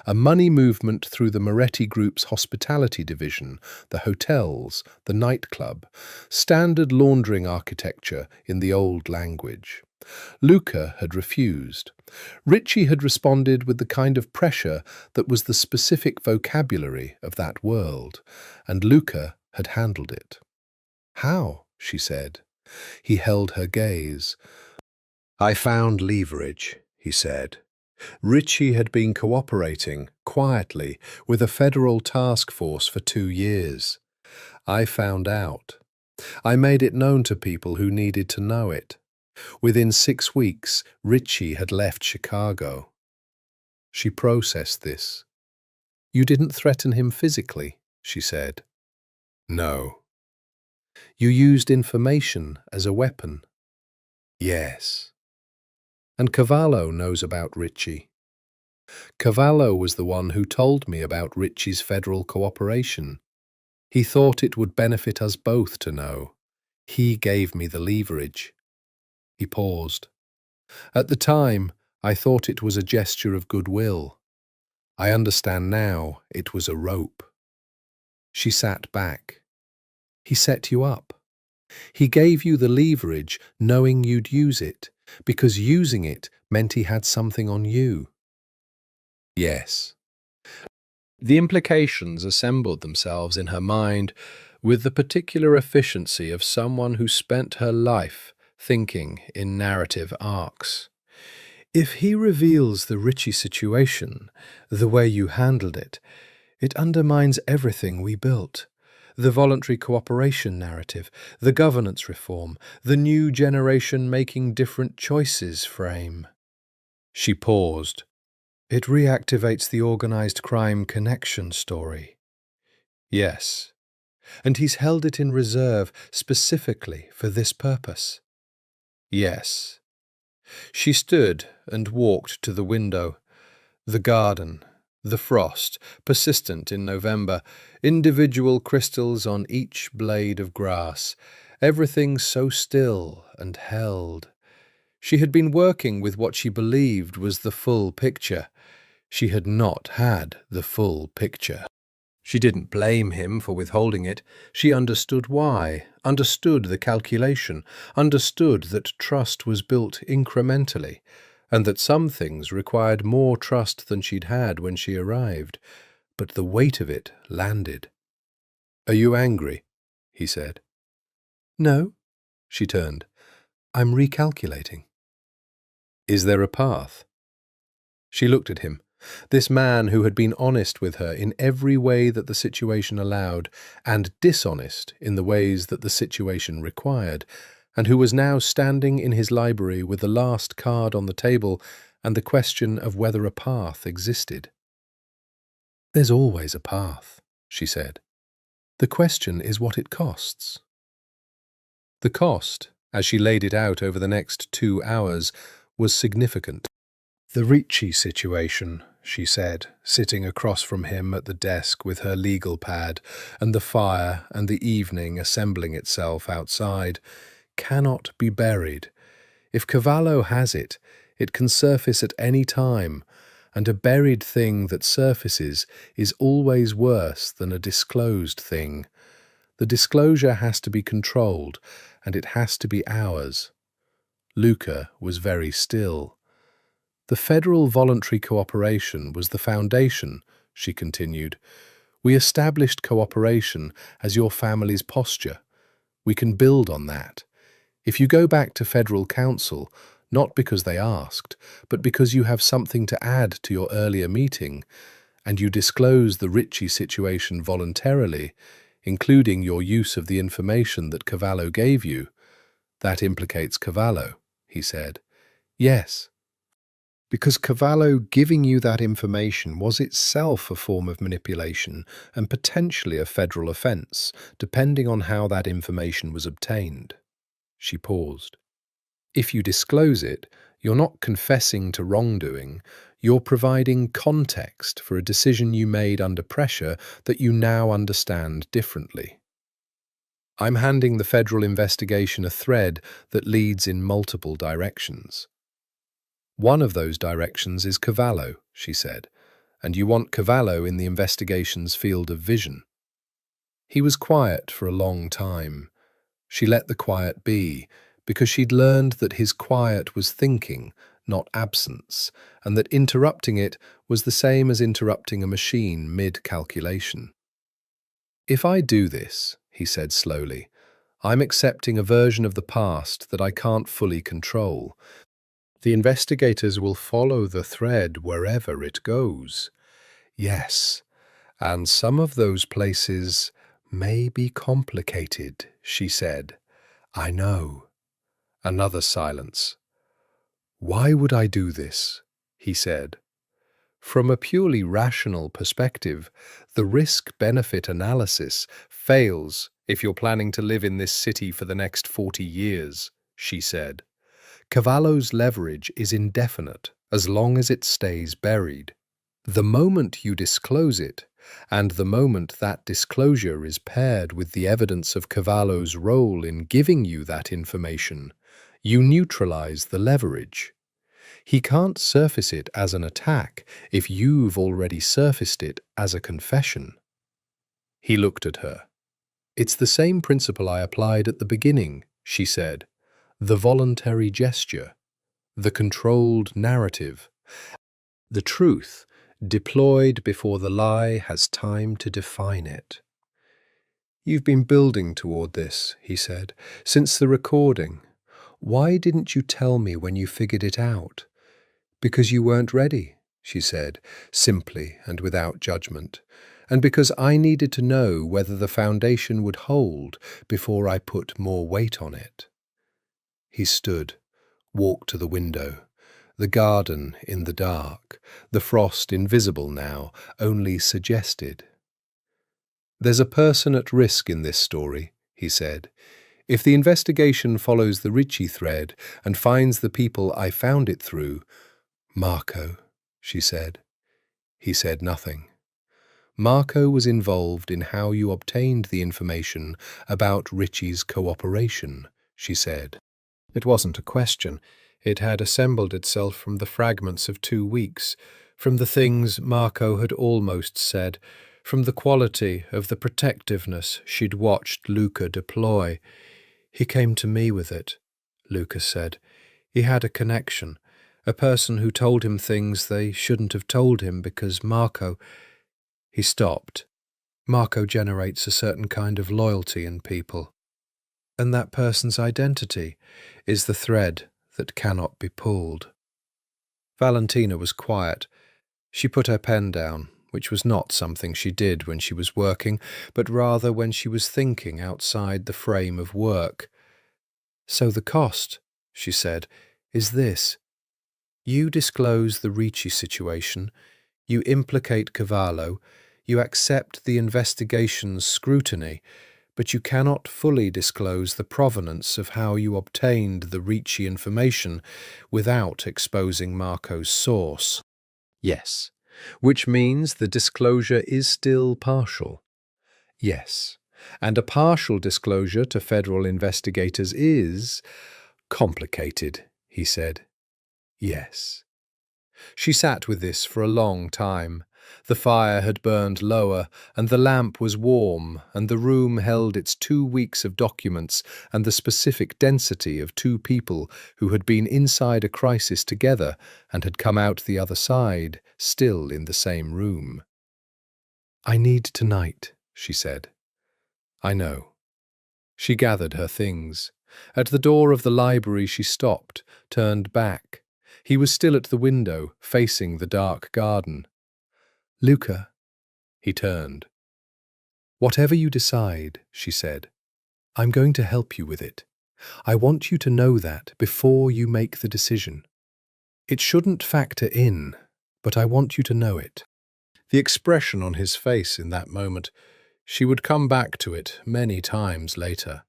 a money movement through the Moretti Group's hospitality division, the hotels, the nightclub, standard laundering architecture in the old language. Luca had refused. Ricci had responded with the kind of pressure that was the specific vocabulary of that world, and Luca had handled it. "How?" she said. He held her gaze. "I found leverage," he said. Ricci had been cooperating, quietly, with a federal task force for 2 years. I found out. I made it known to people who needed to know it. Within 6 weeks, Ricci had left Chicago. She processed this. "You didn't threaten him physically," she said. "No." "You used information as a weapon." "Yes." "And Cavallo knows about Ricci." "Cavallo was the one who told me about Ricci's federal cooperation. He thought it would benefit us both to know. He gave me the leverage." He paused. "At the time, I thought it was a gesture of goodwill. I understand now it was a rope." She sat back. "He set you up. He gave you the leverage knowing you'd use it, because using it meant he had something on you." "Yes." The implications assembled themselves in her mind with the particular efficiency of someone who spent her life thinking in narrative arcs. If he reveals the Ricci situation, the way you handled it, it undermines everything we built. The voluntary cooperation narrative, the governance reform, the new generation making different choices frame. She paused. It reactivates the organized crime connection story. Yes. And he's held it in reserve specifically for this purpose. Yes. She stood and walked to the window. The garden, the frost, persistent in November, individual crystals on each blade of grass, everything so still and held. She had been working with what she believed was the full picture. She had not had the full picture. She didn't blame him for withholding it. She understood why, understood the calculation, understood that trust was built incrementally, and that some things required more trust than she'd had when she arrived. But the weight of it landed. "Are you angry?" he said. "No," she turned. "I'm recalculating." "Is there a path?" She looked at him. This man who had been honest with her in every way that the situation allowed, and dishonest in the ways that the situation required, and who was now standing in his library with the last card on the table and the question of whether a path existed. "There's always a path," she said. "The question is what it costs." The cost, as she laid it out over the next 2 hours, was significant. "The Ricci situation," she said, sitting across from him at the desk with her legal pad, and the fire and the evening assembling itself outside, "cannot be buried. If Cavallo has it, it can surface at any time, and a buried thing that surfaces is always worse than a disclosed thing. The disclosure has to be controlled, and it has to be ours." Luca was very still. "The federal voluntary cooperation was the foundation," she continued. "We established cooperation as your family's posture. We can build on that. If you go back to federal council, not because they asked, but because you have something to add to your earlier meeting, and you disclose the Ricci situation voluntarily, including your use of the information that Cavallo gave you, that implicates Cavallo," he said. "Yes. Because Cavallo giving you that information was itself a form of manipulation and potentially a federal offence, depending on how that information was obtained." She paused. "If you disclose it, you're not confessing to wrongdoing, you're providing context for a decision you made under pressure that you now understand differently. I'm handing the federal investigation a thread that leads in multiple directions. One of those directions is Cavallo," she said, "and you want Cavallo in the investigation's field of vision." He was quiet for a long time. She let the quiet be, because she'd learned that his quiet was thinking, not absence, and that interrupting it was the same as interrupting a machine mid-calculation. "If I do this," he said slowly, "I'm accepting a version of the past that I can't fully control. The investigators will follow the thread wherever it goes. Yes, and some of those places may be complicated," she said. "I know." Another silence. "Why would I do this?" he said. "From a purely rational perspective, the risk-benefit analysis fails if you're planning to live in this city for the next 40 years, she said. Cavallo's leverage is indefinite as long as it stays buried. The moment you disclose it, and the moment that disclosure is paired with the evidence of Cavallo's role in giving you that information, you neutralize the leverage. He can't surface it as an attack if you've already surfaced it as a confession." He looked at her. "It's the same principle I applied at the beginning," she said. "The voluntary gesture, the controlled narrative, the truth deployed before the lie has time to define it." "You've been building toward this," he said, "since the recording. Why didn't you tell me when you figured it out?" "Because you weren't ready," she said, simply and without judgment, "and because I needed to know whether the foundation would hold before I put more weight on it." He stood, walked to the window. The garden in the dark, the frost invisible now, only suggested. "There's a person at risk in this story," he said. "If the investigation follows the Ricci thread and finds the people I found it through—" "Marco," she said. He said nothing. "Marco was involved in how you obtained the information about Ricci's cooperation," she said. It wasn't a question. It had assembled itself from the fragments of 2 weeks, from the things Marco had almost said, from the quality of the protectiveness she'd watched Luca deploy. "He came to me with it," Luca said. "He had a connection, a person who told him things they shouldn't have told him because Marco—" He stopped. "Marco generates a certain kind of loyalty in people. And that person's identity is the thread that cannot be pulled." Valentina was quiet. She put her pen down, which was not something she did when she was working, but rather when she was thinking outside the frame of work. "So the cost," she said, "is this. You disclose the Ricci situation, you implicate Cavallo, you accept the investigation's scrutiny, but you cannot fully disclose the provenance of how you obtained the Ricci information without exposing Marco's source." "Yes. Which means the disclosure is still partial." "Yes. And a partial disclosure to federal investigators is complicated," he said. "Yes." She sat with this for a long time. The fire had burned lower, and the lamp was warm, and the room held its 2 weeks of documents and the specific density of two people who had been inside a crisis together and had come out the other side, still in the same room. "I need tonight," she said. "I know." She gathered her things. At the door of the library she stopped, turned back. He was still at the window, facing the dark garden. "Luca." He turned. "Whatever you decide," she said, "I'm going to help you with it. I want you to know that before you make the decision. It shouldn't factor in, but I want you to know it." The expression on his face in that moment, she would come back to it many times later.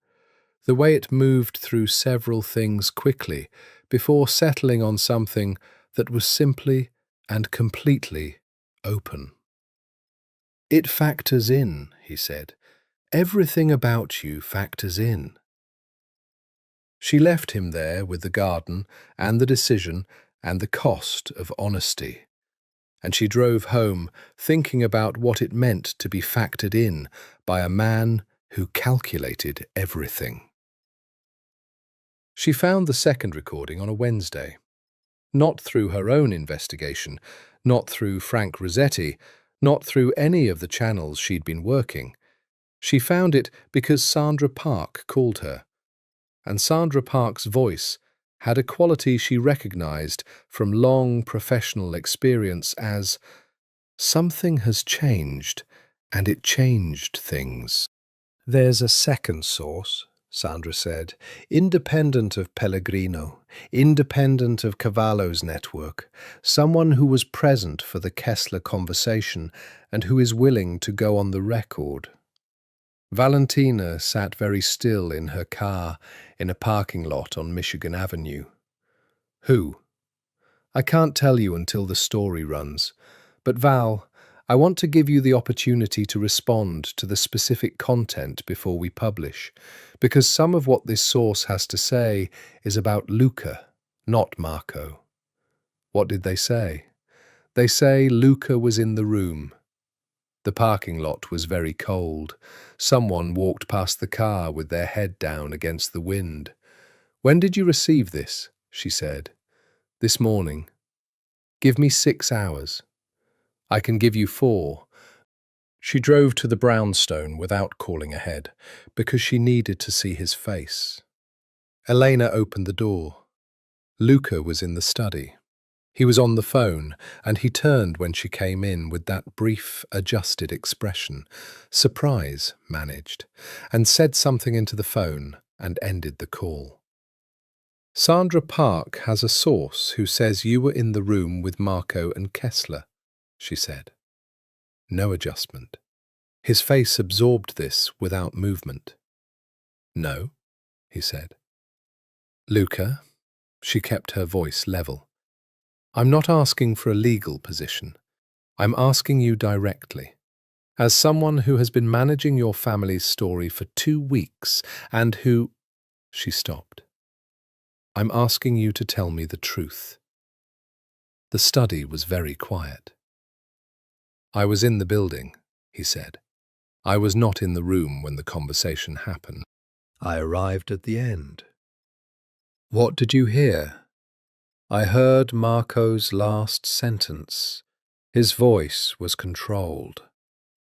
The way it moved through several things quickly before settling on something that was simply and completely open. "It factors in," he said. "Everything about you factors in." She left him there with the garden and the decision and the cost of honesty. And she drove home thinking about what it meant to be factored in by a man who calculated everything. She found the second recording on a Wednesday. Not through her own investigation, not through Frank Rossetti, not through any of the channels she'd been working. She found it because Sandra Park called her. And Sandra Park's voice had a quality she recognized from long professional experience as, "Something has changed, and it changed things." "There's a second source," Sandra said, "independent of Pellegrino, independent of Cavallo's network, someone who was present for the Kessler conversation and who is willing to go on the record." Valentina sat very still in her car in a parking lot on Michigan Avenue. "Who?" "I can't tell you until the story runs. But Val, I want to give you the opportunity to respond to the specific content before we publish, because some of what this source has to say is about Luca, not Marco." "What did they say?" "They say Luca was in the room." The parking lot was very cold. Someone walked past the car with their head down against the wind. "When did you receive this?" she said. "This morning." "Give me 6 hours." "I can give you 4. She drove to the brownstone without calling ahead, because she needed to see his face. Elena opened the door. Luca was in the study. He was on the phone, and he turned when she came in with that brief, adjusted expression, surprise managed, and said something into the phone and ended the call. "Sandra Park has a source who says you were in the room with Marco and Kessler," she said. No adjustment. His face absorbed this without movement. "No," he said. "Luca," she kept her voice level, "I'm not asking for a legal position. I'm asking you directly. As someone who has been managing your family's story for 2 weeks and who—" She stopped. "I'm asking you to tell me the truth." The study was very quiet. "I was in the building," he said. "I was not in the room when the conversation happened. I arrived at the end." "What did you hear?" "I heard Marco's last sentence. His voice was controlled.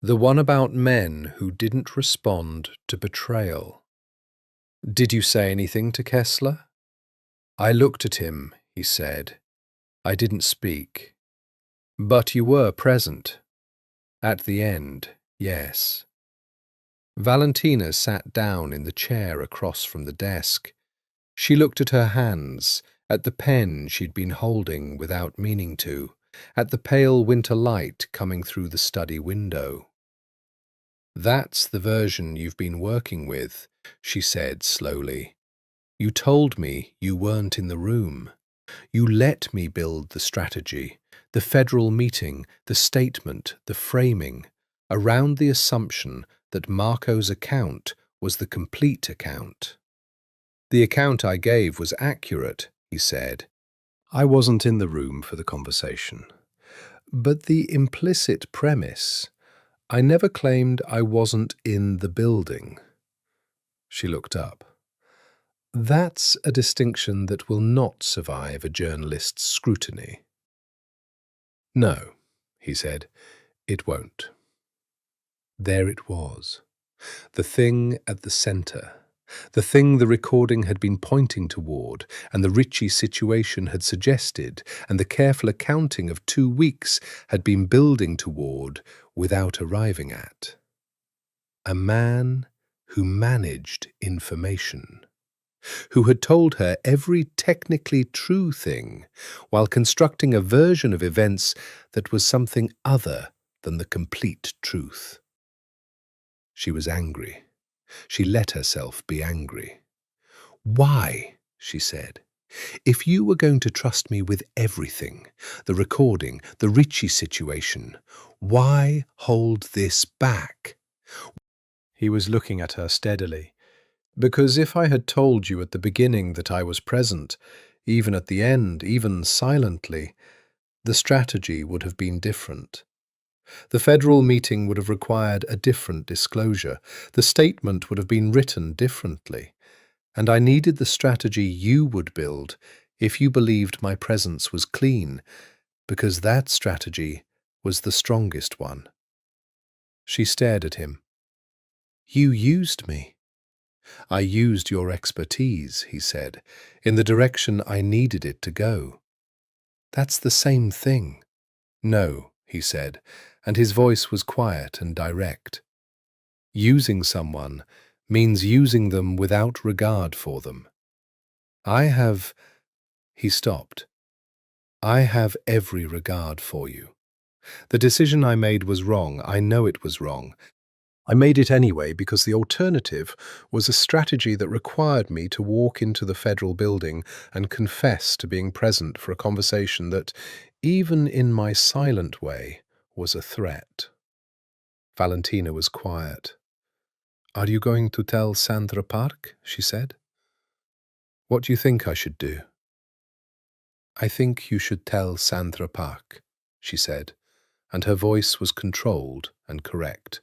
The one about men who didn't respond to betrayal." "Did you say anything to Kessler?" "I looked at him," he said. "I didn't speak." But you were present. At the end, yes. Valentina sat down in the chair across from the desk. She looked at her hands, at the pen she'd been holding without meaning to, at the pale winter light coming through the study window. "That's the version you've been working with," she said slowly. "You told me you weren't in the room. You let me build the strategy, the federal meeting, the statement, the framing, around the assumption that Marco's account was the complete account. The account I gave was accurate," he said. "I wasn't in the room for the conversation. But the implicit premise, I never claimed I wasn't in the building." She looked up. "That's a distinction that will not survive a journalist's scrutiny." "No," he said, "it won't." There it was, the thing at the centre, the thing the recording had been pointing toward, and the Ritchie situation had suggested, and the careful accounting of 2 weeks had been building toward without arriving at. A man who managed information, who had told her every technically true thing while constructing a version of events that was something other than the complete truth. She was angry. She let herself be angry. "Why?" she said. "If you were going to trust me with everything, the recording, the Ritchie situation, why hold this back?" He was looking at her steadily. "Because if I had told you at the beginning that I was present, even at the end, even silently, the strategy would have been different. The federal meeting would have required a different disclosure. The statement would have been written differently. And I needed the strategy you would build if you believed my presence was clean, because that strategy was the strongest one." She stared at him. "You used me." "I used your expertise," he said, "in the direction I needed it to go." "That's the same thing." "No," he said, and his voice was quiet and direct. "Using someone means using them without regard for them. I have—" He stopped. "I have every regard for you. The decision I made was wrong. I know it was wrong. I made it anyway because the alternative was a strategy that required me to walk into the federal building and confess to being present for a conversation that, even in my silent way, was a threat." Valentina was quiet. "Are you going to tell Sandra Park?" she said. "What do you think I should do?" "I think you should tell Sandra Park," she said, and her voice was controlled and correct.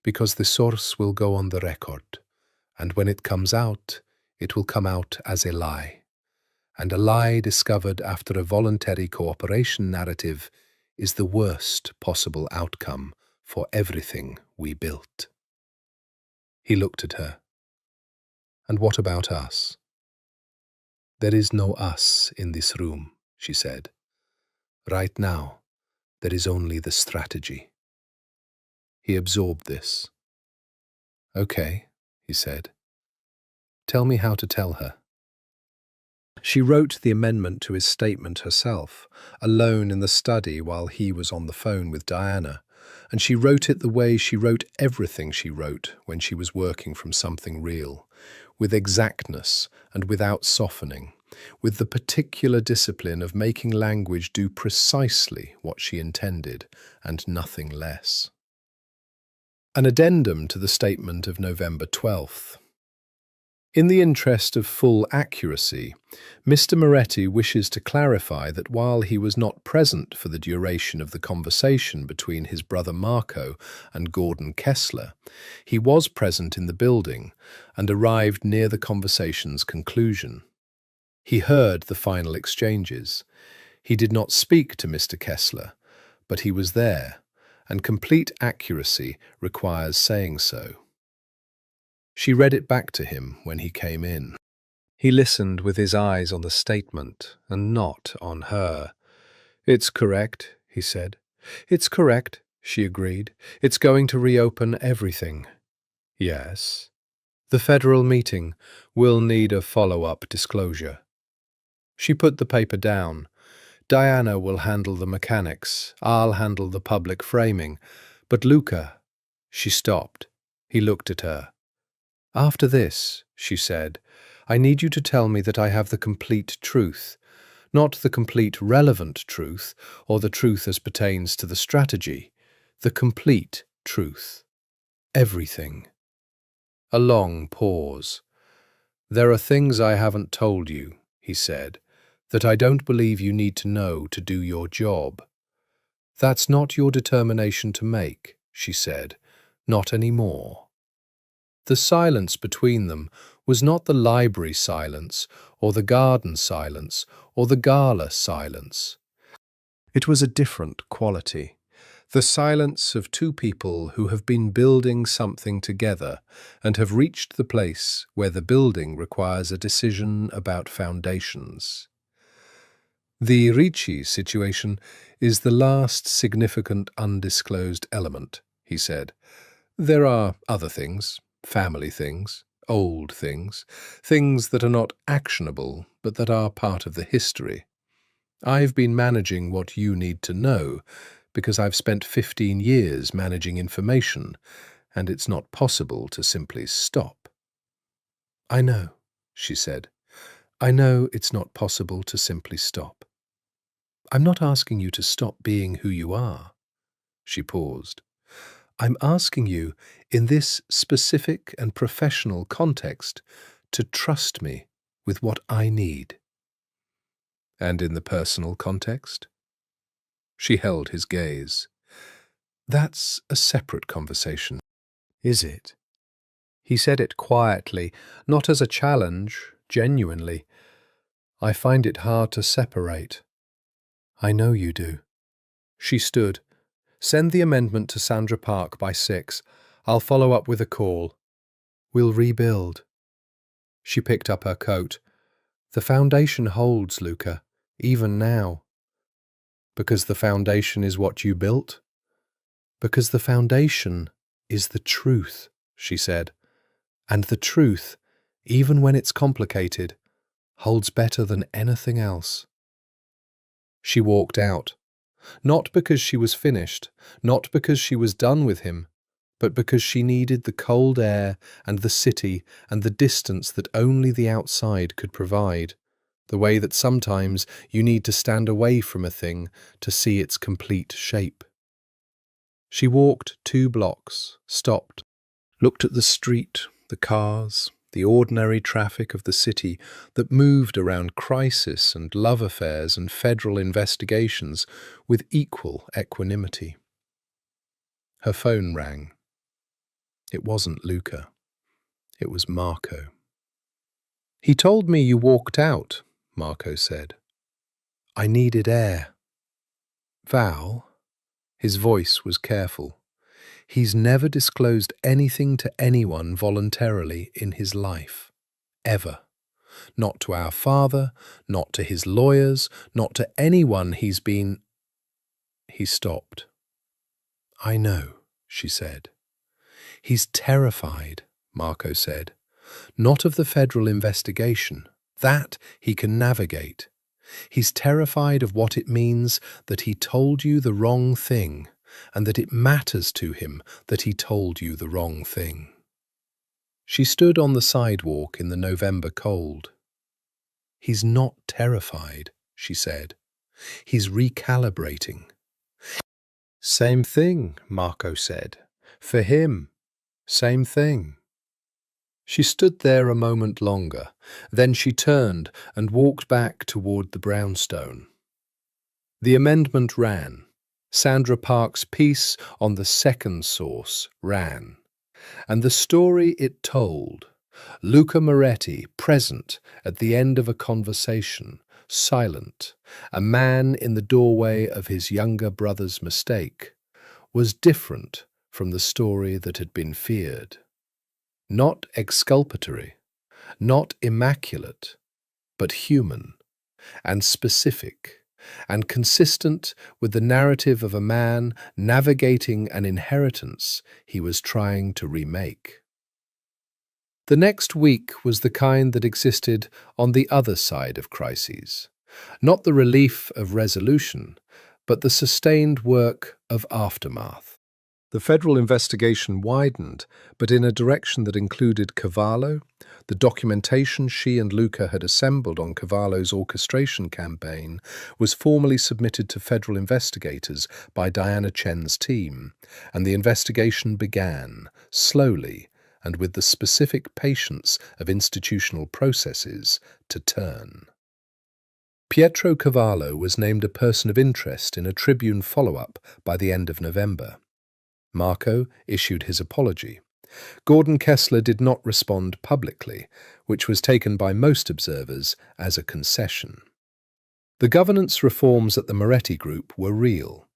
"Because the source will go on the record, and when it comes out, it will come out as a lie. And a lie discovered after a voluntary cooperation narrative is the worst possible outcome for everything we built." He looked at her. "And what about us?" "There is no us in this room," she said. "Right now, there is only the strategy." He absorbed this. "Okay," he said. "Tell me how to tell her." She wrote the amendment to his statement herself, alone in the study while he was on the phone with Diana, and she wrote it the way she wrote everything she wrote when she was working from something real, with exactness and without softening, with the particular discipline of making language do precisely what she intended and nothing less. An addendum to the statement of November 12th. In the interest of full accuracy, Mr. Moretti wishes to clarify that while he was not present for the duration of the conversation between his brother Marco and Gordon Kessler, he was present in the building and arrived near the conversation's conclusion. He heard the final exchanges. He did not speak to Mr. Kessler, but he was there, and complete accuracy requires saying so. She read it back to him when he came in. He listened with his eyes on the statement and not on her. "It's correct," he said. It's correct, she agreed. It's going to reopen everything. Yes. The federal meeting will need a follow-up disclosure. She put the paper down. Diana will handle the mechanics. I'll handle the public framing. But Luca... She stopped. He looked at her. After this, she said, I need you to tell me that I have the complete truth. Not the complete relevant truth, or the truth as pertains to the strategy. The complete truth. Everything. A long pause. There are things I haven't told you, he said, that I don't believe you need to know to do your job. That's not your determination to make, she said, not anymore. The silence between them was not the library silence, or the garden silence, or the gala silence. It was a different quality. The silence of two people who have been building something together and have reached the place where the building requires a decision about foundations. The Ricci situation is the last significant undisclosed element, he said. There are other things, family things, old things, things that are not actionable but that are part of the history. I've been managing what you need to know because I've spent 15 years managing information, and it's not possible to simply stop. I know, she said. I know it's not possible to simply stop. I'm not asking you to stop being who you are. She paused. I'm asking you, in this specific and professional context, to trust me with what I need. And in the personal context? She held his gaze. That's a separate conversation. Is it? He said it quietly, not as a challenge, genuinely. I find it hard to separate. I know you do. She stood. Send the amendment to Sandra Park by 6. I'll follow up with a call. We'll rebuild. She picked up her coat. The foundation holds, Luca, even now. Because the foundation is what you built? Because the foundation is the truth, she said. And the truth, even when it's complicated, holds better than anything else. She walked out. Not because she was finished, not because she was done with him, but because she needed the cold air and the city and the distance that only the outside could provide, the way that sometimes you need to stand away from a thing to see its complete shape. She walked 2 blocks, stopped, looked at the street, the cars, the ordinary traffic of the city that moved around crisis and love affairs and federal investigations with equal equanimity. Her phone rang. It wasn't Luca. It was Marco. He told me you walked out, Marco said. I needed air. Val, his voice was careful. He's never disclosed anything to anyone voluntarily in his life. Ever. Not to our father, not to his lawyers, not to anyone he's been... He stopped. I know, she said. He's terrified, Marco said. Not of the federal investigation. That he can navigate. He's terrified of what it means that he told you the wrong thing, and that it matters to him that he told you the wrong thing. She stood on the sidewalk in the November cold. He's not terrified, she said. He's recalibrating. Same thing, Marco said. For him, same thing. She stood there a moment longer. Then she turned and walked back toward the brownstone. The amendment ran. Sandra Park's piece on the second source ran. And the story it told, Luca Moretti present at the end of a conversation, silent, a man in the doorway of his younger brother's mistake, was different from the story that had been feared. Not exculpatory, not immaculate, but human and specific and consistent with the narrative of a man navigating an inheritance he was trying to remake. The next week was the kind that existed on the other side of crises, not the relief of resolution, but the sustained work of aftermath. The federal investigation widened, but in a direction that included Cavallo. The documentation she and Luca had assembled on Cavallo's orchestration campaign was formally submitted to federal investigators by Diana Chen's team, and the investigation began, slowly and with the specific patience of institutional processes, to turn. Pietro Cavallo was named a person of interest in a Tribune follow-up by the end of November. Marco issued his apology. Gordon Kessler did not respond publicly, which was taken by most observers as a concession. The governance reforms at the Moretti Group were real.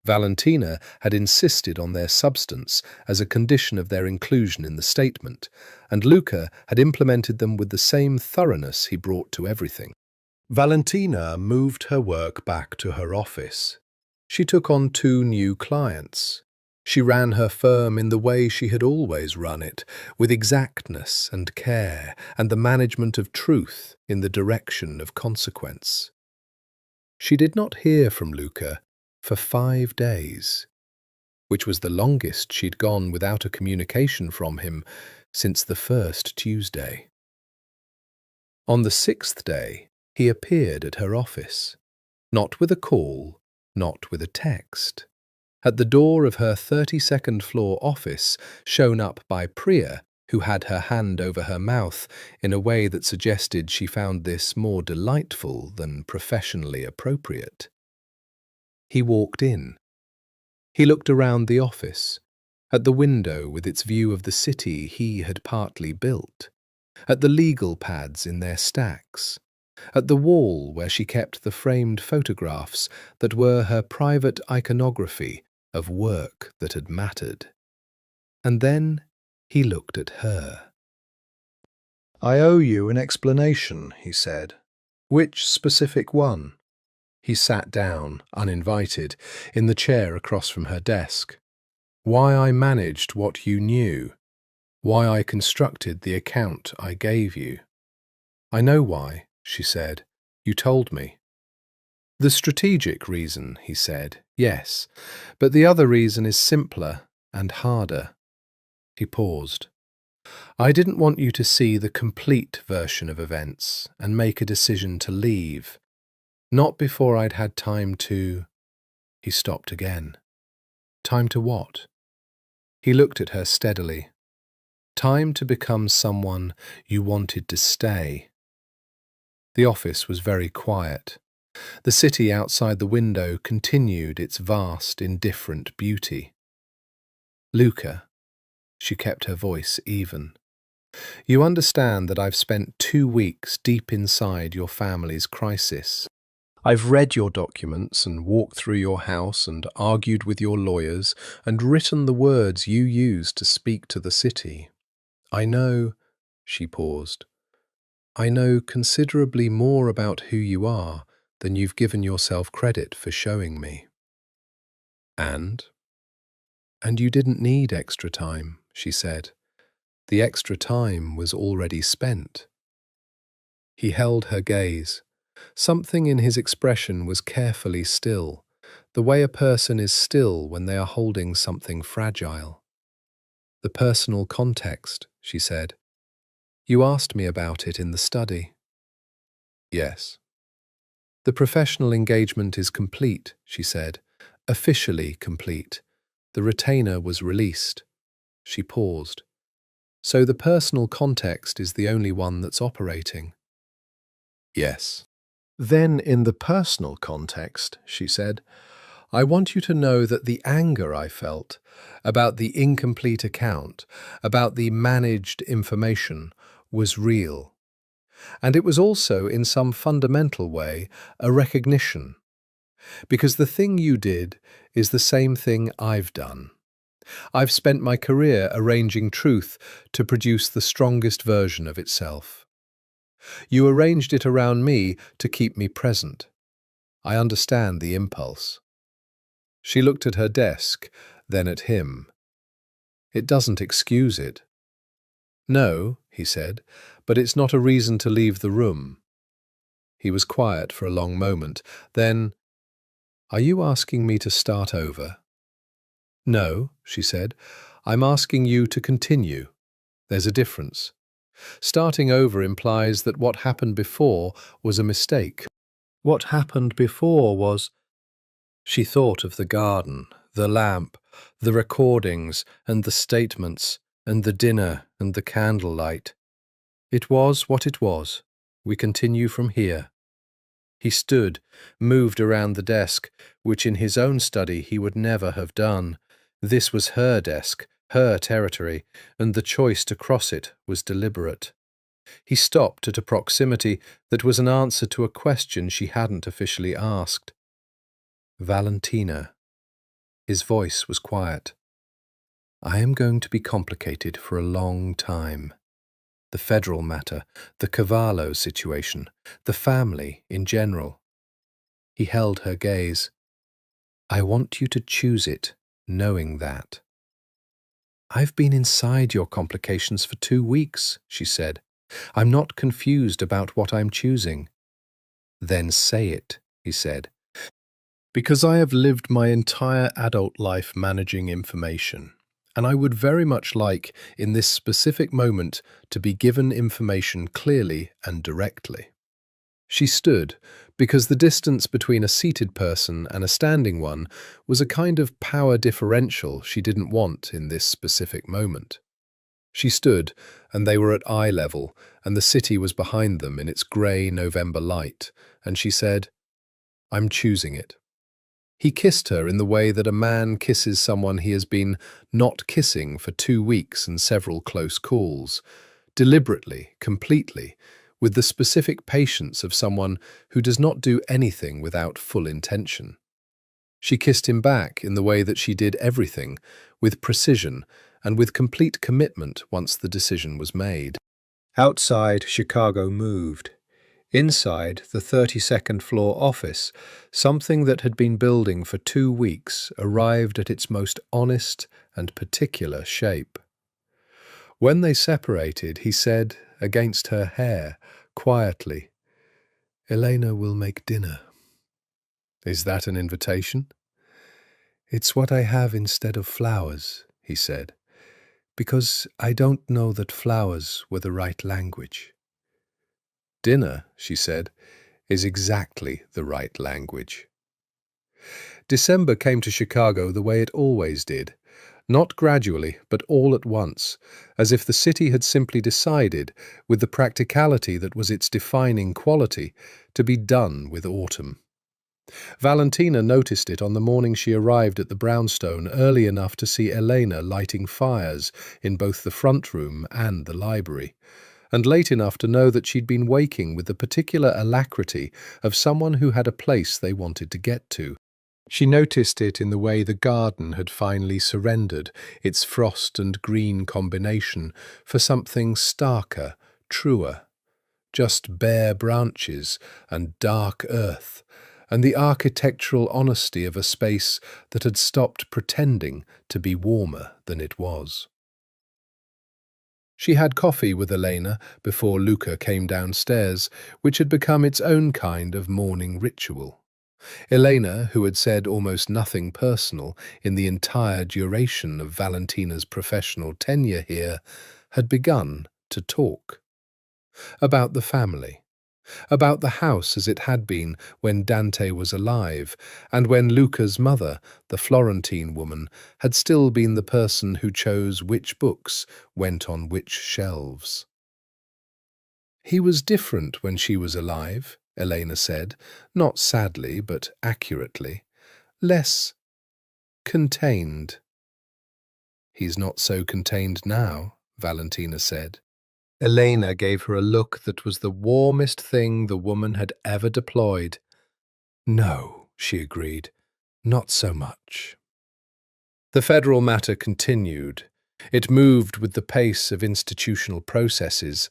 Valentina had insisted on their substance as a condition of their inclusion in the statement, and Luca had implemented them with the same thoroughness he brought to everything. Valentina moved her work back to her office. She took on 2 new clients. She ran her firm in the way she had always run it, with exactness and care and the management of truth in the direction of consequence. She did not hear from Luca for 5 days, which was the longest she'd gone without a communication from him since the first Tuesday. On the 6th day, he appeared at her office, not with a call, not with a text. At the door of her 32nd floor office, shown up by Priya, who had her hand over her mouth in a way that suggested she found this more delightful than professionally appropriate. He walked in. He looked around the office, at the window with its view of the city he had partly built, at the legal pads in their stacks, at the wall where she kept the framed photographs that were her private iconography of work that had mattered. And then he looked at her. "I owe you an explanation," he said. "Which specific one?" He sat down, uninvited, in the chair across from her desk. "Why I managed what you knew. Why I constructed the account I gave you." "I know why," she said. "You told me." "The strategic reason," he said, "yes, but the other reason is simpler and harder." He paused. "I didn't want you to see the complete version of events and make a decision to leave. Not before I'd had time to—" He stopped again. "Time to what?" He looked at her steadily. "Time to become someone you wanted to stay." The office was very quiet. The city outside the window continued its vast, indifferent beauty. "Luca," she kept her voice even, "you understand that I've spent 2 weeks deep inside your family's crisis. I've read your documents and walked through your house and argued with your lawyers and written the words you used to speak to the city. I know," she paused, "I know considerably more about who you are than you've given yourself credit for showing me." And you didn't need extra time," she said. "The extra time was already spent." He held her gaze. Something in his expression was carefully still, the way a person is still when they are holding something fragile. "The personal context," she said. "You asked me about it in the study." "Yes." "The professional engagement is complete," she said. "Officially complete. The retainer was released." She paused. "So the personal context is the only one that's operating?" "Yes." "Then in the personal context," she said, "I want you to know that the anger I felt about the incomplete account, about the managed information, was real. And it was also, in some fundamental way, a recognition. Because the thing you did is the same thing I've done. I've spent my career arranging truth to produce the strongest version of itself. You arranged it around me to keep me present. I understand the impulse. She looked at her desk, then at him. It doesn't excuse it. No, he said, but it's not a reason to leave the room. He was quiet for a long moment. Then, are you asking me to start over? No, she said. I'm asking you to continue. There's a difference. Starting over implies that what happened before was a mistake. What happened before was... She thought of the garden, the lamp, the recordings and the statements, and the dinner and the candlelight. It was what it was. We continue from here. He stood, moved around the desk, which in his own study he would never have done. This was her desk, her territory, and the choice to cross it was deliberate. He stopped at a proximity that was an answer to a question she hadn't officially asked. Valentina. His voice was quiet. I am going to be complicated for a long time. The federal matter, the Cavallo situation, the family in general. He held her gaze. I want you to choose it, knowing that. I've been inside your complications for 2 weeks, she said. I'm not confused about what I'm choosing. Then say it, he said. Because I have lived my entire adult life managing information, and I would very much like, in this specific moment, to be given information clearly and directly. She stood, because the distance between a seated person and a standing one was a kind of power differential she didn't want in this specific moment. She stood, and they were at eye level, and the city was behind them in its grey November light, and she said, I'm choosing it. He kissed her in the way that a man kisses someone he has been not kissing for 2 weeks and several close calls, deliberately, completely, with the specific patience of someone who does not do anything without full intention. She kissed him back in the way that she did everything, with precision and with complete commitment once the decision was made. Outside, Chicago moved. Inside the 32nd floor office, something that had been building for 2 weeks arrived at its most honest and particular shape. When they separated, he said, against her hair, quietly, Elena will make dinner. Is that an invitation? It's what I have instead of flowers, he said, because I don't know that flowers were the right language. Dinner, she said, is exactly the right language. December came to Chicago the way it always did, not gradually, but all at once, as if the city had simply decided, with the practicality that was its defining quality, to be done with autumn. Valentina noticed it on the morning she arrived at the brownstone early enough to see Elena lighting fires in both the front room and the library, and late enough to know that she'd been waking with the particular alacrity of someone who had a place they wanted to get to. She noticed it in the way the garden had finally surrendered its frost and green combination for something starker, truer, just bare branches and dark earth, and the architectural honesty of a space that had stopped pretending to be warmer than it was. She had coffee with Elena before Luca came downstairs, which had become its own kind of morning ritual. Elena, who had said almost nothing personal in the entire duration of Valentina's professional tenure here, had begun to talk. About the family. About the house as it had been when Dante was alive, and when Luca's mother, the Florentine woman, had still been the person who chose which books went on which shelves. He was different when she was alive, Elena said, not sadly but accurately. Less contained. He's not so contained now, Valentina said. Elena gave her a look that was the warmest thing the woman had ever deployed. No, she agreed, not so much. The federal matter continued. It moved with the pace of institutional processes,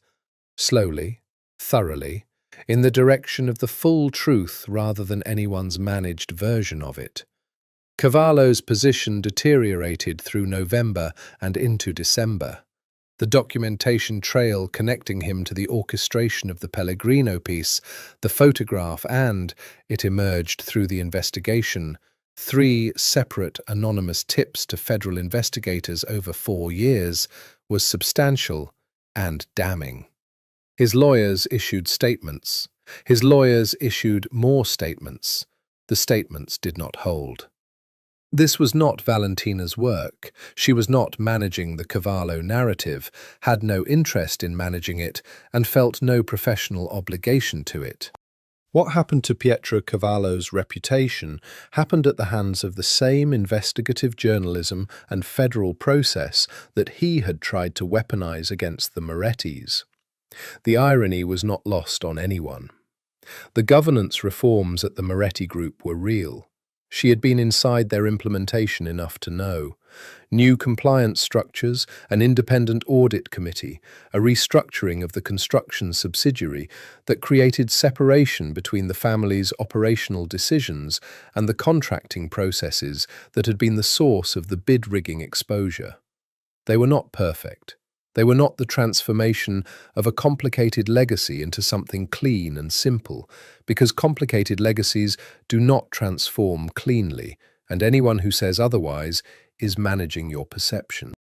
slowly, thoroughly, in the direction of the full truth rather than anyone's managed version of it. Cavallo's position deteriorated through November and into December. The documentation trail connecting him to the orchestration of the Pellegrino piece, the photograph and, it emerged through the investigation, 3 separate anonymous tips to federal investigators over 4 years, was substantial and damning. His lawyers issued statements. His lawyers issued more statements. The statements did not hold. This was not Valentina's work. She was not managing the Cavallo narrative, had no interest in managing it, and felt no professional obligation to it. What happened to Pietro Cavallo's reputation happened at the hands of the same investigative journalism and federal process that he had tried to weaponize against the Morettis. The irony was not lost on anyone. The governance reforms at the Moretti Group were real. She had been inside their implementation enough to know. New compliance structures, an independent audit committee, a restructuring of the construction subsidiary that created separation between the family's operational decisions and the contracting processes that had been the source of the bid-rigging exposure. They were not perfect. They were not the transformation of a complicated legacy into something clean and simple, because complicated legacies do not transform cleanly, and anyone who says otherwise is managing your perception.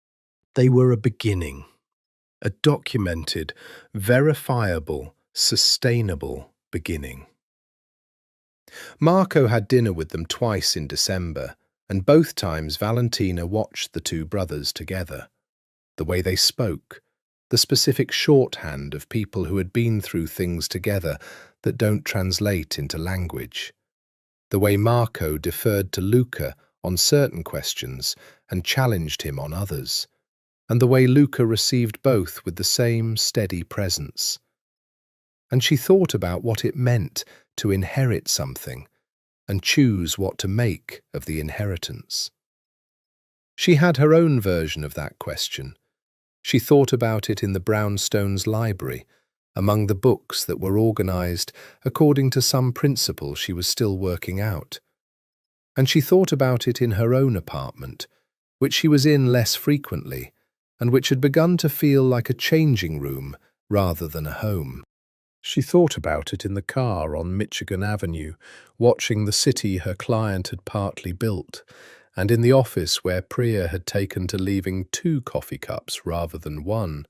They were a beginning, a documented, verifiable, sustainable beginning. Marco had dinner with them twice in December, and both times Valentina watched the 2 brothers together. The way they spoke, the specific shorthand of people who had been through things together that don't translate into language. The way Marco deferred to Luca on certain questions and challenged him on others. And the way Luca received both with the same steady presence. And she thought about what it meant to inherit something and choose what to make of the inheritance. She had her own version of that question. She thought about it in the Brownstones' library, among the books that were organized according to some principle she was still working out. And she thought about it in her own apartment, which she was in less frequently, and which had begun to feel like a changing room rather than a home. She thought about it in the car on Michigan Avenue, watching the city her client had partly built, and in the office where Priya had taken to leaving 2 coffee cups rather than 1,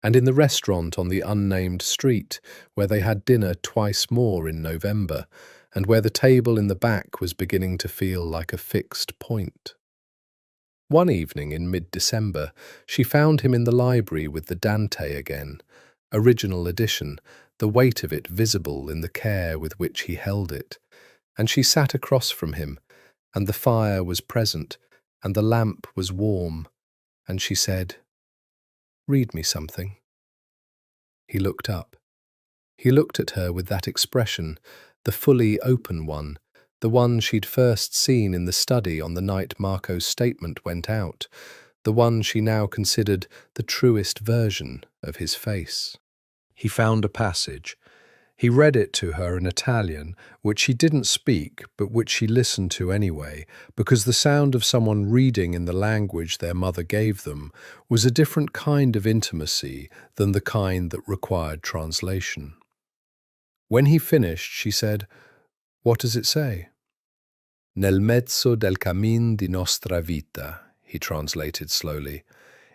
and in the restaurant on the unnamed street where they had dinner twice more in November, and where the table in the back was beginning to feel like a fixed point. One evening in mid-December, she found him in the library with the Dante again, original edition, the weight of it visible in the care with which he held it, and she sat across from him, and the fire was present, and the lamp was warm, and she said, "Read me something." He looked up. He looked at her with that expression, the fully open one, the one she'd first seen in the study on the night Marco's statement went out, the one she now considered the truest version of his face. He found a passage. He read it to her in Italian, which she didn't speak, but which she listened to anyway, because the sound of someone reading in the language their mother gave them was a different kind of intimacy than the kind that required translation. When he finished, she said, "What does it say?" "Nel mezzo del cammin di nostra vita," he translated slowly.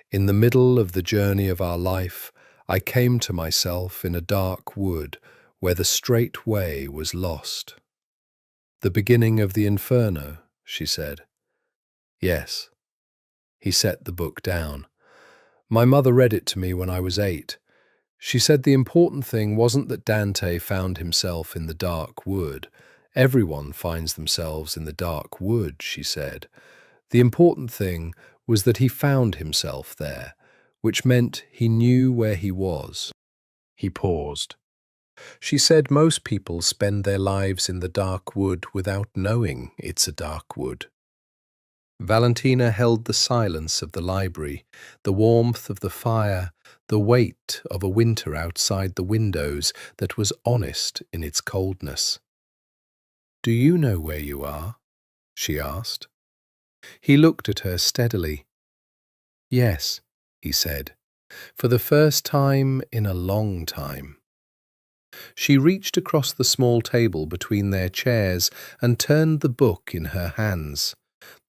"In the middle of the journey of our life, I came to myself in a dark wood, where the straight way was lost." "The beginning of the Inferno," she said. "Yes." He set the book down. "My mother read it to me when I was 8. She said the important thing wasn't that Dante found himself in the dark wood. Everyone finds themselves in the dark wood, she said. The important thing was that he found himself there, which meant he knew where he was." He paused. "She said most people spend their lives in the dark wood without knowing it's a dark wood." Valentina held the silence of the library, the warmth of the fire, the weight of a winter outside the windows that was honest in its coldness. "Do you know where you are?" she asked. He looked at her steadily. "Yes," he said, "for the first time in a long time." She reached across the small table between their chairs and turned the book in her hands.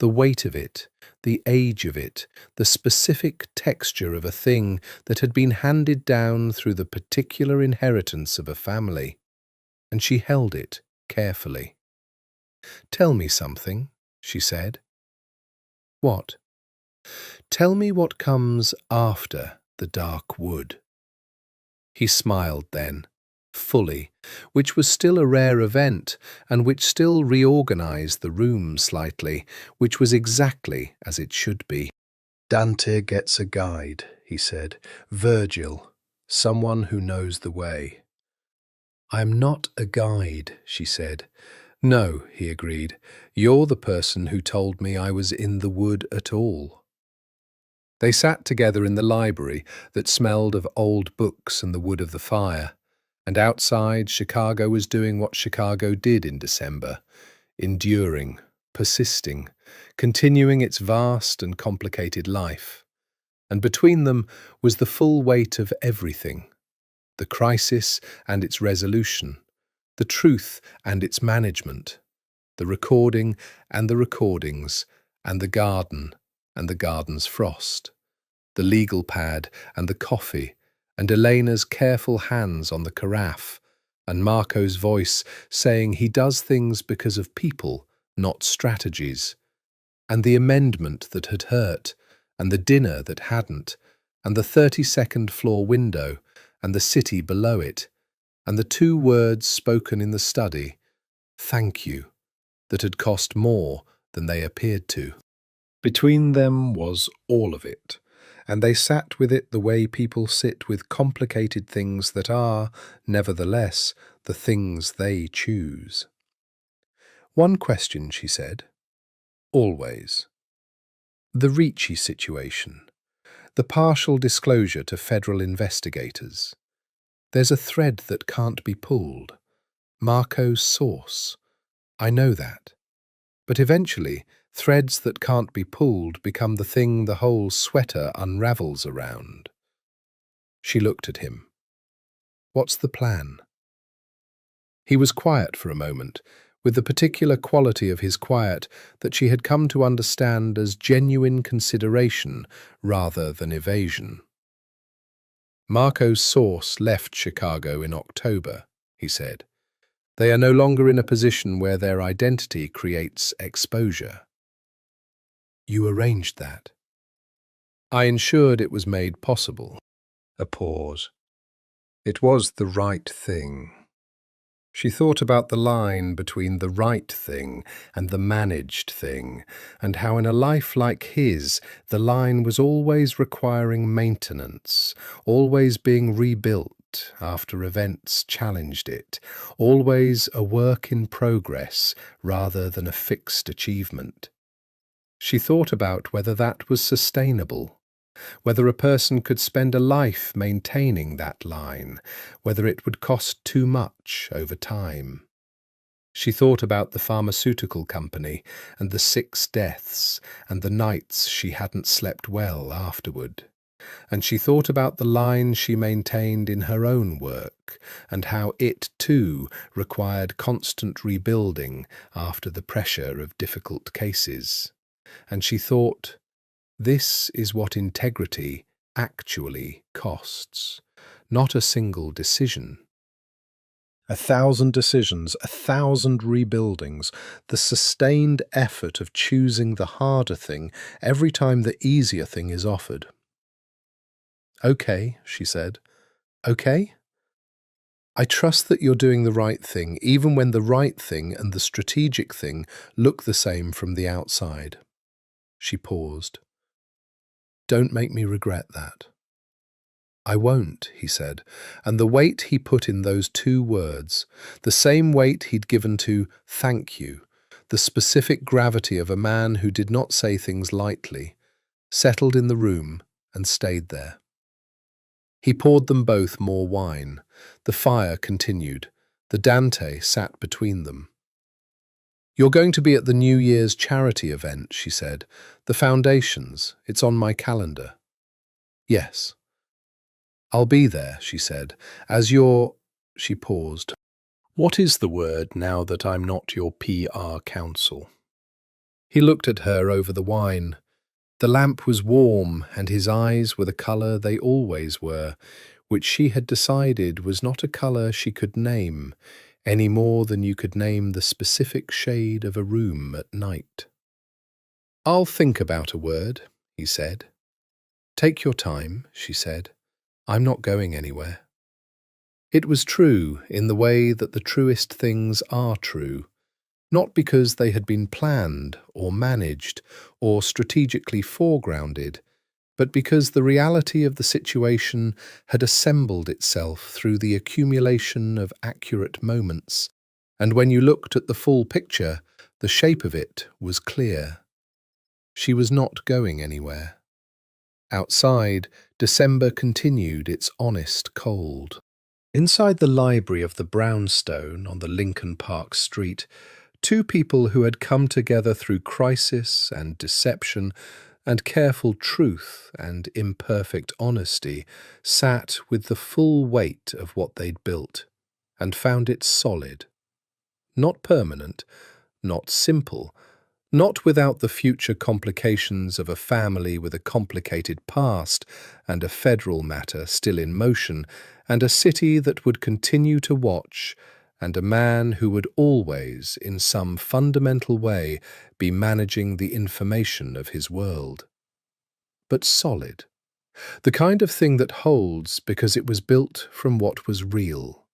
The weight of it, the age of it, the specific texture of a thing that had been handed down through the particular inheritance of a family. And she held it carefully. "Tell me something," she said. "What?" "Tell me what comes after the dark wood." He smiled then, fully, which was still a rare event, and which still reorganized the room slightly, which was exactly as it should be. "Dante gets a guide," he said. "Virgil, someone who knows the way." "I'm not a guide," she said. "No," he agreed. "You're the person who told me I was in the wood at all." They sat together in the library that smelled of old books and the wood of the fire, and outside Chicago was doing what Chicago did in December, enduring, persisting, continuing its vast and complicated life. And between them was the full weight of everything, the crisis and its resolution, the truth and its management, the recording and the recordings, and the garden and the garden's frost, the legal pad and the coffee, and Elena's careful hands on the carafe, and Marco's voice saying he does things because of people, not strategies, and the amendment that had hurt, and the dinner that hadn't, and the 32nd floor window, and the city below it, and the 2 words spoken in the study, "Thank you," that had cost more than they appeared to. Between them was all of it, and they sat with it the way people sit with complicated things that are, nevertheless, the things they choose. "One question," she said. "Always. The Ricci situation. The partial disclosure to federal investigators. There's a thread that can't be pulled. Marco's source. I know that. But eventually, threads that can't be pulled become the thing the whole sweater unravels around." She looked at him. "What's the plan?" He was quiet for a moment, with the particular quality of his quiet that she had come to understand as genuine consideration rather than evasion. "Marco's source left Chicago in October," he said. "They are no longer in a position where their identity creates exposure." "You arranged that?" "I ensured it was made possible." A pause. "It was the right thing." She thought about the line between the right thing and the managed thing, and how in a life like his, the line was always requiring maintenance, always being rebuilt after events challenged it, always a work in progress rather than a fixed achievement. She thought about whether that was sustainable, whether a person could spend a life maintaining that line, whether it would cost too much over time. She thought about the pharmaceutical company and the 6 deaths and the nights she hadn't slept well afterward. And she thought about the line she maintained in her own work and how it, too, required constant rebuilding after the pressure of difficult cases. And she thought, this is what integrity actually costs, not a single decision. 1,000 decisions, 1,000 rebuildings, the sustained effort of choosing the harder thing every time the easier thing is offered. "Okay," she said. "Okay? I trust that you're doing the right thing, even when the right thing and the strategic thing look the same from the outside." She paused. "Don't make me regret that." "I won't," he said, and the weight he put in those 2 words, the same weight he'd given to "thank you," the specific gravity of a man who did not say things lightly, settled in the room and stayed there. He poured them both more wine. The fire continued. The Dante sat between them. "You're going to be at the New Year's charity event," she said. "The foundation's. It's on my calendar." "Yes." "I'll be there," she said. "As your—" She paused. "What is the word now that I'm not your PR counsel?" He looked at her over the wine. The lamp was warm, and his eyes were the colour they always were, which she had decided was not a colour she could name, any more than you could name the specific shade of a room at night. "I'll think about a word," he said. "Take your time," she said. "I'm not going anywhere." It was true in the way that the truest things are true, not because they had been planned or managed or strategically foregrounded, but because the reality of the situation had assembled itself through the accumulation of accurate moments, and when you looked at the full picture, the shape of it was clear. She was not going anywhere. Outside, December continued its honest cold. Inside the library of the brownstone on the Lincoln Park street, two people who had come together through crisis and deception and careful truth and imperfect honesty sat with the full weight of what they'd built and found it solid. Not permanent, not simple, not without the future complications of a family with a complicated past and a federal matter still in motion and a city that would continue to watch and a man who would always, in some fundamental way, be managing the information of his world. But solid. The kind of thing that holds because it was built from what was real.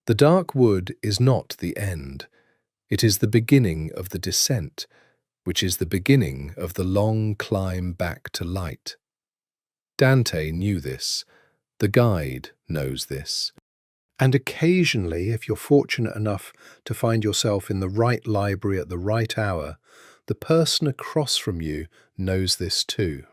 The dark wood is not the end. It is the beginning of the descent, which is the beginning of the long climb back to light. Dante knew this. The guide knows this. And occasionally, if you're fortunate enough to find yourself in the right library at the right hour, the person across from you knows this too.